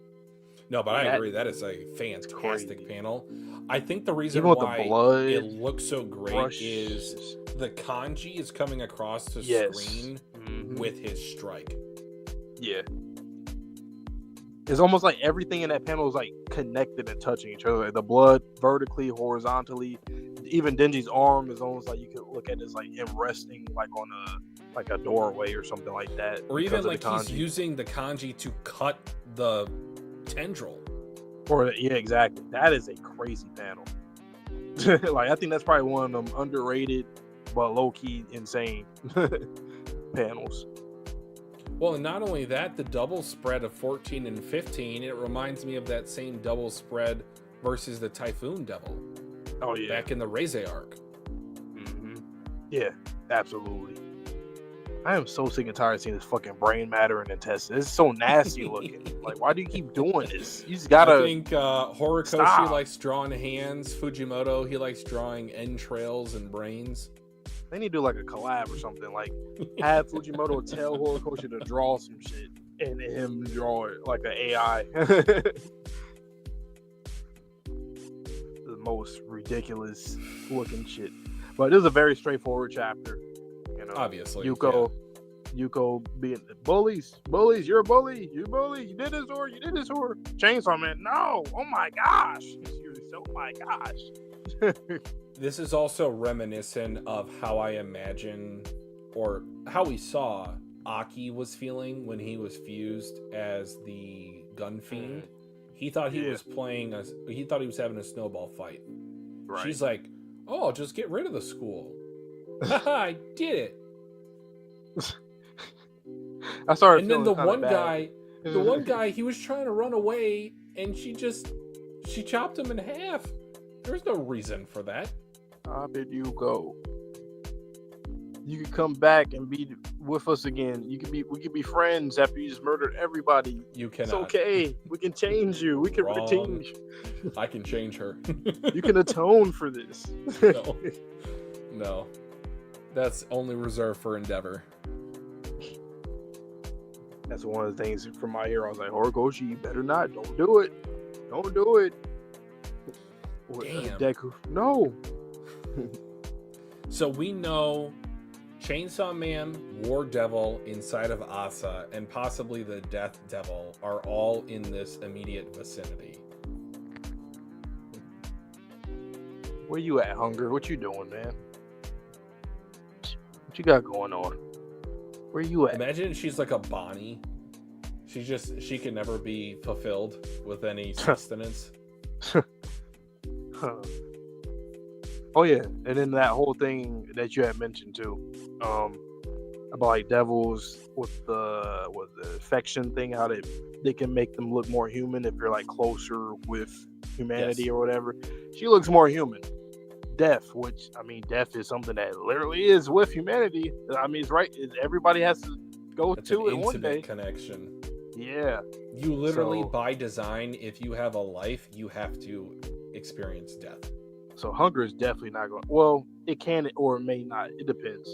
No, but I agree. That is a fantastic panel. I think the reason Even why the blood it looks so great is the kanji is coming across the screen with his strike. Yeah. It's almost like everything in that panel is like connected and touching each other. Like the blood vertically, horizontally. Even Denji's arm is almost like you could look at it as like him resting like on a doorway or something like that. Or even like he's using the kanji to cut the tendril. Or yeah, exactly. That is a crazy panel. Like I think that's probably one of them underrated but low-key insane panels. Well, and not only that, the double spread of 14 and 15, it reminds me of that same double spread versus the Typhoon Devil. Oh yeah. Back in the Reize arc. Mm-hmm. Yeah, absolutely. I am so sick and tired of seeing this fucking brain matter and intestines. It's so nasty looking. Like, why do you keep doing this? You just gotta. I think Horikoshi likes drawing hands. Fujimoto, he likes drawing entrails and brains. They need to do like a collab or something. Like, have Fujimoto tell Horikoshi to draw some shit and him draw it like an AI. The most ridiculous looking shit. But it is a very straightforward chapter. You know, obviously, Yuko being bullies, you're a bully, you did this or Chainsaw Man, no, oh my gosh, oh my gosh. This is also reminiscent of how I imagine or how we saw Aki was feeling when he was fused as the gun fiend. He thought he was he thought he was having a snowball fight. Right. She's like, oh, just get rid of the school. I did it. I started. And then the one guy, The one guy, he was trying to run away, and she chopped him in half. There's no reason for that. How did you go? You can come back and be with us again. We can be friends after you just murdered everybody. You cannot. It's okay. We can change you. We can change. I can change her. You can atone for this. No. That's only reserved for Endeavor. That's one of the things from My Hero. I was like, Horikoshi, you better not. Don't do it. Don't do it. Damn. Deku. No. So we know Chainsaw Man, War Devil, inside of Asa, and possibly the Death Devil are all in this immediate vicinity. Where you at, Hunger? What you doing, man? What you got going on? Where you at? Imagine she's like a Bonnie. She can never be fulfilled with any sustenance. Huh. Oh yeah, and then that whole thing that you had mentioned too, about like devils with the affection thing, how they can make them look more human if you're like closer with humanity or whatever. She looks more human. Death, which I mean, death is something that literally is with humanity. I mean, it's right. Everybody has to go to it one day. Connection. Yeah. You literally, by design, if you have a life, you have to experience death. So hunger is definitely not going. Well, it can or it may not. It depends.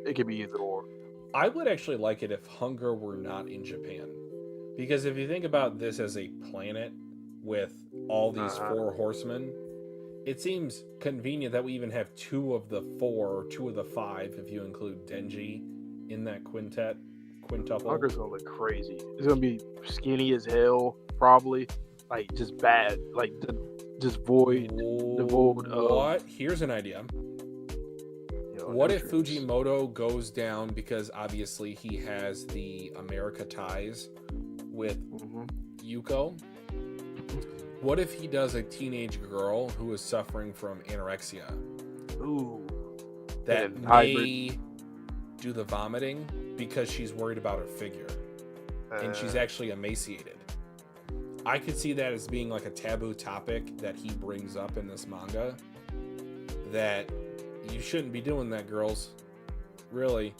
It could be either or. I would actually like it if hunger were not in Japan, because if you think about this as a planet with all these four horsemen, it seems convenient that we even have 2 of the 4 or 2 of the 5, if you include Denji in that quintuple. Hunger's gonna look crazy. It's gonna be skinny as hell, probably. Like just bad, like just devoid of. What? Here's an idea. What if Fujimoto goes down because obviously he has the America ties with Yuko? What if he does a teenage girl who is suffering from anorexia? Ooh. That may do the vomiting because she's worried about her figure. And she's actually emaciated. I could see that as being like a taboo topic that he brings up in this manga. That you shouldn't be doing that, girls. Really.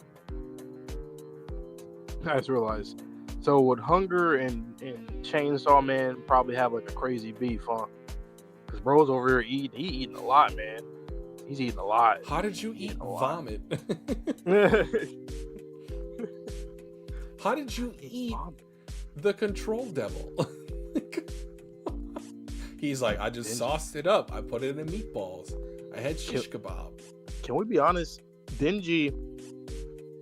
I just realized. So would Hunger and Chainsaw Man probably have like a crazy beef, huh? Because bro's over here eating a lot, man. He's eating a lot. How did you eat vomit? How did you eat the Control Devil? He's like, I just sauced it up. I put it in meatballs. I had shish kebab. Can we be honest? Denji,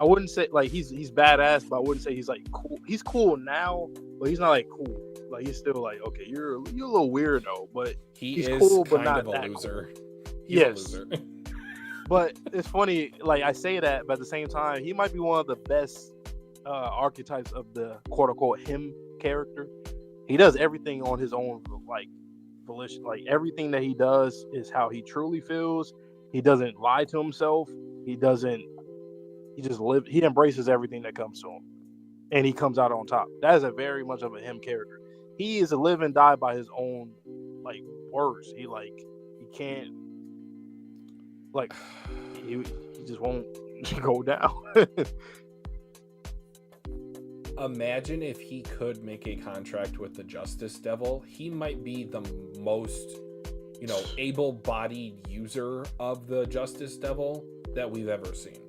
I wouldn't say like he's badass, but I wouldn't say he's like cool. He's cool now, but he's not like cool. Like he's still like, okay, you're a little weirdo, but he's cool, but not that loser. Cool. Yes. A loser. But it's funny, like I say that, but at the same time, he might be one of the best archetypes of the quote unquote him character. He does everything on his own like volition. Like everything that he does is how he truly feels. He doesn't lie to himself. He just live. He embraces everything that comes to him, and he comes out on top. That is a very much of a him character. He is a live and die by his own like words. He can't like he just won't go down. Imagine if he could make a contract with the Justice Devil. He might be the most, able-bodied user of the Justice Devil that we've ever seen.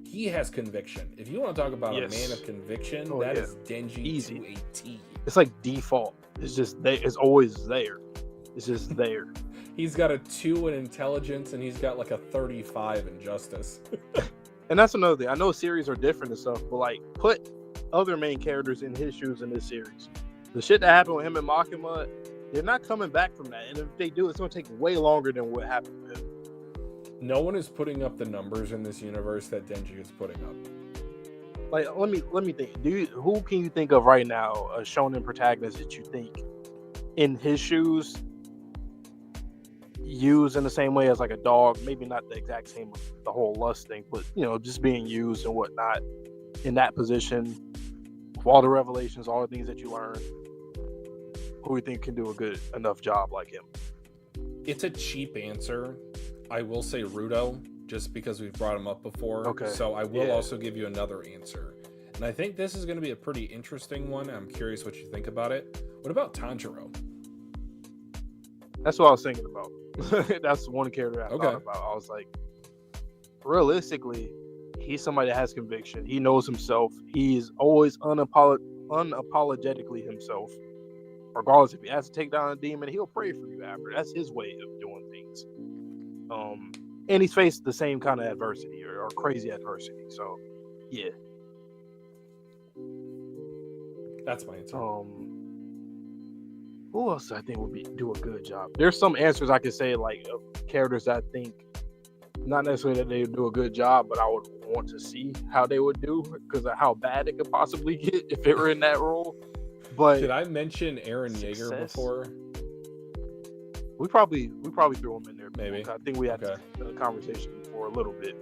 He has conviction. If you want to talk about a man of conviction, that is Denji easy. To a T. It's like default. It's just it's always there. It's just there. He's got a 2 in intelligence, and he's got like a 35 in justice. And that's another thing. I know series are different and stuff, but like put other main characters in his shoes in this series. The shit that happened with him and Makima, they're not coming back from that. And if they do, it's going to take way longer than what happened with him. No one is putting up the numbers in this universe that Denji is putting up. Like, let me think. Who can you think of right now, a shonen protagonist that you think in his shoes used in the same way as like a dog? Maybe not the exact same with the whole lust thing, but just being used and whatnot in that position all the revelations, all the things that you learn, who do you think can do a good enough job like him? It's a cheap answer. I will say Rudo, just because we've brought him up before. Okay. So I will also give you another answer. And I think this is going to be a pretty interesting one. I'm curious what you think about it. What about Tanjiro? That's what I was thinking about. That's one character I thought about. I was like, realistically, he's somebody that has conviction. He knows himself. He's always unapologetically himself. Regardless if he has to take down a demon, he'll pray for you after. That's his way of doing things. And he's faced the same kind of adversity or crazy adversity. So, yeah. That's my answer. Who else I think would do a good job? There's some answers I could say, like characters that I think not necessarily that they would do a good job, but I would want to see how they would do because of how bad it could possibly get if it were in that role. But did I mention Eren Yeager before? We probably threw him in there. Maybe. I think we had a conversation for a little bit.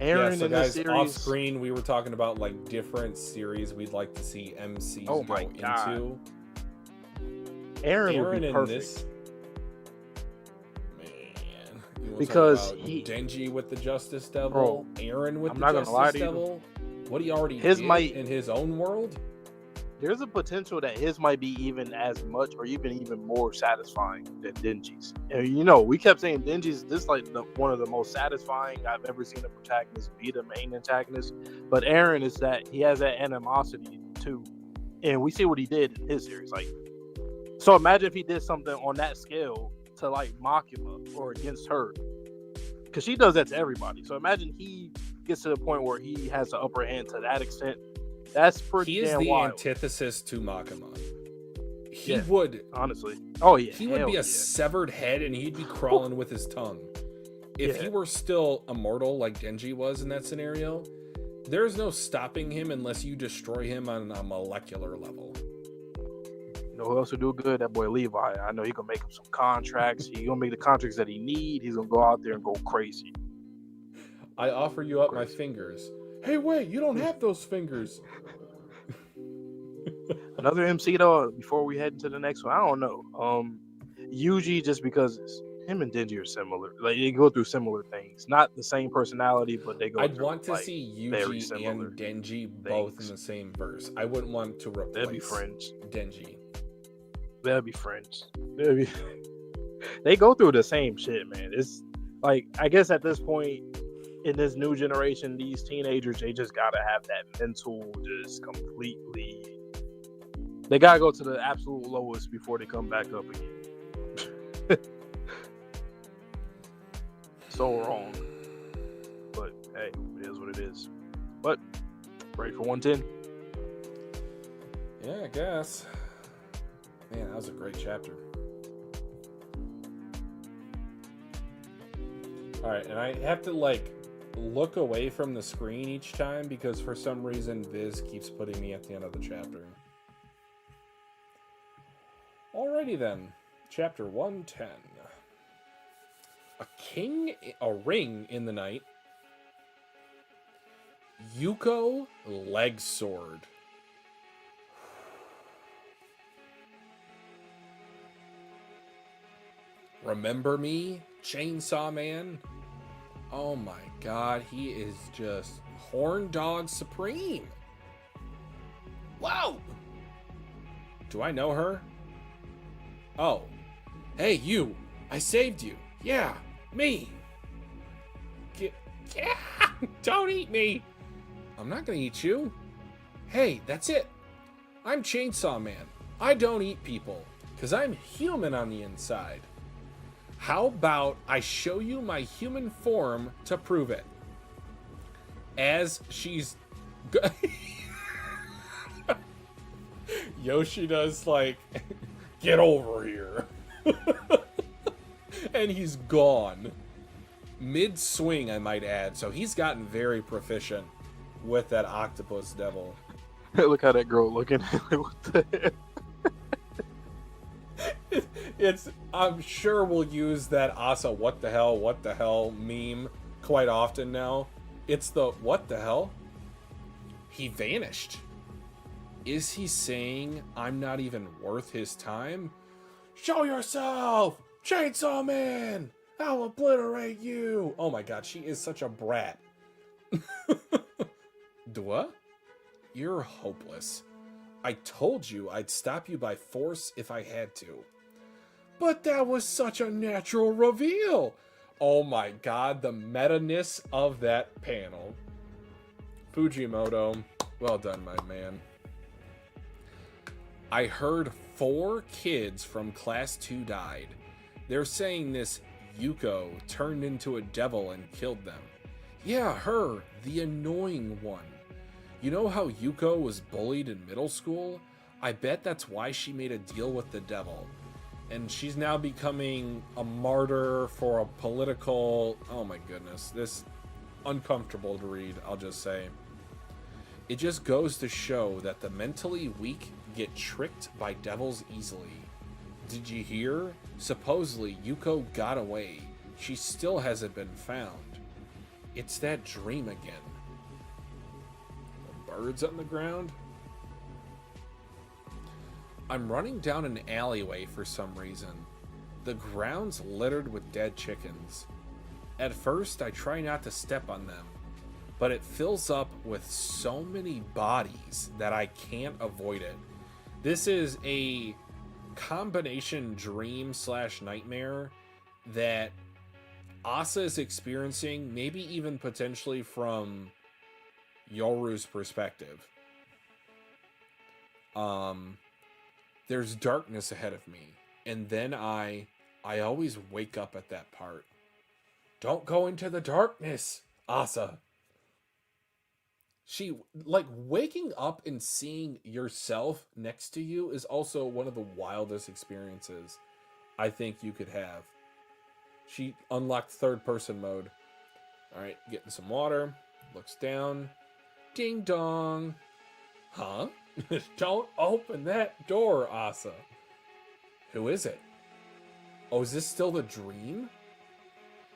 Eren so in guys, the series, off screen, we were talking about like different series we'd like to see MCs go into. Eren would be in perfect. This, man, because Denji with the Justice Devil, Eren with the Justice Devil. What he already did in his own world. There's a potential that his might be even as much or even more satisfying than Denji's. And we kept saying Denji's this like one of the most satisfying I've ever seen a protagonist be the main antagonist. But Eren is that he has that animosity too. And we see what he did in his series. Like, so imagine if he did something on that scale to like Makima or against her. Because she does that to everybody. So imagine he gets to the point where he has the upper hand to that extent. That's pretty damn wild. He is the antithesis to Makima. He would, honestly. Oh, yeah. He would be a severed head and he'd be crawling with his tongue. If he were still immortal like Denji was in that scenario, there's no stopping him unless you destroy him on a molecular level. You know who else would do good? That boy Levi. I know he gonna make him some contracts. He gonna make the contracts that he need. He's gonna go out there and go crazy. I offer you up my fingers. Hey, wait, you don't have those fingers. Another MC though, before we head into the next one, I don't know. Yuji, just because him and Denji are similar. Like, they go through similar things. Not the same personality, but they go I'd through, want to see Yuji and Denji both in the same verse. I wouldn't want to replace They'd be friends. Denji. They'd be friends. They go through the same shit, man. It's like, I guess at this point in this new generation, these teenagers, they just gotta have that mental just completely. They gotta go to the absolute lowest before they come back up again. So wrong. But hey, it is what it is. But ready for 110? Yeah, I guess. Man, that was a great chapter. Alright, and I have to look away from the screen each time because for some reason Viz keeps putting me at the end of the chapter. Alrighty then. Chapter 110. A ring in the night. Yuko leg sword. Remember me, Chainsaw Man? Oh my god, he is just horn dog supreme. Wow. Do I know her? Oh. Hey, you. I saved you. Yeah, me. Don't eat me. I'm not gonna eat you. Hey, that's it. I'm Chainsaw Man. I don't eat people, because I'm human on the inside. How about I show you my human form to prove it? As she's... Yoshida's like, get over here. And he's gone. Mid-swing, I might add. So he's gotten very proficient with that octopus devil. Look how that girl looking. What the hell? I'm sure we'll use that Asa what the hell meme quite often now. It's the what the hell? He vanished. Is he saying I'm not even worth his time? Show yourself! Chainsaw Man! I'll obliterate you! Oh my god, she is such a brat. Dua? You're hopeless. I told you I'd stop you by force if I had to. But that was such a natural reveal! Oh my god, the meta-ness of that panel. Fujimoto, well done, my man. I heard 4 kids from class 2 died. They're saying this Yuko turned into a devil and killed them. Yeah, her, the annoying one. You know how Yuko was bullied in middle school? I bet that's why she made a deal with the devil. And she's now becoming a martyr for a political... Oh my goodness, this uncomfortable to read, I'll just say. It just goes to show that the mentally weak get tricked by devils easily. Did you hear? Supposedly Yuko got away. She still hasn't been found. It's that dream again. The birds on the ground? I'm running down an alleyway for some reason. The ground's littered with dead chickens. At first, I try not to step on them, but it fills up with so many bodies that I can't avoid it. This is a combination dream / nightmare that Asa is experiencing, maybe even potentially from Yoru's perspective. There's darkness ahead of me, and then I always wake up at that part. Don't go into the darkness, Asa. She, like, waking up and seeing yourself next to you is also one of the wildest experiences I think you could have. She unlocked third person mode. All right, getting some water. Looks down. Ding dong. Huh? Don't open that door, Asa. Who is it? Oh, is this still the dream?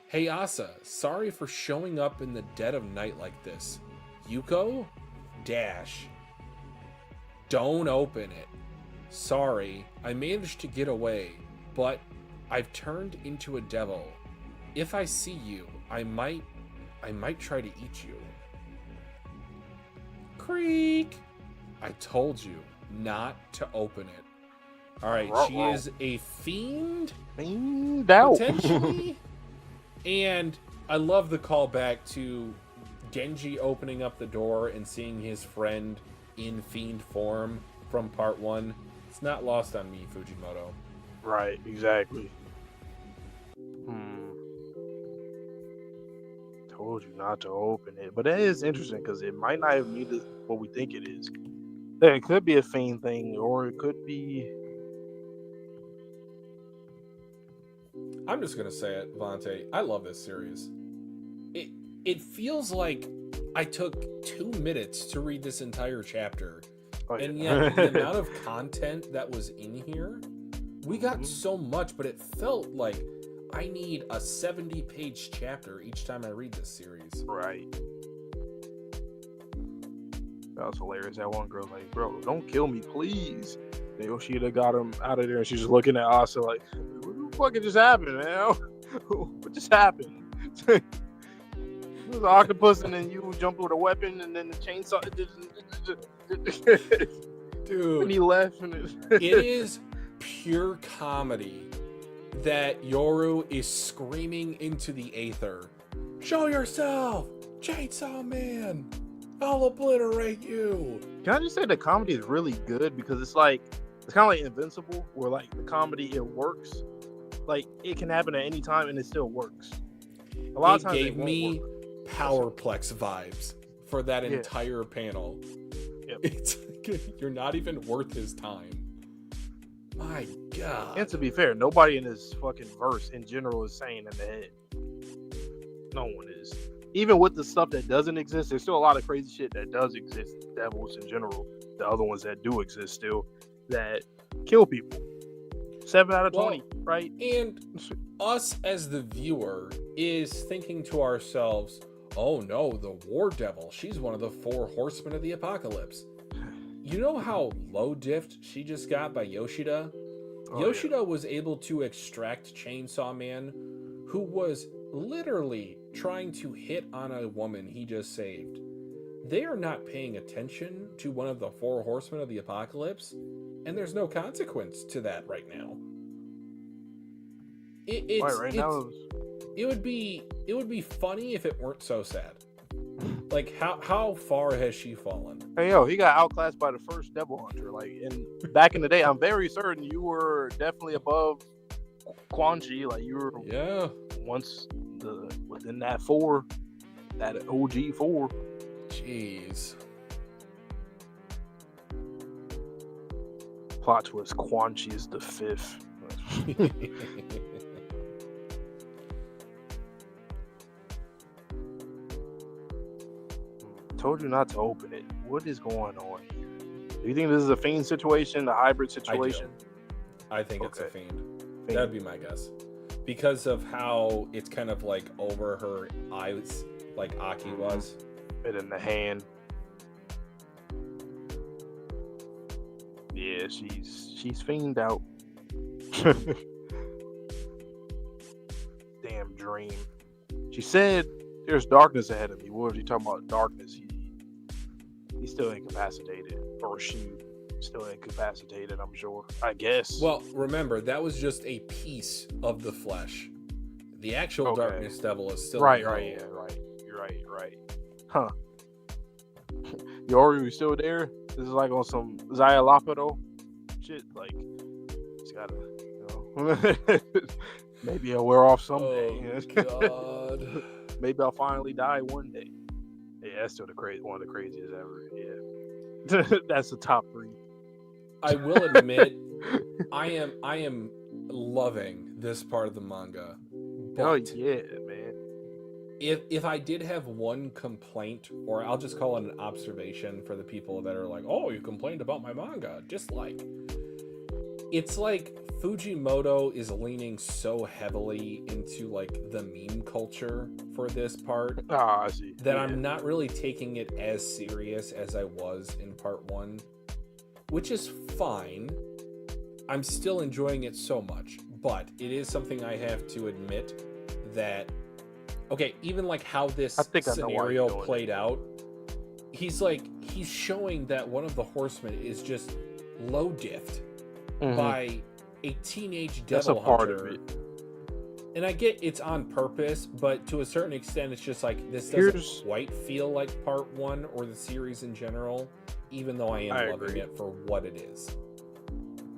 Hey, Asa, sorry for showing up in the dead of night like this. Yuko? Dash. Don't open it. Sorry, I managed to get away, but I've turned into a devil. If I see you, I might try to eat you. Creak! I told you not to open it. Alright, she is a fiend? Fiend out. Potentially? And I love the callback to Denji opening up the door and seeing his friend in fiend form from part 1. It's not lost on me, Fujimoto. Right, exactly. Told you not to open it. But that is interesting because it might not even be what we think it is. It could be a fiend thing, or it could be... I'm just gonna say it, Vontae. I love this series. It feels like I took 2 minutes to read this entire chapter. Oh, yeah. And yet the amount of content that was in here, we got so much, but it felt like I need a 70-page chapter each time I read this series. Right. That was hilarious. That one girl's like, bro, don't kill me, please. And Yoshida got him out of there, and she's just looking at Asa like, what the fuck just happened, man? What just happened? It was an octopus, and then you jump with a weapon, and then the chainsaw. Dude. And he left. And it is pure comedy that Yoru is screaming into the aether. Show yourself! Chainsaw Man! I'll obliterate you! Can I just say the comedy is really good because it's kind of like Invincible, where like the comedy, it works. Like it can happen at any time and it still works. A lot of times gave me Powerplex vibes for that entire panel. Yep. It's you're not even worth his time. My God. And to be fair, nobody in this fucking verse in general is sane in the head. No one is. Even with the stuff that doesn't exist, there's still a lot of crazy shit that does exist. Devils in general, the other ones that do exist still, that kill people. 7 out of 20, right? And us as the viewer is thinking to ourselves, oh no, the war devil, she's one of the 4 horsemen of the apocalypse. You know how low diffed she just got by Yoshida? Oh, Yoshida was able to extract Chainsaw Man, who was literally trying to hit on a woman he just saved. They are not paying attention to one of the four horsemen of the apocalypse, and there's no consequence to that right now. Right now. It would be funny if it weren't so sad. Like how far has she fallen? Hey yo, he got outclassed by the first Devil Hunter. Like back in the day, I'm very certain you were definitely above Quan Chi. Like you were once within that OG 4. Jeez. Plot twist: Quan Chi is the 5th. Told you not to open it. What is going on here? Do you think this is a fiend situation, a hybrid situation? I think it's a fiend. That'd be my guess. Because of how it's kind of like over her eyes, like Aki was. And in the hand. Yeah, she's fiend out. Damn dream. She said there's darkness ahead of me. What was he talking about? Darkness. He's still incapacitated, or she still incapacitated, I'm sure. I guess. Well, remember, that was just a piece of the flesh. The actual Darkness Devil is still right. You're right. Huh. Yoru, you still there? This is like on some Zaya Lapido shit. Like, it's gotta, maybe I'll wear off someday. Oh, God. Maybe I'll finally die one day. Yeah, that's still one of the craziest ever. Yeah, that's the top 3. I will admit, I am loving this part of the manga. Oh yeah, man. If I did have one complaint, or I'll just call it an observation for the people that are like, "Oh, you complained about my manga," dislike. It's like Fujimoto is leaning so heavily into like the meme culture for this part I see. that I'm not really taking it as serious as I was in part 1, which is fine. I'm still enjoying it so much, but it is something I have to admit that, okay, even like how this scenario played out, he's showing that one of the horsemen is just low diffed by a teenage devil hunter. Part of it. And I get it's on purpose, but to a certain extent, it's just like this doesn't quite feel like part 1 or the series in general, even though I am loving it for what it is.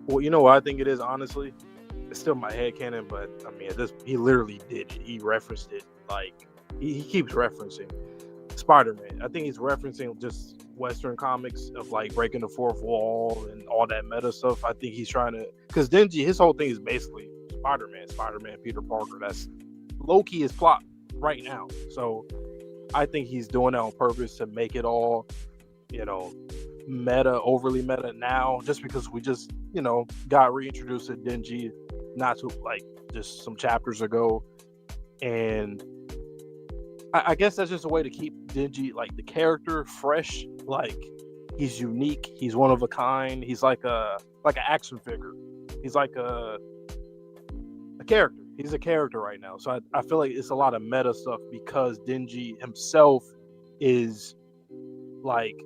Well, you know what I think it is, honestly? It's still my headcanon, but I mean, he literally did it. He referenced it. Like, he keeps referencing Spider-Man. I think he's referencing just Western comics of like breaking the fourth wall and all that meta stuff. I think he's trying to, because Denji, his whole thing is basically Spider-Man, Peter Parker. That's low-key his plot right now. So I think he's doing that on purpose to make it all, overly meta now, just because we just, got reintroduced to Denji not too, like, just some chapters ago. And I guess that's just a way to keep Denji, like, the character fresh. Like, he's unique. He's one of a kind. He's like an action figure. He's like a character. He's a character right now. So I feel like it's a lot of meta stuff because Denji himself is, like,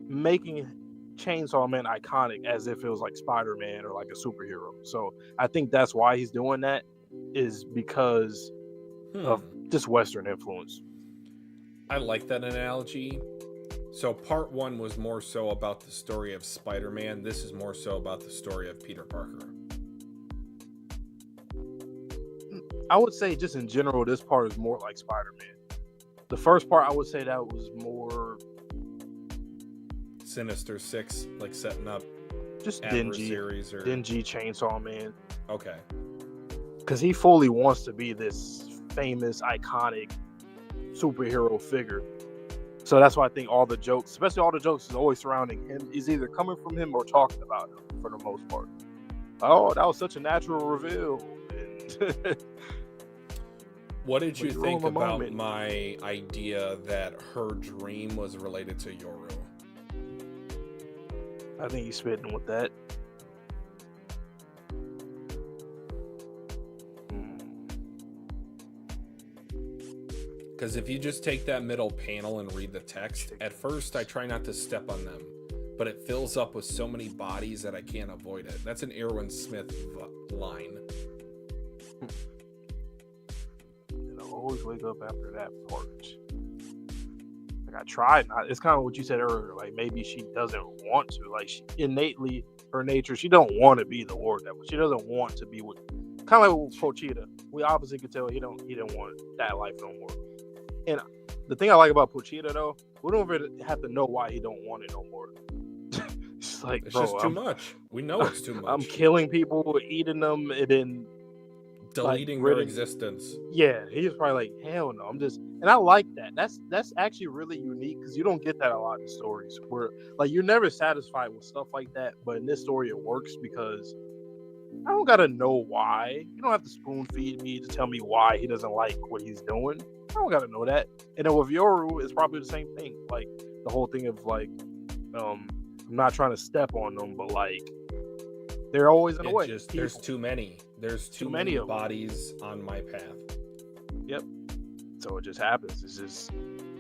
making Chainsaw Man iconic as if it was like Spider-Man or like a superhero. So I think that's why he's doing that, is because of just Western influence. I like that analogy. So part 1 was more so about the story of Spider-Man. This is more so about the story of Peter Parker. I would say just in general, this part is more like Spider-Man. The first part, I would say that was more Sinister Six, like setting up just Denji Chainsaw Man. Okay. Because he fully wants to be this famous, iconic superhero figure. So that's why I think all the jokes, especially all the jokes, is always surrounding him, is either coming from him or talking about him for the most part. Oh, that was such a natural reveal. What did you think about my idea that her dream was related to Yoru? I think he's spitting with that. Because if you just take that middle panel and read the text, at first I try not to step on them, but it fills up with so many bodies that I can't avoid it. That's an Erwin Smith line. And I always wake up after that part. Like I tried not. It's kind of what you said earlier. Like maybe she doesn't want to. Like she, innately, her nature, she don't want to be the War Devil. She doesn't want to be with. Kind of like with Pochita. We obviously could tell he didn't want that life no more. And the thing I like about Pochita though, we don't even have to know why he don't want it no more. It's like, it's bro, just too much. We know it's too much. I'm killing people, eating them, and then deleting like, their existence. Yeah, he was probably like, hell no. And I like that. That's actually really unique because you don't get that a lot in stories where like you're never satisfied with stuff like that. But in this story, it works because I don't gotta know why. You don't have to spoon feed me to tell me why he doesn't like what he's doing. I don't gotta know that. And then with Yoru, it's probably the same thing. Like the whole thing of like, I'm not trying to step on them, but like they're always in the way. There's too many. There's too many bodies on my path. Yep. So it just happens. It's just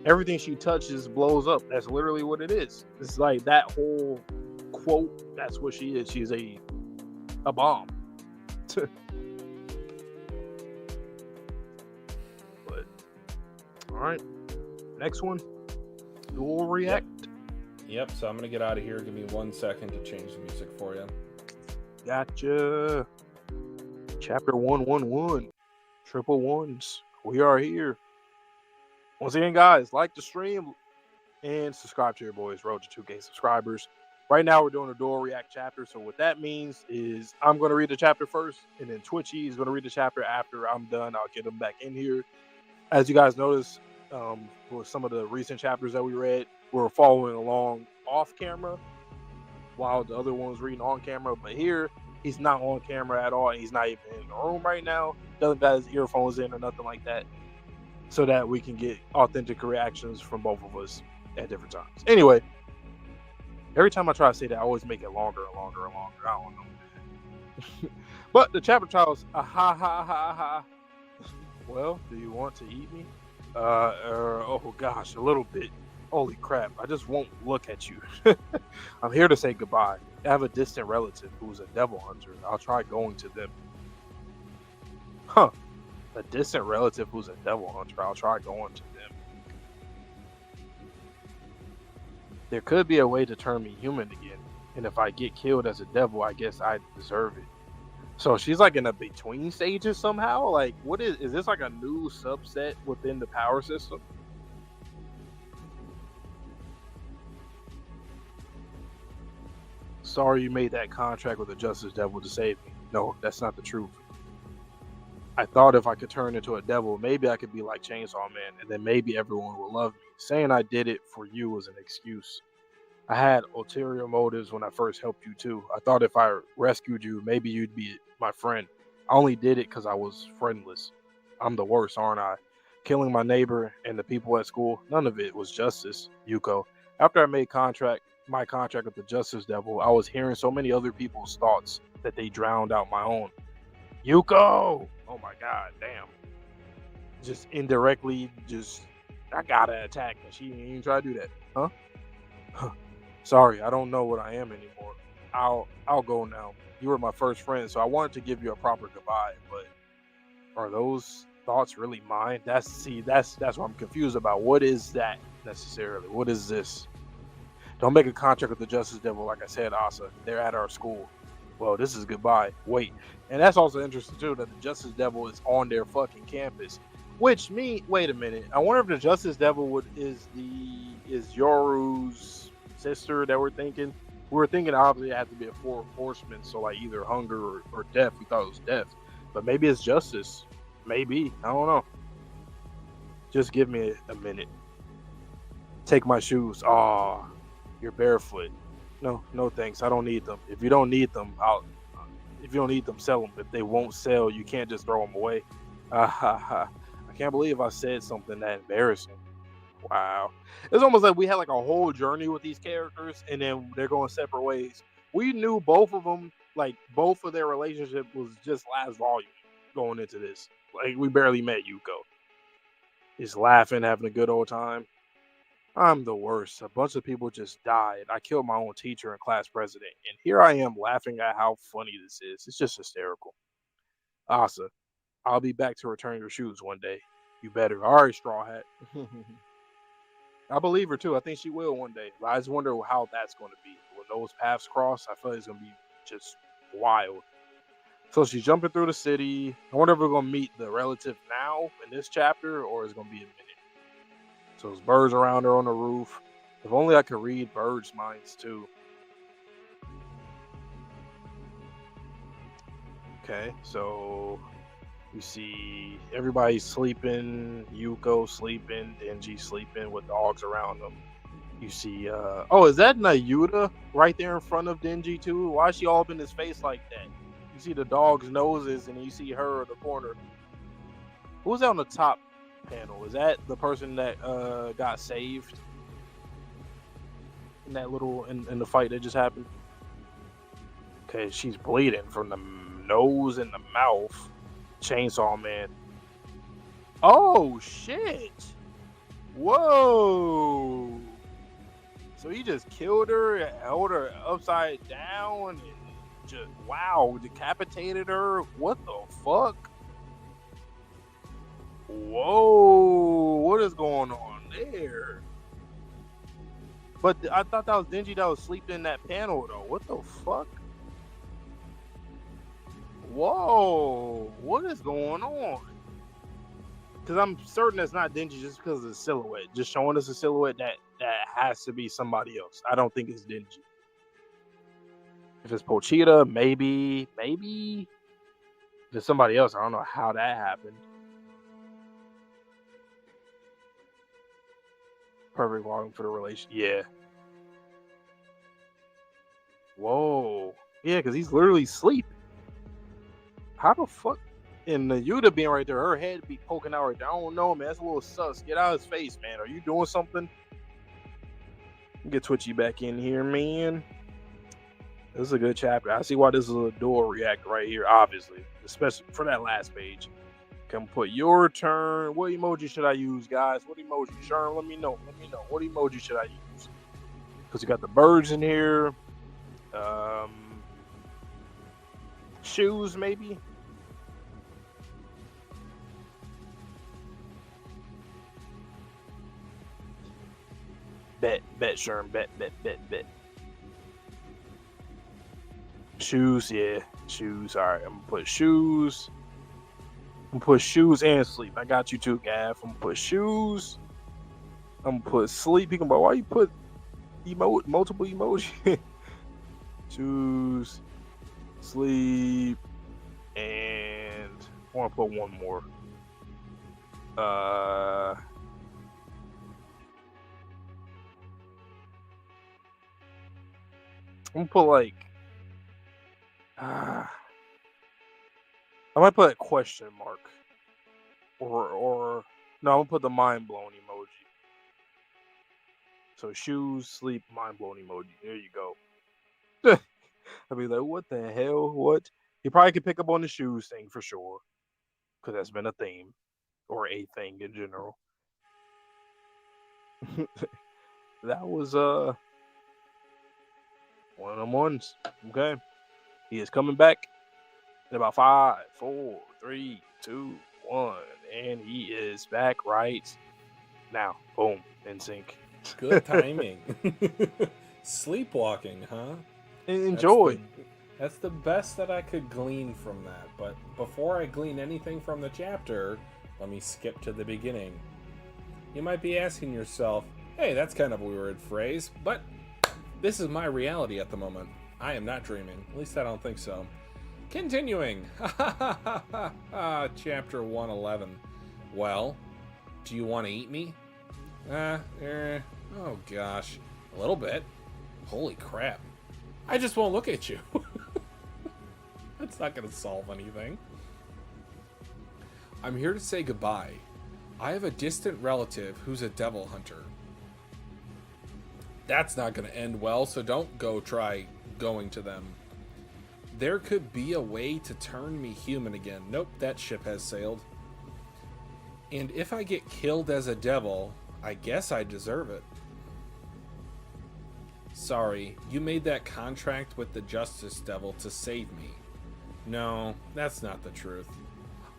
everything she touches blows up. That's literally what it is. It's like that whole quote. That's what she is. She's a bomb. But all right, next one. Dual react. Yep. So I'm gonna get out of here. Give me 1 second to change the music for you. Gotcha. Chapter 111. Triple ones. We are here. Once again, guys, like the stream and subscribe to your boys. Road to 2K subscribers. Right now, we're doing a dual react chapter. So what that means is I'm going to read the chapter first, and then Twitchy is going to read the chapter after I'm done. I'll get them back in here. As you guys notice, with some of the recent chapters that we read, we're following along off camera while the other one was reading on camera. But here, he's not on camera at all, and he's not even in the room right now. Doesn't got his earphones in or nothing like that, so that we can get authentic reactions from both of us at different times. Anyway, every time I try to say that, I always make it longer and longer and longer. I don't know. But the chapter titles, ha ha ha ha. Well, do you want to eat me? Oh gosh, a little bit. Holy crap, I just won't look at you. I'm here to say goodbye. I have a distant relative who's a devil hunter. I'll try going to them. Huh. A distant relative who's a devil hunter. I'll try going to them. There could be a way to turn me human again. And if I get killed as a devil, I guess I deserve it. So she's like in a between stages somehow? Like, what is this like a new subset within the power system? Sorry you made that contract with the Justice Devil to save me. No, that's not the truth. I thought if I could turn into a devil, maybe I could be like Chainsaw Man, and then maybe everyone would love me. Saying I did it for you was an excuse. I had ulterior motives when I first helped you too. I thought if I rescued you, maybe you'd be my friend. I only did it because I was friendless. I'm the worst, aren't I? Killing my neighbor and the people at school, none of it was justice, Yuko. After I made my contract with the Justice Devil, I was hearing so many other people's thoughts that they drowned out my own. Yuko! Oh my god, damn. Just indirectly, I gotta attack, and she didn't even try to do that. Huh? Sorry, I don't know what I am anymore. I'll go now. You were my first friend, so I wanted to give you a proper goodbye, but are those thoughts really mine? That's what I'm confused about. What is that necessarily? What is this? Don't make a contract with the Justice Devil, like I said, Asa. They're at our school. Well, this is goodbye. Wait. And that's also interesting, too, that the Justice Devil is on their fucking campus. Wait a minute. I wonder if the Justice Devil is Yoru's sister that we're thinking. We were thinking, obviously, it had to be a four horsemen, so like either hunger or death. We thought it was death. But maybe it's justice. Maybe. I don't know. Just give me a minute. Take my shoes. Aw. You're barefoot. No thanks. I don't need them. If you don't need them, sell them. If they won't sell, you can't just throw them away. I can't believe I said something that embarrassing. Wow. It's almost like we had like a whole journey with these characters and then they're going separate ways. We knew both of them, like both of their relationship was just last volume going into this. Like we barely met Yuko. Just laughing, having a good old time. I'm the worst. A bunch of people just died. I killed my own teacher and class president. And here I am laughing at how funny this is. It's just hysterical. Asa, I'll be back to return your shoes one day. You better. All right, Straw Hat. I believe her too. I think she will one day. But I just wonder how that's going to be. When those paths cross, I feel like it's going to be just wild. So she's jumping through the city. I wonder if we're going to meet the relative now in this chapter or it's going to be a minute. So there's birds around her on the roof. If only I could read birds' minds too. Okay, so you see everybody sleeping, Yuko sleeping, Denji sleeping with dogs around them. You see, oh, is that Nayuta right there in front of Denji too? Why is she all up in his face like that? You see the dog's noses and you see her in the corner. Who's on the top panel? Is that the person that got saved in that little in the fight that just happened? Okay, she's bleeding from the nose and the mouth. Chainsaw Man. Oh shit! Whoa! So he just killed her, held her upside down, and just wow, decapitated her. What the fuck? Whoa! What is going on there? But I thought that was Denji that was sleeping in that panel though. What the fuck? Whoa! What is going on? Because I'm certain it's not Denji just because of the silhouette. Just showing us a silhouette that has to be somebody else. I don't think it's Denji. If it's Pochita, maybe. If it's somebody else, I don't know how that happened. Perfect volume for the relation. Yeah. Whoa. Yeah, because he's literally asleep. How the fuck? And the Yuta being right there, her head be poking out right there. I don't know, man. That's a little sus. Get out of his face, man. Are you doing something? Get Twitchy back in here, man. This is a good chapter. I see why this is a dual react right here, obviously. Especially for that last page. Come put your turn. What emoji should I use, guys? What emoji? Sure, let me know. What emoji should I use? Because you got the birds in here. Shoes, maybe? Bet, Sherm, bet. Shoes, yeah, shoes. All right, I'm gonna put shoes. I'm gonna put shoes and sleep. I got you too, Gav. I'm gonna put shoes. I'm gonna put sleep. He can go, why you put multiple emoji? Shoes, sleep, and I want to put one more. I'm gonna put like I might put a question mark or no, I'm gonna put the mind blown emoji. So shoes, sleep, mind blown emoji. There you go. I'd be like, what the hell? What? He probably could pick up on the shoes thing for sure, because that's been a theme or a thing in general. That was one of them ones. Okay, he is coming back in about 5, 4, 3, 2, 1, and he is back right now. Boom, in sync. Good timing. Sleepwalking, huh? Enjoy. That's the best that I could glean from that. But before I glean anything from the chapter, let me skip to the beginning. You might be asking yourself, hey, that's kind of a weird phrase, but this is my reality at the moment. I am not dreaming. At least I don't think so. Continuing. Chapter 111. Well, do you want to eat me? Oh gosh. A little bit. Holy crap. I just won't look at you. That's not going to solve anything. I'm here to say goodbye. I have a distant relative who's a devil hunter. That's not going to end well, so don't go try going to them. There could be a way to turn me human again. Nope, that ship has sailed. And if I get killed as a devil, I guess I deserve it. Sorry, you made that contract with the Justice Devil to save me. No, that's not the truth.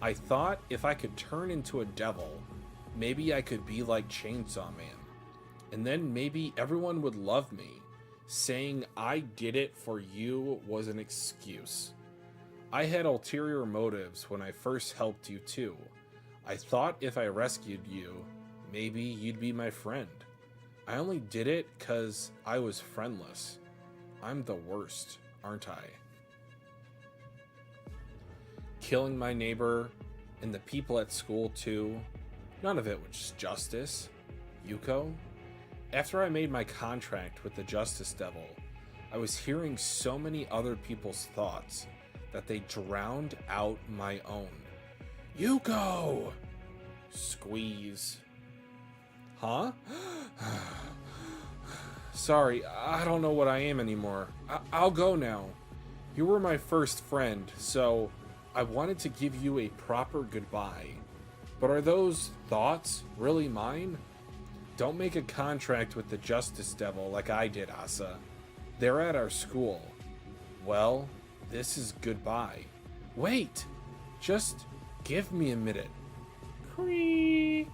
I thought if I could turn into a devil, maybe I could be like Chainsaw Man. And then maybe everyone would love me. Saying I did it for you was an excuse. I had ulterior motives when I first helped you too. I thought if I rescued you, maybe you'd be my friend. I only did it 'cause I was friendless. I'm the worst, aren't I? Killing my neighbor and the people at school too. None of it was justice. Yuko? After I made my contract with the Justice Devil, I was hearing so many other people's thoughts that they drowned out my own. Yuko! Squeeze. Huh? Sorry, I don't know what I am anymore. I'll go now. You were my first friend, so I wanted to give you a proper goodbye. But are those thoughts really mine? Don't make a contract with the Justice Devil like I did, Asa. They're at our school. Well, this is goodbye. Wait! Just give me a minute. Creak.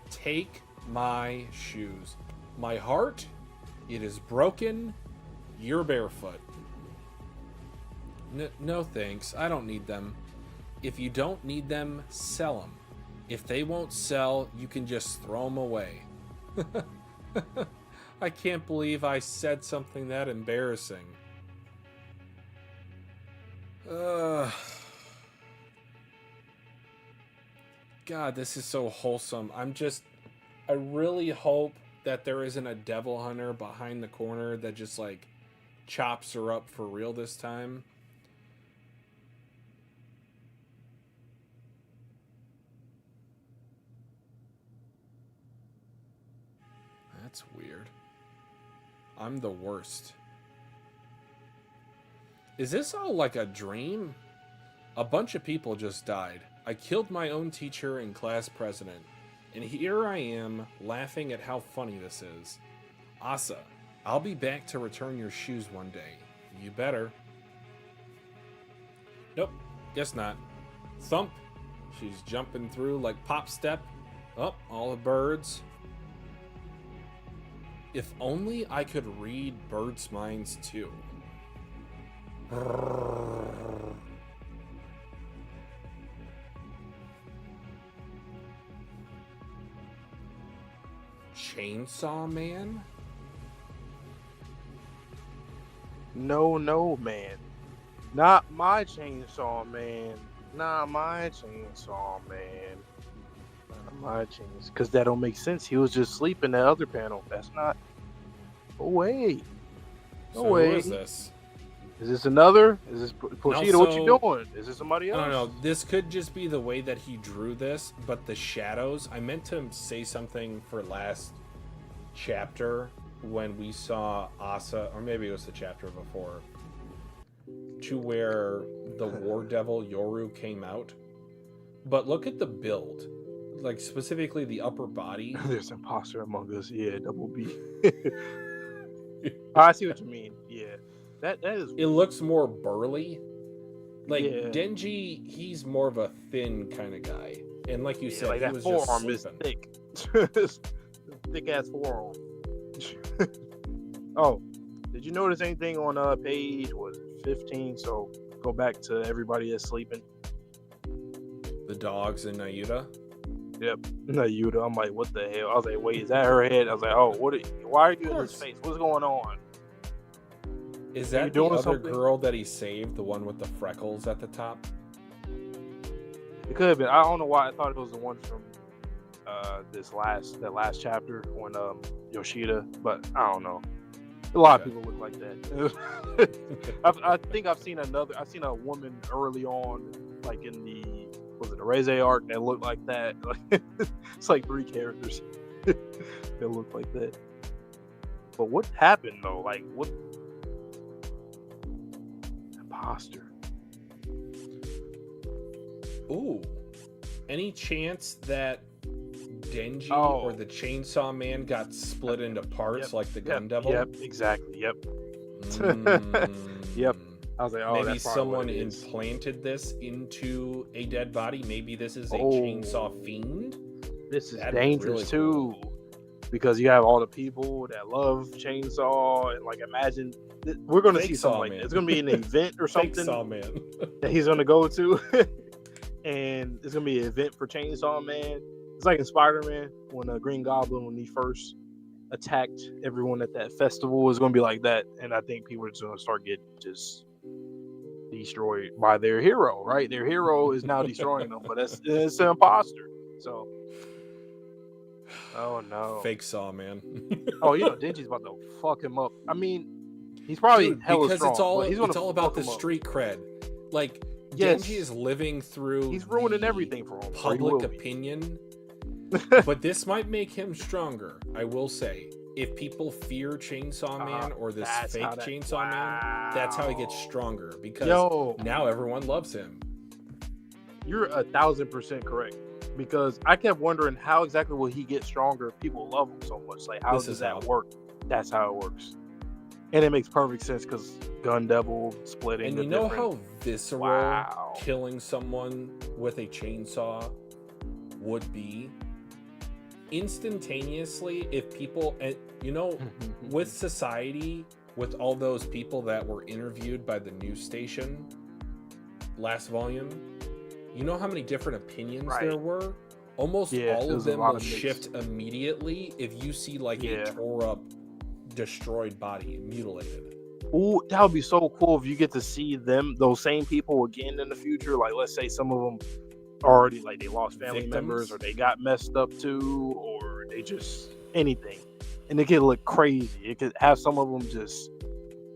Take my shoes. My heart, it is broken. You're barefoot. No thanks. I don't need them. If you don't need them, sell them. If they won't sell, you can just throw them away. I can't believe I said something that embarrassing. God, this is so wholesome. I really hope that there isn't a devil hunter behind the corner that just like chops her up for real this time. That's weird. I'm the worst. Is this all like a dream? A bunch of people just died. I killed my own teacher and class president. And here I am, laughing at how funny this is. Asa, I'll be back to return your shoes one day. You better. Nope, guess not. Thump. She's jumping through like Pop Step. Oh, all the birds. If only I could read birds' minds too. Chainsaw Man? No, man. Not my Chainsaw Man. Not my Chainsaw Man. Not my Chainsaw. Because that don't make sense. He was just asleep in the other panel. That's not. No way. No way. Who is this? Is this another? Is this Yoshida? No, What you doing? Is this somebody else? I don't know. This could just be the way that he drew this, but the shadows. I meant to say something for last chapter when we saw Asa, or maybe it was the chapter before, to where the War Devil Yoru came out. But look at the build, like specifically the upper body. There's imposter among us. Yeah, double B. I see what you mean. Yeah, that is. It looks more burly. Like Yeah. Denji, he's more of a thin kind of guy, and like you said, like he that was forearm just is sleeping. thick. Thick ass forearm. Oh, did you notice anything on page 15? So go back to everybody that's sleeping. The dogs in Nayuta. Yep. Yuda. I'm like, what the hell? I was like, wait, is that her head? I was like, oh, why are you in his face? What's going on? Is Are that you the doing other something? girl that he saved, the one with the freckles at the top? It could have been. I don't know why I thought it was the one from that last chapter when Yoshida, but I don't know. A lot of people look like that. I think I've seen a woman early on, like in the was it a Reze arc that looked like that? It's like 3 characters that look like that. But what happened though? Like what? Imposter. Ooh. Any chance that Denji or the Chainsaw Man got split into parts like the Gun Devil? Yep, exactly. Yep. Yep. I was like, oh, maybe that's someone implanted this into a dead body. Maybe this is a chainsaw fiend. This is dangerous too, because you have all the people that love chainsaw, and like imagine we're going to see something like that. It's going to be an event or something that he's going to go to, and it's going to be an event for Chainsaw Man. It's like in Spider-Man when Green Goblin, when he first attacked everyone at that festival, is going to be like that, and I think people are just going to start getting just destroyed by their hero, right? Their hero is now destroying them, but it's an imposter. So, oh no, fake Saw Man. Oh, Denji's about to fuck him up. I mean, he's probably hella because strong. It's all about the street cred. Like Denji is living through. He's ruining everything for him. Public opinion. But this might make him stronger. I will say, if people fear Chainsaw Man or this fake Chainsaw Man, that's how he gets stronger. Because now everyone loves him. You're 1,000% correct. Because I kept wondering how exactly will he get stronger if people love him so much. Like, how does that work? That's how it works. And it makes perfect sense because Gun Devil splitting. And you know how visceral killing someone with a chainsaw would be? Instantaneously, if people, with society, with all those people that were interviewed by the news station last volume, you know how many different opinions there were? Almost all of them will shift immediately if you see like a tore up, destroyed body, mutilated. Ooh, that would be so cool if you get to see those same people again in the future. Like, let's say some of them already, like, they lost family members, or they got messed up too, or they just anything, and it could look crazy. It could have some of them just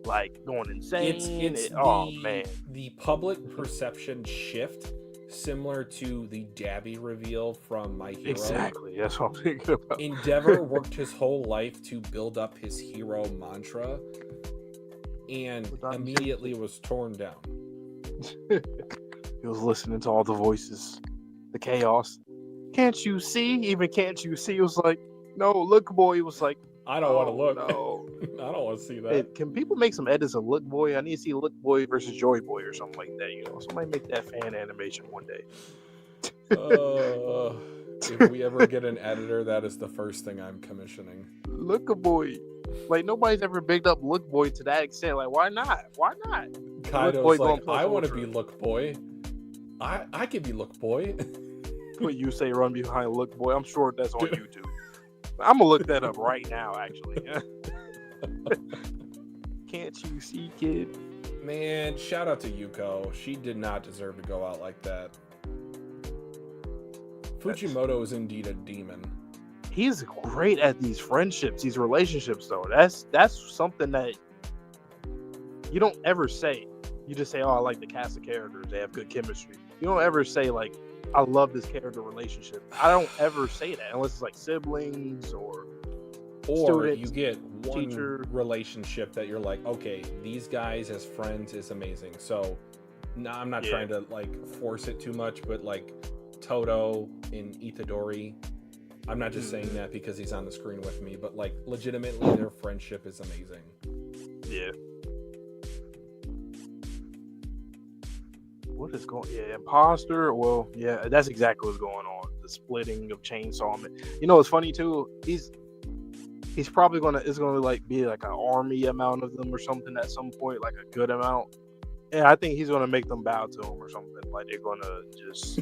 like going insane. The public perception shift, similar to the Dabby reveal from My Hero. Exactly, that's what I'm thinking about. Endeavor worked his whole life to build up his hero mantra, and immediately was torn down. He was listening to all the voices, the chaos. Can't you see? Even can't you see? It was like, no, look, boy. He was like, I don't want to look. No. I don't want to see that. Hey, can people make some edits of Look Boy? I need to see Look Boy versus Joy Boy or something like that. Somebody make that fan animation one day. If we ever get an editor, that is the first thing I'm commissioning. Look Boy. Like, nobody's ever bigged up Look Boy to that extent. Like, why not? Why not? Kaido's like, I want to be Look Boy. I can be Look Boy. What you say, run behind Look Boy? I'm sure that's on YouTube. I'm gonna look that up right now, actually. Can't you see, kid? Man, shout out to Yuko. She did not deserve to go out like that. Fujimoto is indeed a demon. He's great at these friendships, these relationships, though. That's something that you don't ever say. You just say, oh, I like the cast of characters. They have good chemistry. You don't ever say, like, I love this character relationship. I don't ever say that unless it's like siblings or students, you get one relationship that you're like, okay, these guys as friends is amazing. So I'm not trying to like force it too much, but like Toto and Itadori, I'm not just saying that because he's on the screen with me, but like legitimately their friendship is amazing. Yeah. What is going? Yeah, imposter. Well, yeah, that's exactly what's going on. The splitting of Chainsaw Man. You know, it's funny too. He's probably it's gonna like be like an army amount of them or something at some point, like a good amount. And I think he's gonna make them bow to him or something. Like they're gonna just.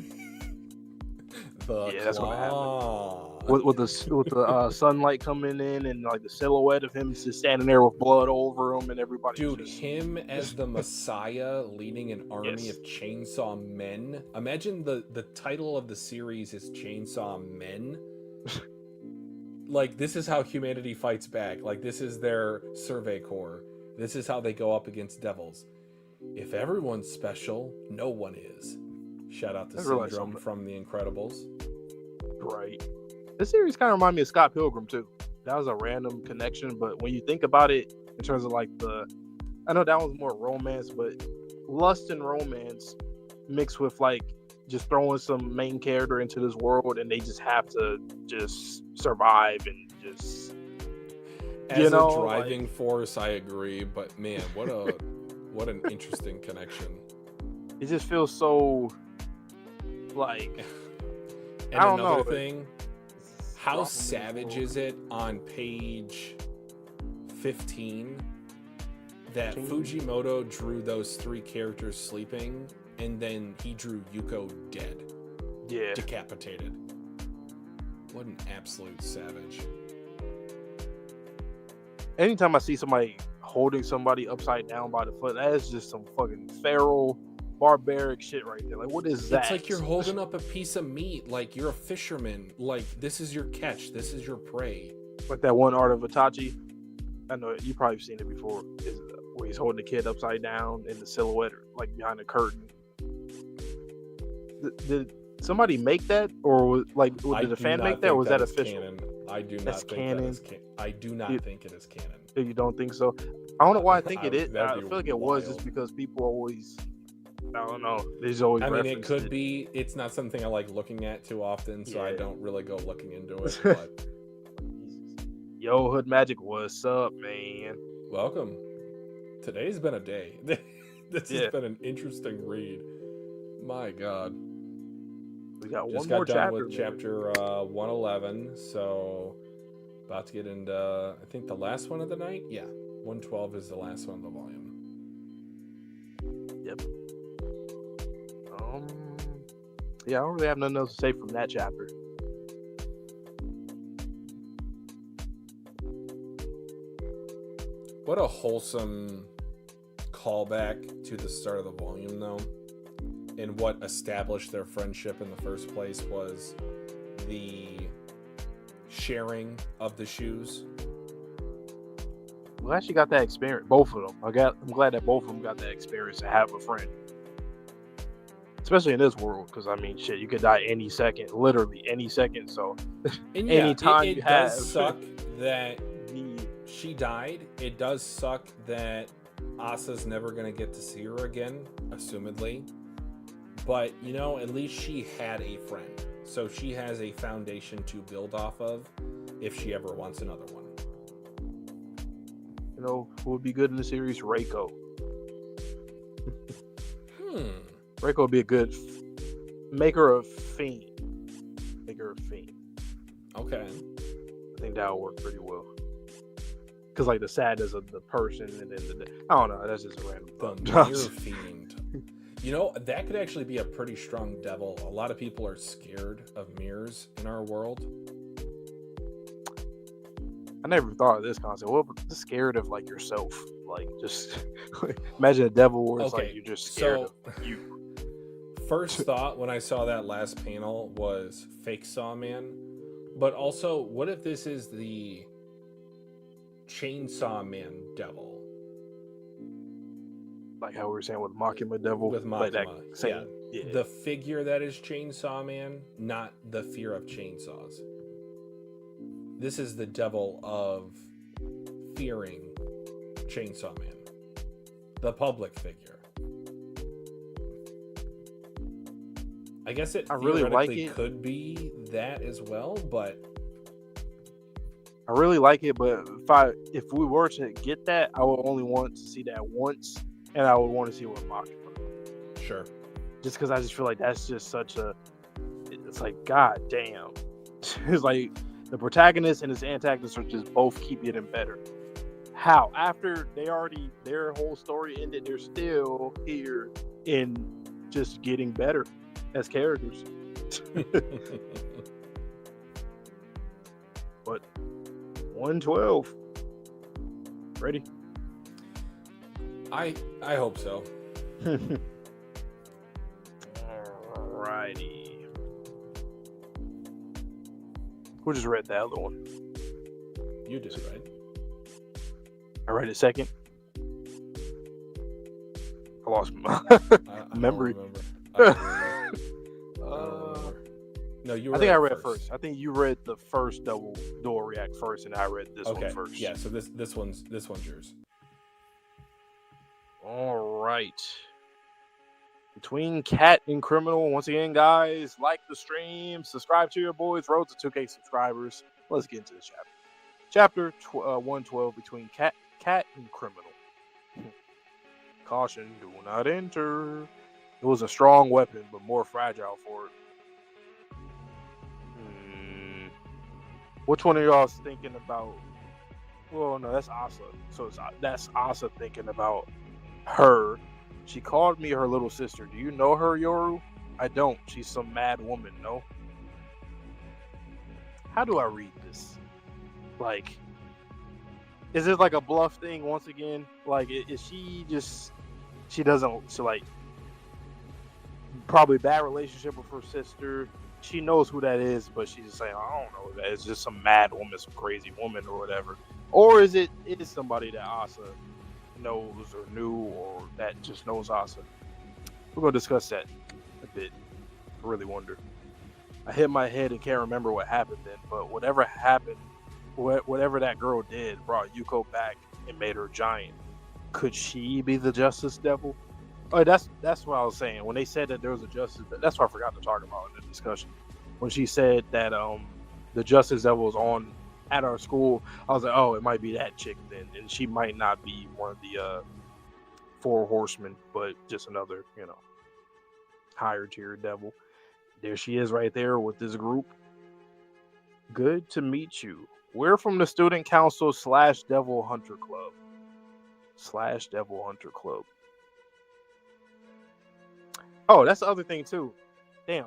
That's gonna happen. With the sunlight coming in and like the silhouette of him just standing there with blood over him and everybody. Dude, him as the Messiah leading an army of chainsaw men. Imagine the title of the series is Chainsaw Men. Like, this is how humanity fights back. Like, this is their survey corps. This is how they go up against devils. If everyone's special, no one is. Shout out to I realized Syndrome something. from The Incredibles. Right. This series kind of reminded me of Scott Pilgrim too. That was a random connection, but when you think about it, in terms of like I know that was more romance, but lust and romance mixed with like just throwing some main character into this world, and they just have to just survive and just As a driving force, I agree, but man, what an interesting connection. It just feels so like. And I don't another know. thing, how savage is it on page 15 that Fujimoto drew those 3 characters sleeping, and then he drew Yuko dead, decapitated. What an absolute savage. Anytime I see somebody holding somebody upside down by the foot, that is just some fucking feral, barbaric shit right there. Like, what is that? It's like you're holding up a piece of meat, like you're a fisherman. Like, this is your catch, this is your prey. Like that one art of Itachi. I know you probably seen it before. Is where he's holding the kid upside down in the silhouette, like behind a curtain. Did somebody make that, or did a fan make that, or was that official? Canon. I do not think canon. that is canon. I do not think it is canon. You don't think so? I don't know why I think it is. I feel like it wild. was just because people always. I don't know. There's always. I mean, it could be. It's not something I like looking at too often, so I don't really go looking into it. But yo, Hood Magic, what's up, man? Welcome. Today's been a day. This has been an interesting read. My God. We got just one more got done chapter. With chapter 111, so about to get into I think the last one of the night. Yeah, 112 is the last one of the volume. Yep. Yeah, I don't really have nothing else to say from that chapter. What a wholesome callback to the start of the volume, though. And what established their friendship in the first place was the sharing of the shoes. We actually got that experience, both of them. I'm glad that both of them got that experience to have a friend. Especially in this world, because I mean, shit, you could die any second, literally any second. So, and yeah, anytime it does suck that she died. It does suck that Asa's never going to get to see her again, assumedly. But, you know, at least she had a friend. So she has a foundation to build off of if she ever wants another one. You know, who would be good in the series? Reiko. Reiko would be a good maker of fiend. Okay. I think that would work pretty well. Because, like, the sadness of the person and then I don't know. That's just a random thought. The mirror fiend. You know, that could actually be a pretty strong devil. A lot of people are scared of mirrors in our world. I never thought of this concept. Well, just scared of, like, yourself. Like, just imagine a devil where it's like you're just scared of you. First thought when I saw that last panel was fake Sawman. But also, what if this is the Chainsaw Man devil? Like how we were saying with Makima Devil. With Makima, like that same, yeah. The figure that is Chainsaw Man, not the fear of chainsaws. This is the devil of fearing Chainsaw Man. The public figure. I guess it theoretically could be that as well, but I really like it, but if we were to get that, I would only want to see that once, and I would want to see it with Makima. Sure. Just because I just feel like that's just it's like, god damn. It's like the protagonist and his antagonist are just both keep getting better. How? After their whole story ended, they're still here in just getting better as characters. But 112. Ready? I hope so. Alrighty. Who just read the other one? You did, right? I read it second. I lost my memory. I don't remember. No, you I were think I right read first. I think you read the first double door react first, and I read this one first. Yeah, so this one's yours. All right. Between Cat and Criminal, once again, guys, like the stream, subscribe to your boys, road to 2K subscribers. Let's get into this chapter. Chapter 112, Between Cat and Criminal. Caution, do not enter. It was a strong weapon, but more fragile for it. Which one of y'all is thinking about? Well, no, that's Asa. So that's Asa thinking about her. She called me her little sister. Do you know her, Yoru? I don't. She's some mad woman, no? How do I read this? Like, is this like a bluff thing once again? Like, is she just, she like, probably bad relationship with her sister. She knows who that is, but she's just saying, I don't know who that is. Just some mad woman, some crazy woman or whatever. Or is it somebody that Asa knows or knew, or that just knows Asa? We're going to discuss that a bit. I really wonder. I hit my head and can't remember what happened then, but whatever happened, whatever that girl did, brought Yuko back and made her giant. Could she be the Justice Devil? Oh, that's what I was saying. When they said that there was a Justice, that's what I forgot to talk about in the discussion. When she said that the Justice Devil was on at our school, I was like, oh, it might be that chick then, and she might not be one of the 4 horsemen, but just another, higher tier devil. There she is right there with this group. Good to meet you. We're from the student council / Devil Hunter Club. / Devil Hunter Club. Oh, that's the other thing too. Damn,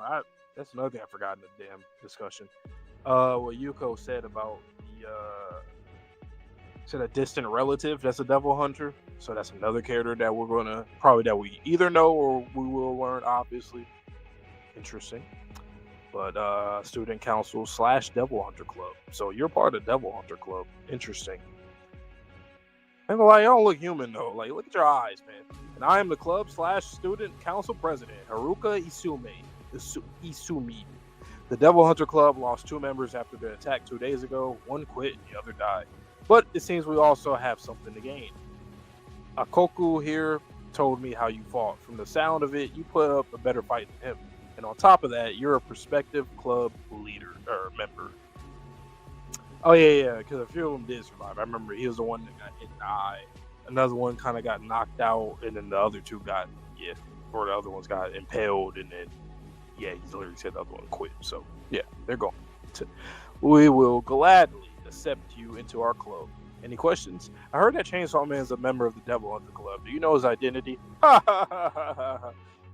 that's another thing I forgot in the damn discussion. What Yuko said about a distant relative that's a devil hunter. So that's another character that we're gonna that we either know or we will learn, obviously. Interesting. But student council / Devil Hunter Club. So you're part of Devil Hunter Club. Interesting. And like, you don't look human though. Like, look at your eyes, man. And I am the club / student council president, Haruka Isumi. The Devil Hunter Club lost 2 members after the attack 2 days ago. One quit and the other died. But it seems we also have something to gain. Akoku here told me how you fought. From the sound of it, you put up a better fight than him. And on top of that, you're a prospective club leader or member. Oh yeah, because a few of them did survive. I remember he was the one that got hit in the eye. Another one kind of got knocked out, and then the other 2 got or the other ones got impaled, and then he literally said the other one quit. So yeah, they're gone. We will gladly accept you into our club. Any questions? I heard that Chainsaw Man is a member of the Devil Hunter Club. Do you know his identity?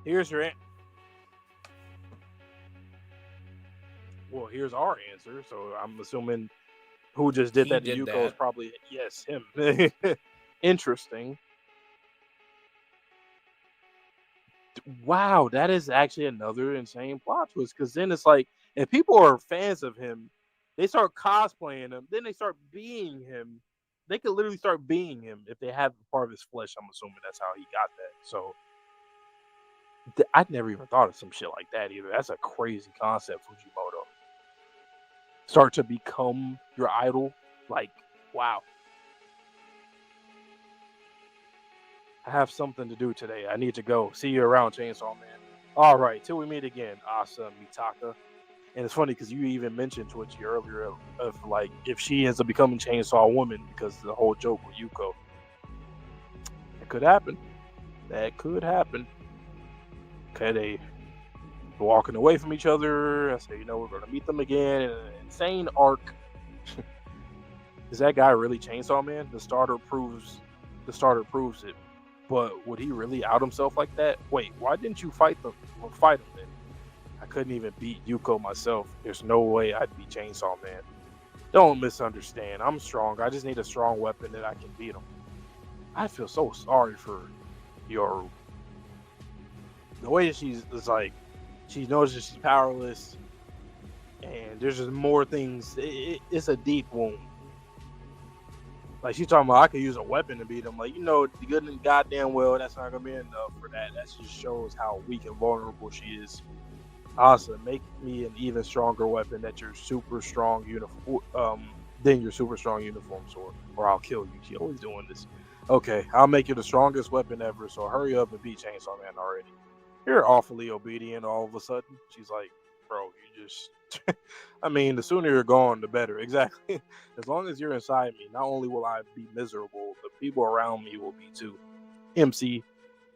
Here's your answer. Well, here's our answer. So I'm assuming who just did that to Yuko is probably, yes, him. Interesting. Wow, that is actually another insane plot twist. Because then it's like, if people are fans of him, they start cosplaying him, then they start being him. They could literally start being him if they have part of his flesh. I'm assuming that's how he got that. So I'd never even thought of some shit like that either. That's a crazy concept, Fujimoto. Start to become your idol. Like, wow. I have something to do today. I need to go. See you around, Chainsaw Man. All right, till we meet again, Asa Mitaka. And it's funny because you even mentioned Twitchy earlier of like if she ends up becoming Chainsaw Woman because the whole joke with Yuko. It could happen. That could happen. Okay, they walking away from each other. I say, we're going to meet them again in an insane arc. Is that guy really Chainsaw Man? The starter proves it. But would he really out himself like that? Wait, why didn't you fight him then? I couldn't even beat Yuko myself. There's no way I'd be Chainsaw Man. Don't misunderstand. I'm strong. I just need a strong weapon that I can beat him. I feel so sorry for Yoru. The way that she's like, she knows that she's powerless, and there's just more things. It's a deep wound. Like, she's talking about, I could use a weapon to beat him. Like, good and goddamn well, that's not gonna be enough for that. That just shows how weak and vulnerable she is. Asa, make me an even stronger weapon that your super strong uniform than your super strong uniform sword, or I'll kill you. She always doing this. Okay, I'll make you the strongest weapon ever, so hurry up and beat Chainsaw Man already. You're awfully obedient all of a sudden. She's like, bro, you just I mean, the sooner you're gone, the better. Exactly. As long as you're inside me, not only will I be miserable, the people around me will be too. MC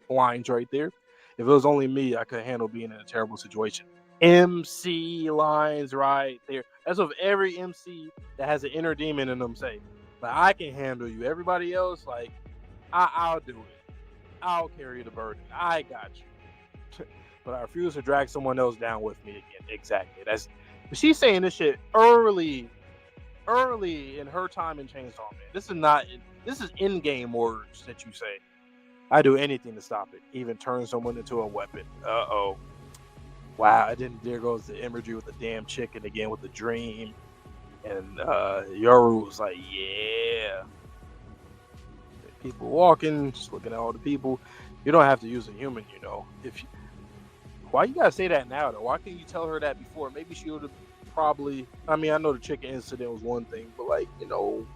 lines right there. If it was only me, I could handle being in a terrible situation. MC lines right there. That's what every MC that has an inner demon in them say. But I can handle you. Everybody else, like, I'll do it. I'll carry the burden. I got you. But I refuse to drag someone else down with me again. Exactly. But she's saying this shit early in her time in Chainsaw Man. This is in-game words that you say. I do anything to stop it, even turn someone into a weapon. Uh-oh. Wow, and then there goes the imagery with the damn chicken again with the dream. And Yoru was like, yeah. People walking, just looking at all the people. You don't have to use a human, you know. Why you gotta say that now, though? Why can't you tell her that before? Maybe she would have probably... I mean, I know the chicken incident was one thing, but, like, you know,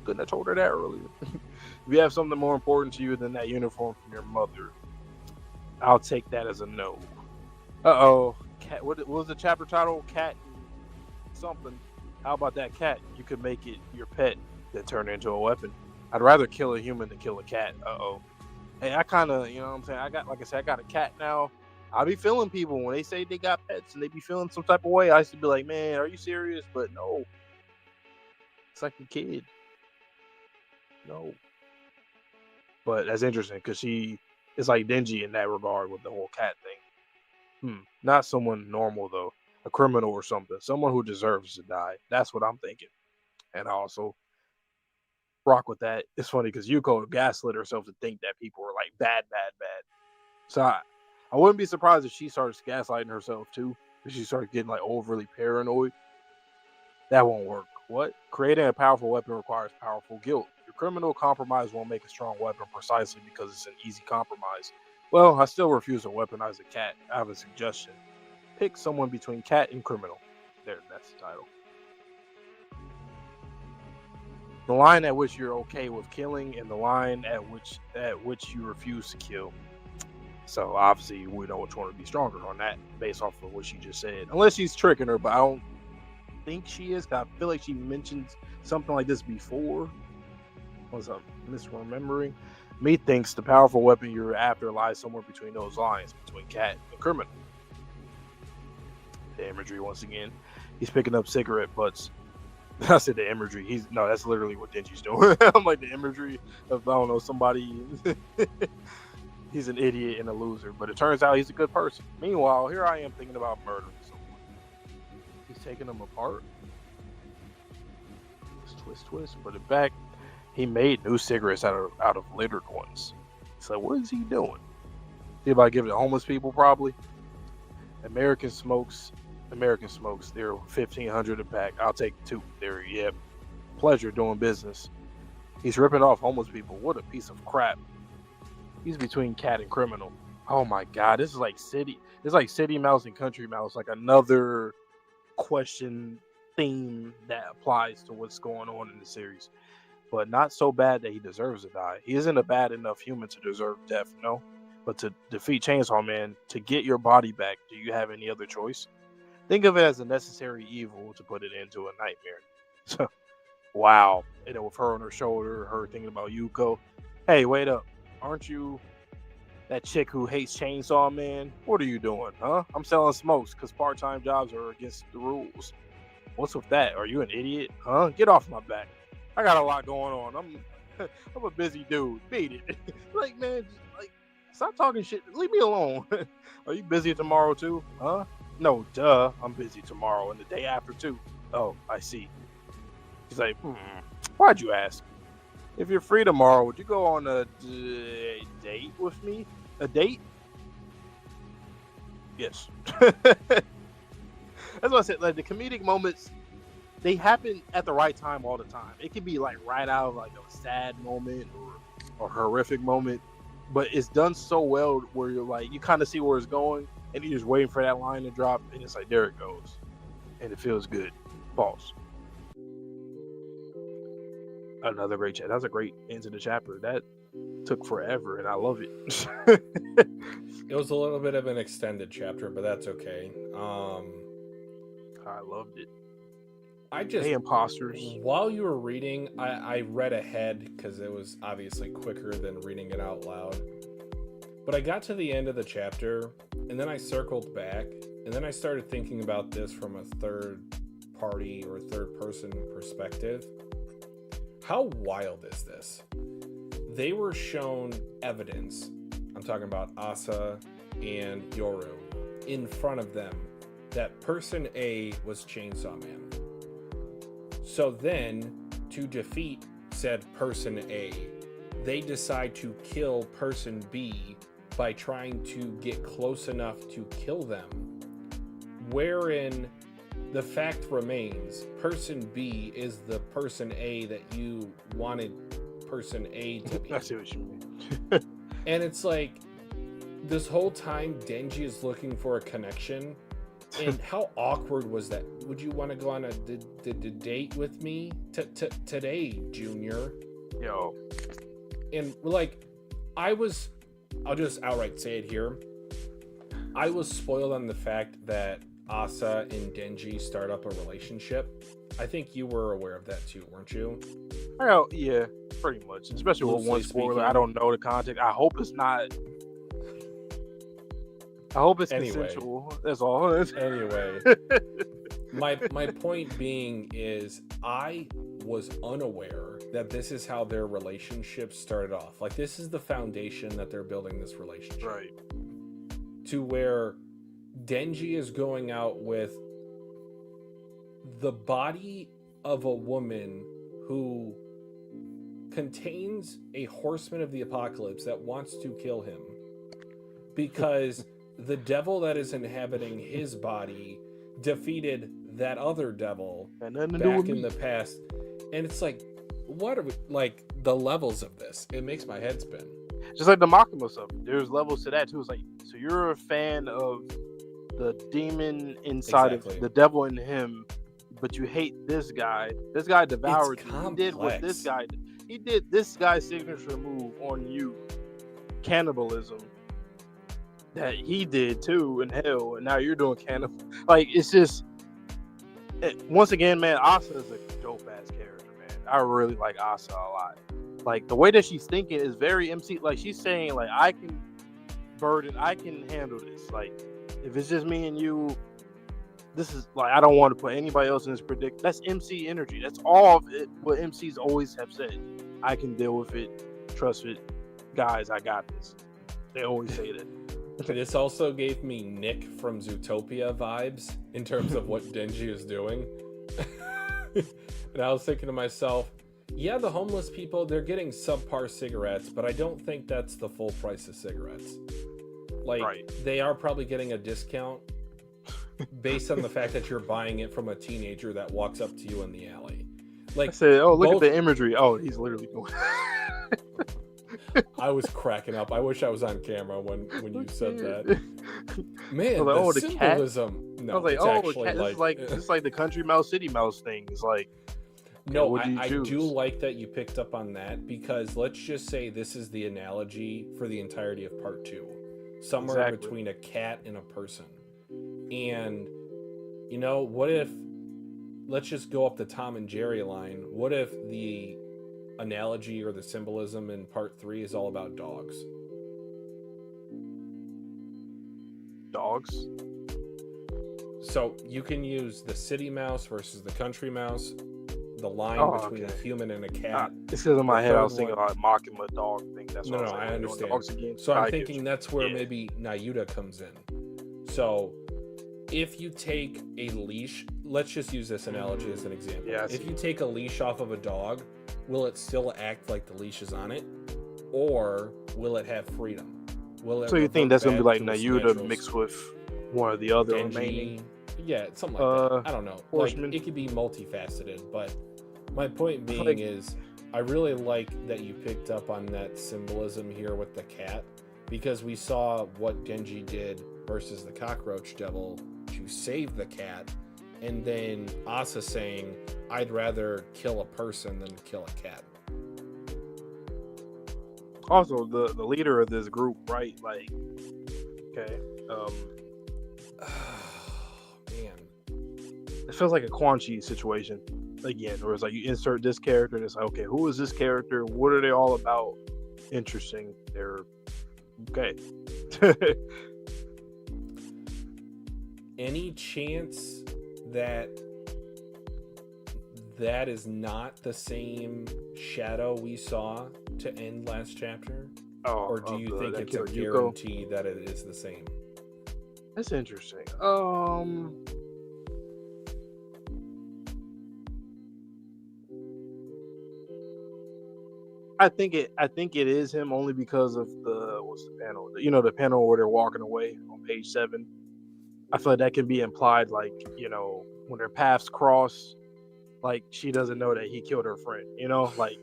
couldn't have told her that earlier. If you have something more important to you than that uniform from your mother, I'll take that as a no. Uh-oh. Cat. What was the chapter title? Cat something. How about that cat? You could make it your pet, then turn it into a weapon. I'd rather kill a human than kill a cat. Uh-oh. Hey, I kind of, you know what I'm saying? I got a cat now. I be feeling people when they say they got pets and they be feeling some type of way. I used to be like, man, are you serious? But no. It's like a kid. No. But that's interesting because she is like Denji in that regard with the whole cat thing. Not someone normal, though. A criminal or something. Someone who deserves to die. That's what I'm thinking. And I also rock with that. It's funny because Yuko gaslit herself to think that people were like bad. So I wouldn't be surprised if she started gaslighting herself too. If she started getting like overly paranoid. That won't work. What? Creating a powerful weapon requires powerful guilt. Your criminal compromise won't make a strong weapon precisely because it's an easy compromise. Well, I still refuse to weaponize a cat. I have a suggestion. Pick someone between cat and criminal. There, that's the title. The line at which you're okay with killing and the line at which you refuse to kill. So obviously we know which one would be stronger on that based off of what she just said. Unless she's tricking her, but I don't think she is. I feel like she mentioned something like this before. Was I misremembering? Methinks the powerful weapon you're after lies somewhere between those lines, between cat and criminal. The imagery once again. He's picking up cigarette butts. I said the imagery. That's literally what Denji's doing. I'm like the imagery of, I don't know, somebody. He's an idiot and a loser, but it turns out he's a good person. Meanwhile, here I am thinking about murdering someone. He's taking them apart. Twist, put it back. He made new cigarettes out of littered ones. So what is he doing? He about to give it to homeless people, probably. American smokes. They're $1,500 a pack. I'll take 2. There, yep. Pleasure doing business. He's ripping off homeless people. What a piece of crap. He's between cat and criminal. Oh my god, this is like city. It's like City Mouse and Country Mouse, like another question theme that applies to what's going on in the series. But not so bad that he deserves to die. He isn't a bad enough human to deserve death, no. But to defeat Chainsaw Man, to get your body back, do you have any other choice? Think of it as a necessary evil to put it into a nightmare. So, wow. And then with her on her shoulder, her thinking about Yuko. Hey, wait up. Aren't you that chick who hates Chainsaw Man? What are you doing, huh? I'm selling smokes because part-time jobs are against the rules. What's with that? Are you an idiot? Huh? Get off my back. I got a lot going on. I'm a busy dude. Beat it. Like, man, stop talking shit. Leave me alone. Are you busy tomorrow too? Huh? No, duh. I'm busy tomorrow and the day after too. Oh, I see. He's like, why'd you ask? If you're free tomorrow, would you go on a date with me? A date? Yes. That's what I said. Like the comedic moments, they happen at the right time all the time. It can be like right out of like a sad moment or a horrific moment. but it's done so well where you're like, you kind of see where it's going, and you're just waiting for that line to drop, and it's like, there it goes, and it feels good. Pause. Another great chat. That was a great end to the chapter. That took forever, and I love it. It was a little bit of an extended chapter, but that's okay. I loved it. Hey, imposters. While you were reading, I read ahead because it was obviously quicker than reading it out loud. But I got to the end of the chapter, and then I circled back, and then I started thinking about this from a third party or third person perspective. How wild is this? They were shown evidence, I'm talking about Asa and Yoru, in front of them that person A was Chainsaw Man. So then, to defeat said person A, they decide to kill person B by trying to get close enough to kill them, wherein the fact remains person B is the person A that you wanted person A to be. I see what you mean. And it's like, this whole time Denji is looking for a connection. And how awkward was that? Would you want to go on a date with me today, Junior? Yo. And like, I'll just outright say it here. I was spoiled on the fact that Asa and Denji start up a relationship. I think you were aware of that too, weren't you? Well, yeah, pretty much. Especially with one spoiler. Speaking. I don't know the context. I hope it's not. I hope it's consensual. That's all. Anyway, my point being is I was unaware that this is how their relationship started off. Like, this is the foundation that they're building this relationship. Right. To where Denji is going out with the body of a woman who contains a horseman of the apocalypse that wants to kill him because the devil that is inhabiting his body defeated that other devil back in the past. And it's like, what are we, like, the levels of this? It makes my head spin. Just like the Makima stuff. There's levels to that too. It's like, so you're a fan of the demon inside of the devil in him, but you hate this guy. This guy devoured you. He did what this guy did. He did this guy's signature move on you. Cannibalism. That he did too in hell, and now you're doing cannibal. Like, it's just, once again, man, Asa is a dope ass character, man. I really like Asa a lot. Like, the way that she's thinking is very MC. Like, she's saying, like, I can handle this. Like, if it's just me and you, this is like, I don't want to put anybody else in this predict. That's MC energy. That's all of it. What MCs always have said. I can deal with it. Trust it, guys. I got this. They always say that. This also gave me Nick from Zootopia vibes in terms of what Denji is doing. And I was thinking to myself, yeah, the homeless people, they're getting subpar cigarettes, but I don't think that's the full price of cigarettes. Like, They are probably getting a discount based on the fact that you're buying it from a teenager that walks up to you in the alley. Like, I said, oh, look at the imagery. Oh, he's literally going. I was cracking up. I wish I was on camera when you said that. Man, like, the symbolism. Cat? No, I was like, oh, cat. This is like the country mouse, city mouse thing. It's like, no, I do like that you picked up on that, because let's just say this is the analogy for the entirety of part 2. Somewhere between a cat and a person. And, you know, what if, let's just go up the Tom and Jerry line. What if the analogy or the symbolism in part 3 is all about dogs? Dogs? So you can use the city mouse versus the country mouse, the line between a human and a cat. It's because in my head I was thinking about mocking my dog thing. That's no, I understand. So I'm thinking that's where maybe Nayuta comes in. So if you take a leash, let's just use this analogy as an example. Yeah, if you take a leash off of a dog, will it still act like the leash is on it? Or will it have freedom? So you think that's going to be like Nayuta mixed with one of the other remaining? Yeah, something like that. I don't know. Like, it could be multifaceted, but my point being is I really like that you picked up on that symbolism here with the cat, because we saw what Denji did versus the Cockroach Devil to save the cat, and then Asa saying, I'd rather kill a person than kill a cat. Also, the leader of this group, right? Like, okay, Man, it feels like a Quan Chi situation again, where it's like you insert this character, and it's like, okay, who is this character? What are they all about? Interesting. They're okay. any chance that that is not the same shadow we saw to end last chapter? Oh, Or do you think it's a Yuko? guarantee that it is the same? That's interesting. I think it is him only because of what's the panel? The panel where they're walking away on page 7. I feel like that can be implied, like, when their paths cross, like she doesn't know that he killed her friend, like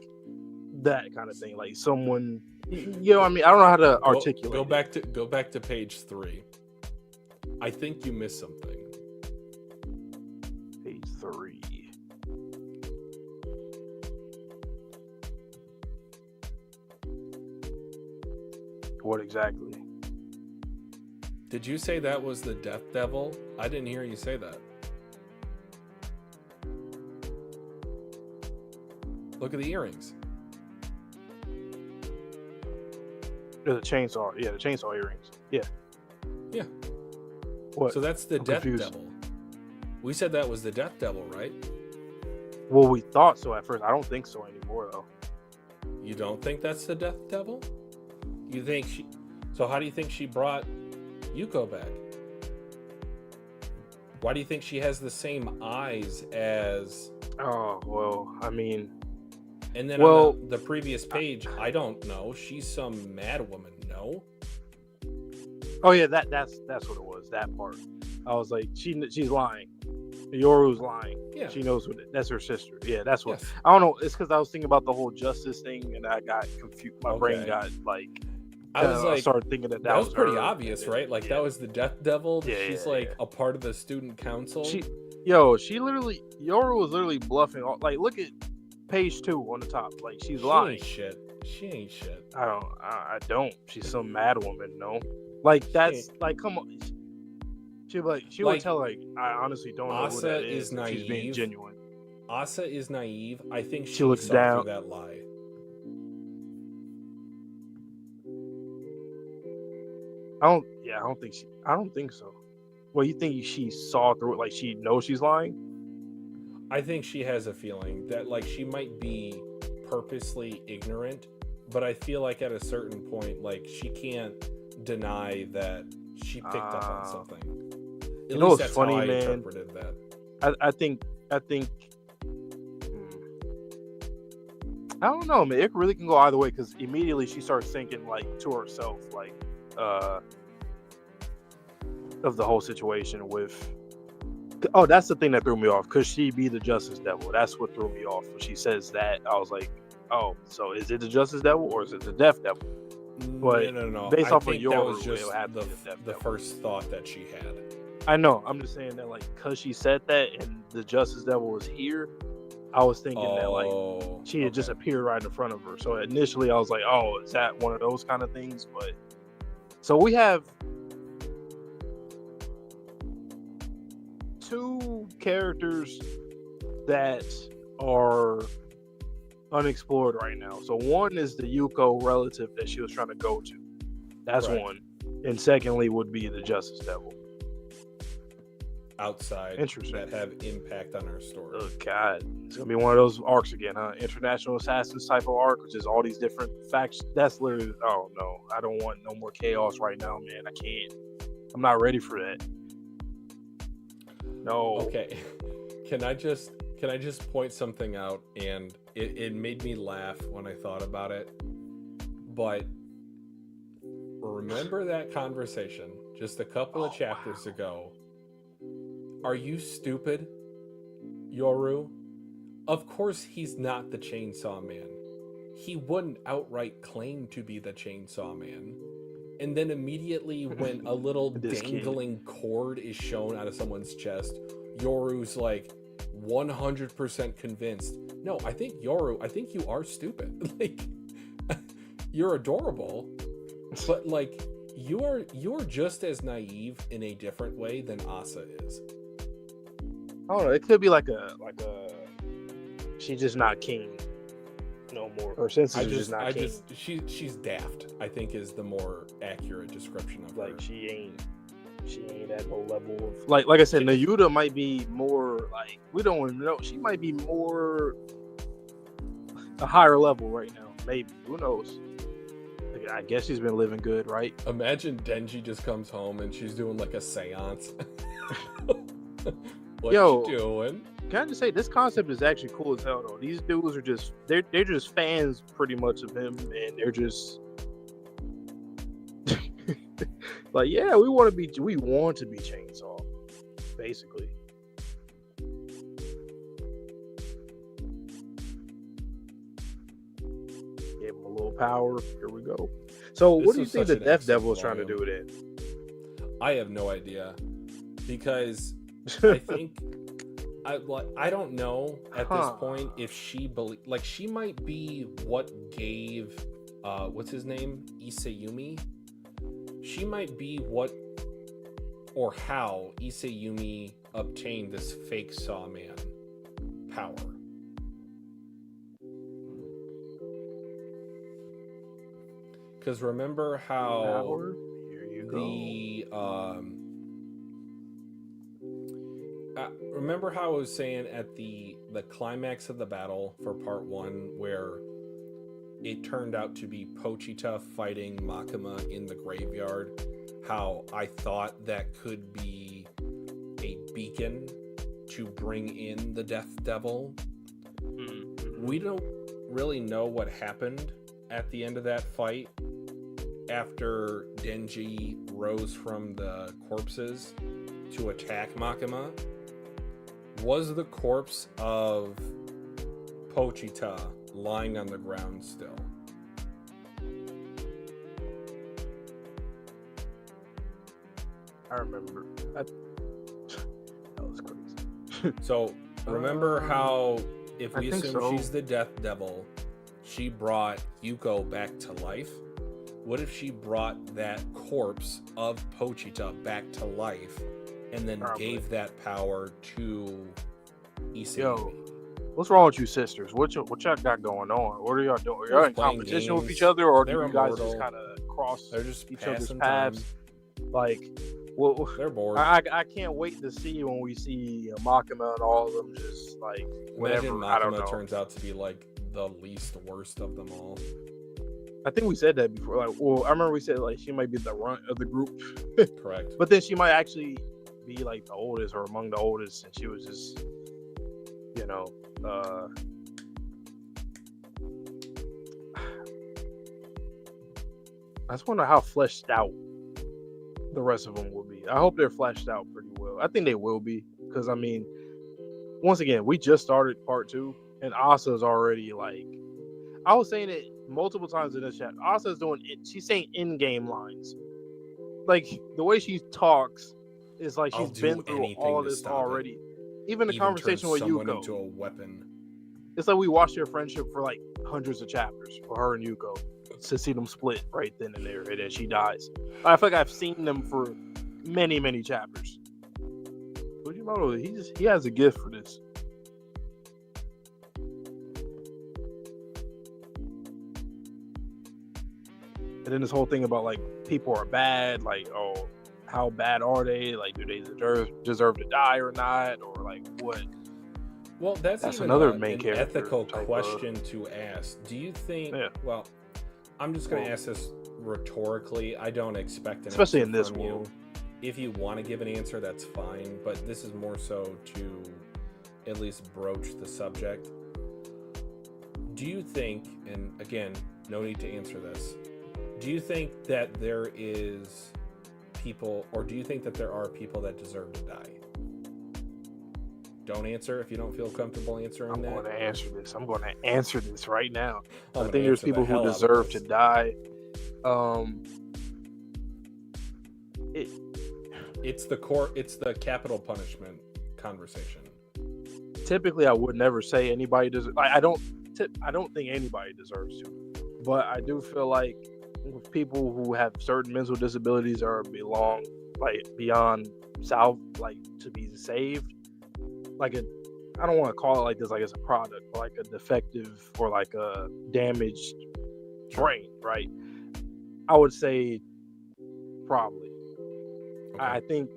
that kind of thing. Like someone, I mean, I don't know how to articulate. Go back to page 3. I think you missed something. Page 3. What exactly? Did you say that was the Death Devil? I didn't hear you say that. Look at the earrings. The chainsaw. Yeah, the chainsaw earrings. Yeah. Yeah. What? So that's the I'm Death confused. Devil. We said that was the Death Devil, right? Well, we thought so at first. I don't think so anymore, though. You don't think that's the Death Devil? You think she... So how do you think she brought Yuko back? Why do you think she has the same eyes as... Oh, well, I mean... And then on the previous page, I don't know. She's some mad woman, no? Oh, yeah, that's what it was, that part. I was like, she's lying. Yoru's lying. Yeah. She knows what that's her sister. Yeah, that's what. Yes. I don't know. It's because I was thinking about the whole justice thing, and I got confused. My brain got like. I started thinking that was pretty her, obvious, right? Like that was the Death Devil. Yeah, She's like a part of the student council. Yoru was literally bluffing. Like, look at page 2 on the top. Like, she's lying. She ain't shit. I don't. She's some mad woman. No, like that's like, come on. She would tell, like, I honestly don't know who that is. Naive. She's being genuine. Asa is naive. I think she looks saw down through that lie. I don't think so. Well, you think she saw through it, like she knows she's lying? I think she has a feeling that, like, she might be purposely ignorant, but I feel like at a certain point, like, she can't deny that she picked up on something. At least that's funny, how I interpreted that. I think I don't know, man. It really can go either way, because immediately she starts thinking, like, to herself, like, of the whole situation with. Oh, that's the thing that threw me off. Could she be the Justice Devil? That's what threw me off. When she says that, I was like, oh, so is it the Justice Devil or is it the Death Devil? But no. Based off of Yoru, that was just the first thought that she had. I know. I'm just saying that, like, because she said that and the Justice Devil was here, I was thinking that, like, she had just appeared right in front of her. So initially I was like, oh, is that one of those kind of things? But so we have 2 characters that are unexplored right now. So one is the Yuko relative that she was trying to go to. That's one. And secondly would be the Justice Devil. Outside that have impact on our story. Oh God, it's gonna be one of those arcs again, huh? International Assassins type of arc, which is all these different factions. That's literally, oh no, I don't want no more chaos right now, man. I can't. I'm not ready for that. No. Okay. Can I just point something out? And it made me laugh when I thought about it. But remember that conversation just a couple of chapters ago. Are you stupid, Yoru? Of course he's not the Chainsaw Man. he wouldn't outright claim to be the Chainsaw Man. And then immediately when a little This kid. dangling cord is shown out of someone's chest, Yoru's like 100% convinced. No, I think you are stupid. Like, you're adorable, but like you're just as naive in a different way than Asa is. I don't know. It could be like a she's just not keen no more. Her senses are just not keen. She's daft, I think, is the more accurate description of Like her. she ain't at no level of like I said, Nayuta might be more like, we don't even know. She might be more a higher level right now. Maybe. Who knows? I guess she's been living good, right? Imagine Denji just comes home and she's doing like a seance. What Yo, you doing? Can I just say, this concept is actually cool as hell though. These dudes are just they're just fans pretty much of him, and they're just like, yeah, we want to be Chainsaw, basically. Give him a little power. Here we go. So, what do you think the Death Devil is trying to do with it? I have no idea, because I think I don't know at this point if she she might be what gave what's his name, Isayumi. She might be what or how Isayumi obtained this fake Sawman power. Because remember how remember how I was saying at the climax of the battle for part 1, where it turned out to be Pochita fighting Makima in the graveyard, how I thought that could be a beacon to bring in the Death Devil. We don't really know what happened at the end of that fight after Denji rose from the corpses to attack Makima. Was the corpse of Pochita lying on the ground still? I remember. That was crazy. So remember how, if we assume so. she's the Death Devil, she brought Yuko back to life? What if she brought that corpse of Pochita back to life and then gave that power to Isayumi? Yo, what's wrong with you sisters? What y'all got going on? What are y'all doing? Are y'all in competition with each other, or do you guys just kind of cross each other's paths? Like, well, they're bored. I can't wait to see when we see Makima and all of them just like whatever. Imagine I don't know. Makima turns out to be like the least worst of them all. I think we said that before. Like, well, I remember we said like she might be the runt of the group. Correct. But then she might actually be like the oldest or among the oldest, and she was just, you know, I just wonder how fleshed out the rest of them will be. I hope they're fleshed out pretty well. I think they will be, because I mean, once again, we just started part 2, and Asa's already like, I was saying it multiple times in this chat. Asa's doing it. She's saying in-game lines. Like, the way she talks is like she's been through all this already. Even the conversation with Yuko. Into a weapon. It's like we watched their friendship for like hundreds of chapters for her and Yuko, to see them split right then and there, and then she dies. I feel like I've seen them for many, many chapters. Fujimoto, he has a gift for this. And then this whole thing about like people are bad, like, oh, how bad are they? Like, do they deserve to die or not, or like what? Well, that's even another main an character ethical question to ask. Do you think? Yeah. Well, I'm just going to ask this rhetorically. I don't expect an especially answer in this from world. You. If you want to give an answer, that's fine. But this is more so to at least broach the subject. Do you think? And again, no need to answer this. Do you think that there is people, or do you think that there are people that deserve to die? don't answer if you don't feel comfortable answering I'm that. going to answer this. I'm going to answer this right now. I'm I gonna think there's answer the people who hell out of deserve to this. die. It's the core. It's the capital punishment conversation. Typically, I would never say anybody deserves. I don't think anybody deserves to. But I do feel like with people who have certain mental disabilities or belong like beyond South, like to be saved, like I don't want to call it like this, like it's a product, but like a defective or like a damaged brain, right? I would say probably. Okay. I think,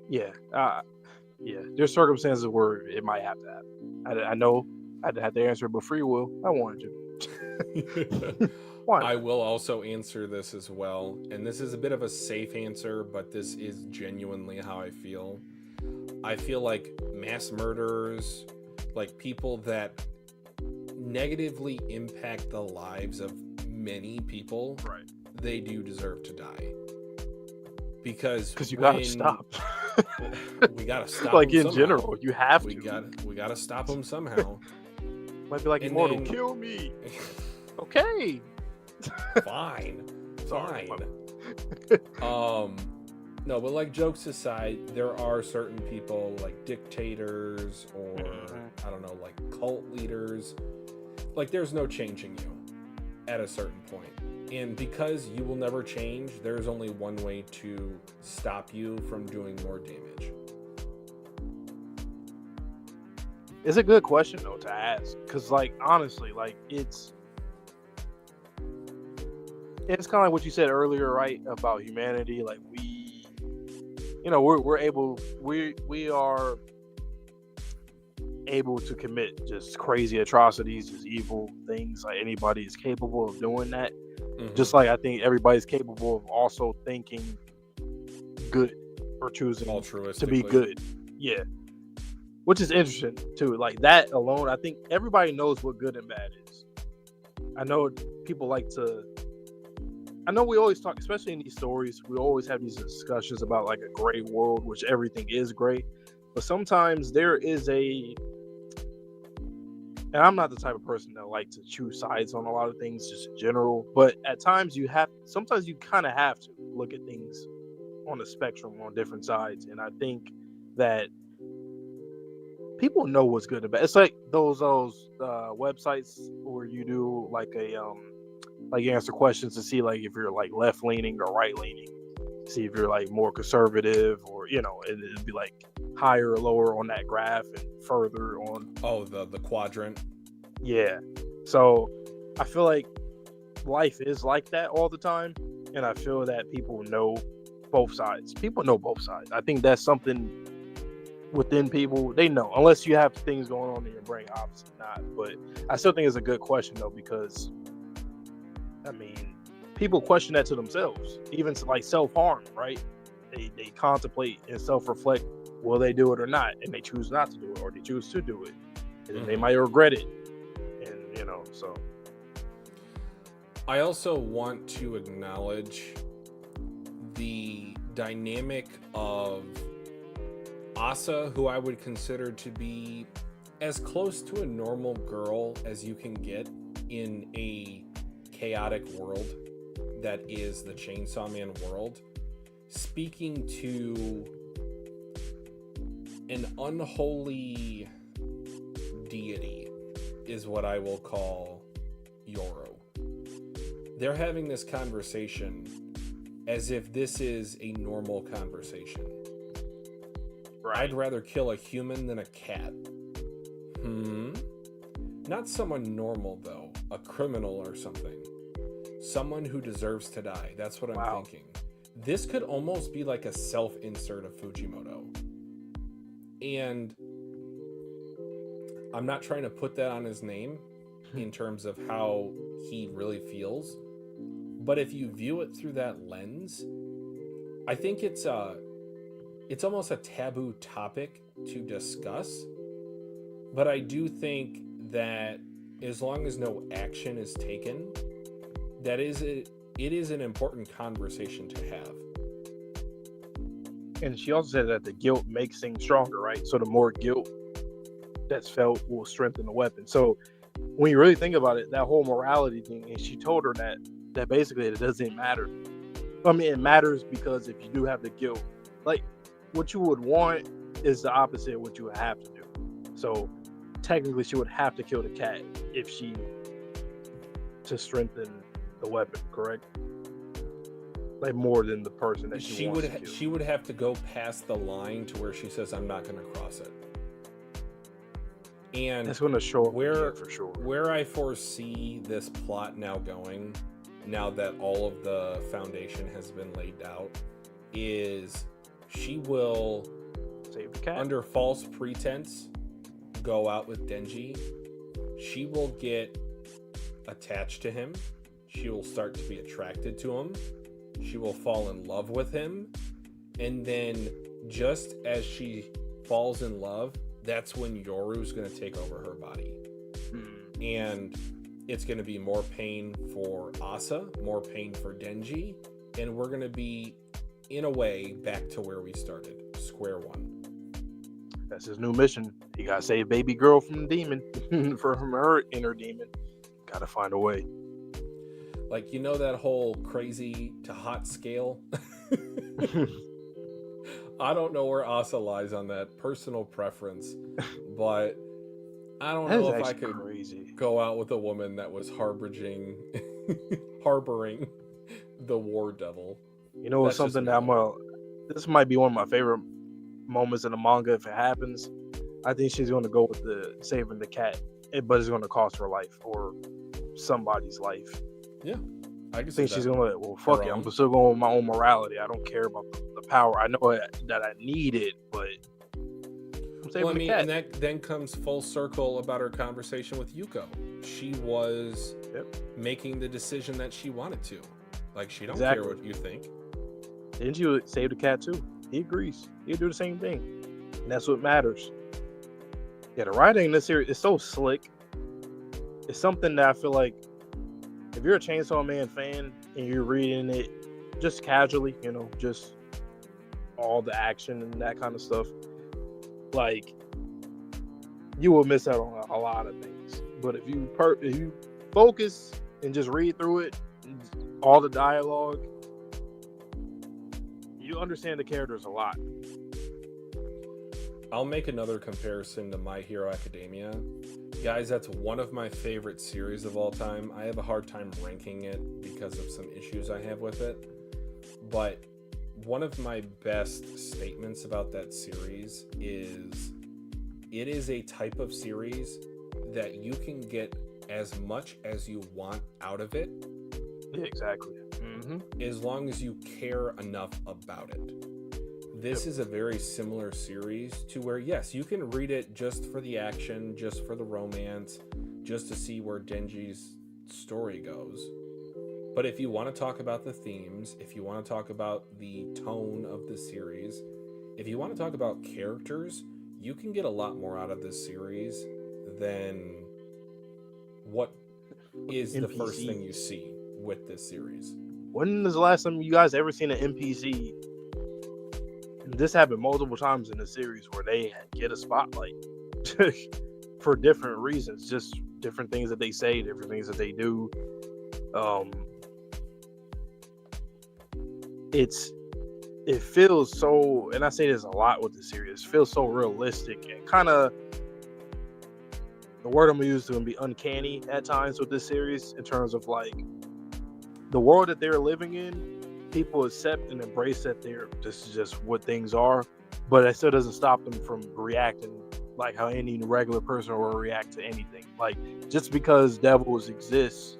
yeah. There's circumstances where it might have to happen. I know I had to answer it, but free will, I wanted to. I will also answer this as well, and this is a bit of a safe answer, but this is genuinely how I feel. I feel like mass murderers, like people that negatively impact the lives of many people, right? They do deserve to die. Because you gotta stop. We gotta stop. Like them in somehow. general, you have we to. We gotta stop them somehow. Might be like and Immortal. Then, kill me. Okay. Fine. Sorry. No, but like jokes aside, there are certain people like dictators or I don't know, like cult leaders. Like there's no changing you at a certain point. And because you will never change, there's only one way to stop you from doing more damage. It's a good question though to ask, because like honestly, like it's kind of like what you said earlier, right? About humanity, like we're able, we are able to commit just crazy atrocities, just evil things. Like anybody is capable of doing that. Mm-hmm. Just like I think everybody's capable of also thinking good or choosing to be good. Yeah. Which is interesting too. Like that alone, I think everybody knows what good and bad is. I know people like to. I know we always talk, especially in these stories, we always have these discussions about like a gray world, which everything is gray. But sometimes there is and I'm not the type of person that like to choose sides on a lot of things, just in general. But at times sometimes you kind of have to look at things on the spectrum on different sides. And I think that people know what's good and bad. It's like those websites where you do like like you answer questions to see like if you're like left leaning or right leaning, see if you're like more conservative or it'd be like higher or lower on that graph and further on the quadrant. Yeah. So I feel like life is like that all the time, and I feel that people know both sides. I think that's something within people, they know, unless you have things going on in your brain, obviously not. But I still think it's a good question though, because I mean, people question that to themselves, even to like self-harm, right? They contemplate and self-reflect, will they do it or not? And they choose not to do it, or they choose to do it. And then they might regret it. And, so. I also want to acknowledge the dynamic of Asa, who I would consider to be as close to a normal girl as you can get in a chaotic world that is the Chainsaw Man world, speaking to an unholy deity is what I will call Yoru. They're having this conversation as if this is a normal conversation. Right. I'd rather kill a human than a cat. Not someone normal though, a criminal or something. Someone who deserves to die. That's what I'm thinking. This could almost be like a self-insert of Fujimoto. And I'm not trying to put that on his name in terms of how he really feels. But if you view it through that lens, I think it's almost a taboo topic to discuss. But I do think that as long as no action is taken, it is an important conversation to have. And she also said that the guilt makes things stronger, right? So the more guilt that's felt will strengthen the weapon. So when you really think about it, that whole morality thing, and she told her that basically it doesn't matter. I mean, it matters because if you do have the guilt, like what you would want is the opposite of what you would have to do. So technically, she would have to kill the cat if she to strengthen the weapon, correct? Like more than the person that she wants to kill. She would have to go past the line to where she says, "I'm not going to cross it." And that's going to show up where for sure. Where I foresee this plot now going, now that all of the foundation has been laid out, is she will save the cat under false pretense go out with Denji. She will get attached to him. She will start to be attracted to him. She will fall in love with him. And then just as she falls in love, that's when Yoru's going to take over her body. And it's going to be more pain for Asa, more pain for Denji. And we're going to be, in a way, back to where we started. Square one. That's his new mission. He got to save baby girl from the demon, from her inner demon. Got to find a way. Like, you know that whole crazy to hot scale? I don't know where Asa lies on that personal preference, but I don't know if I could go out with a woman that was harboring the war devil. You know, it's something that this might be one of my favorite moments in the manga if it happens. I think she's going to go with the saving the cat, but it's going to cost her life or somebody's life. Yeah. I think she's going to, well, fuck it. I'm still going with my own morality. I don't care about the power. I know that I need it, but I'm saving the cat. And that then comes full circle about her conversation with Yuko. She was making the decision that she wanted to. Like, she don't care what you think. Didn't you save the cat too? He agrees. He'll do the same thing. And that's what matters. Yeah, the writing in this series is so slick. It's something that I feel like if you're a Chainsaw Man fan and you're reading it just casually, you know, just all the action and that kind of stuff, like, you will miss out on a lot of things. But if you focus and just read through it, all the dialogue, you understand the characters a lot. I'll make another comparison to My Hero Academia. Guys, that's one of my favorite series of all time. I have a hard time ranking it because of some issues I have with it. But one of my best statements about that series is it is a type of series that you can get as much as you want out of it. Yeah, exactly. As long as you care enough about it. This is a very similar series to where, yes, you can read it just for the action, just for the romance, just to see where Denji's story goes. But if you want to talk about the themes, if you want to talk about the tone of the series, if you want to talk about characters, you can get a lot more out of this series than what is the first thing you see with this series. When is the last time you guys ever seen an NPC? And this happened multiple times in the series where they get a spotlight for different reasons, just different things that they say, different things that they do. It feels so, and I say this a lot with the series, it feels so realistic and kind of, the word I'm gonna use is be uncanny at times with this series in terms of like the world that they're living in. People accept and embrace that this is just what things are, but it still doesn't stop them from reacting like how any regular person will react to anything. Like, just because devils exist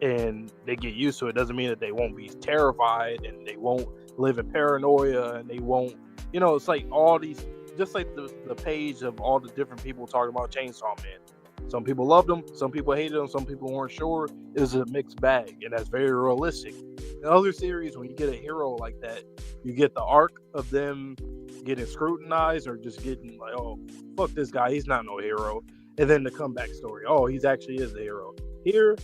and they get used to it doesn't mean that they won't be terrified and they won't live in paranoia and they won't, you know, it's like all these, just like the page of all the different people talking about Chainsaw Man. Some people loved him, some people hated him, some people weren't sure. It was a mixed bag, and that's very realistic. In other series, when you get a hero like that, you get the arc of them getting scrutinized or just getting like, oh, fuck this guy, he's not no hero. And then the comeback story, oh, he's actually is the hero. Here,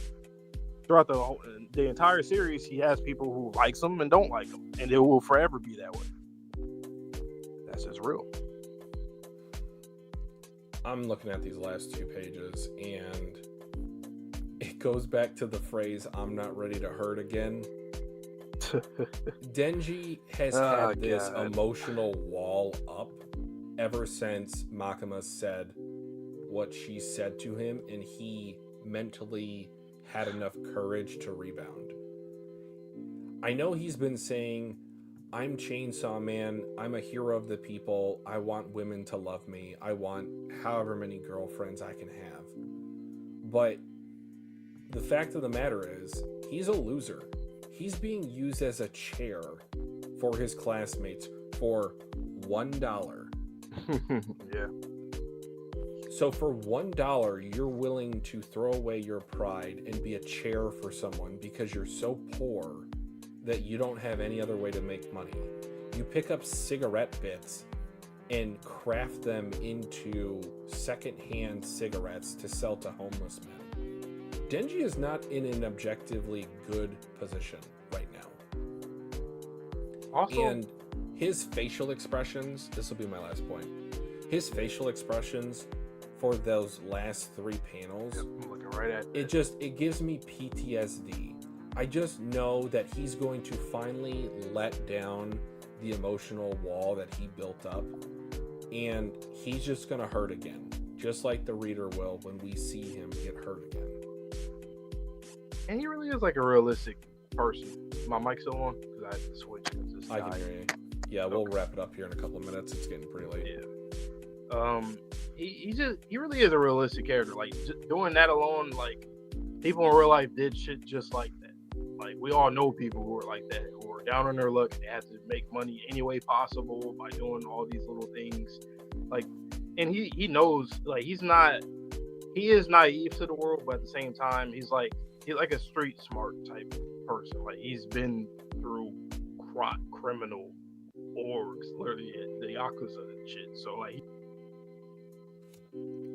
throughout the entire series, he has people who likes him and don't like him, and it will forever be that way. That's just real. I'm looking at these last 2 pages, and it goes back to the phrase, "I'm not ready to hurt again." Denji has had this emotional wall up ever since Makima said what she said to him, and he mentally had enough courage to rebound. I know he's been saying, "I'm Chainsaw Man, I'm a hero of the people, I want women to love me, I want however many girlfriends I can have." But the fact of the matter is, he's a loser. He's being used as a chair for his classmates for $1. Yeah. So for $1, you're willing to throw away your pride and be a chair for someone because you're so poor that you don't have any other way to make money. You pick up cigarette bits and craft them into secondhand cigarettes to sell to homeless men. Denji is not in an objectively good position right now. Also, and his facial expressions, this will be my last point, his facial expressions for those last 3 panels, I'm looking right at it gives me PTSD. I just know that he's going to finally let down the emotional wall that he built up, and he's just going to hurt again, just like the reader will when we see him get hurt again. And he really is like a realistic person. Is my mic still on? Because I had to switch. I can hear you. Yeah, we'll wrap it up here in a couple of minutes. It's getting pretty late. Yeah. He really is a realistic character. Like, doing that alone, like, people in real life did shit just like that. Like, we all know people who are like that, who are down on their luck. They have to make money any way possible by doing all these little things. Like, and he knows, like, he is naive to the world, but at the same time, he's like a street smart type person. Like, he's been through criminal orgs, literally the Yakuza and shit. So, like,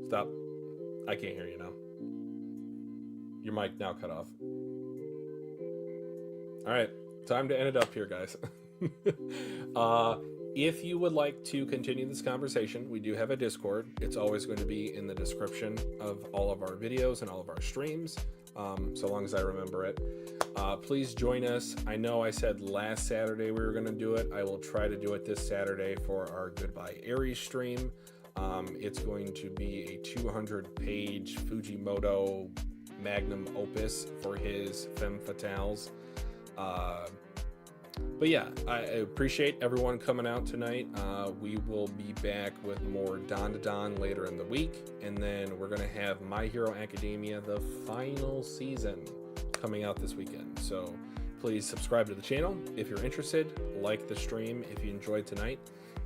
stop. I can't hear you now. Your mic now cut off. All right, time to end it up here, guys. If you would like to continue this conversation, we do have a Discord. It's always going to be in the description of all of our videos and all of our streams, so long as I remember it. Please join us. I know I said last Saturday we were going to do it. I will try to do it this Saturday for our Goodbye Aries stream. It's going to be a 200-page Fujimoto magnum opus for his femme fatales. But yeah, I appreciate everyone coming out tonight. We will be back with more Don to Don later in the week, and then we're going to have My Hero Academia, the final season, coming out this weekend. So please subscribe to the channel if you're interested, like the stream if you enjoyed tonight.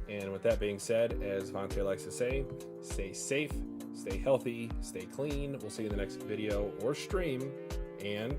And with that being said, as Vontae likes to say, stay safe, stay healthy, stay clean. We'll see you in the next video or stream, and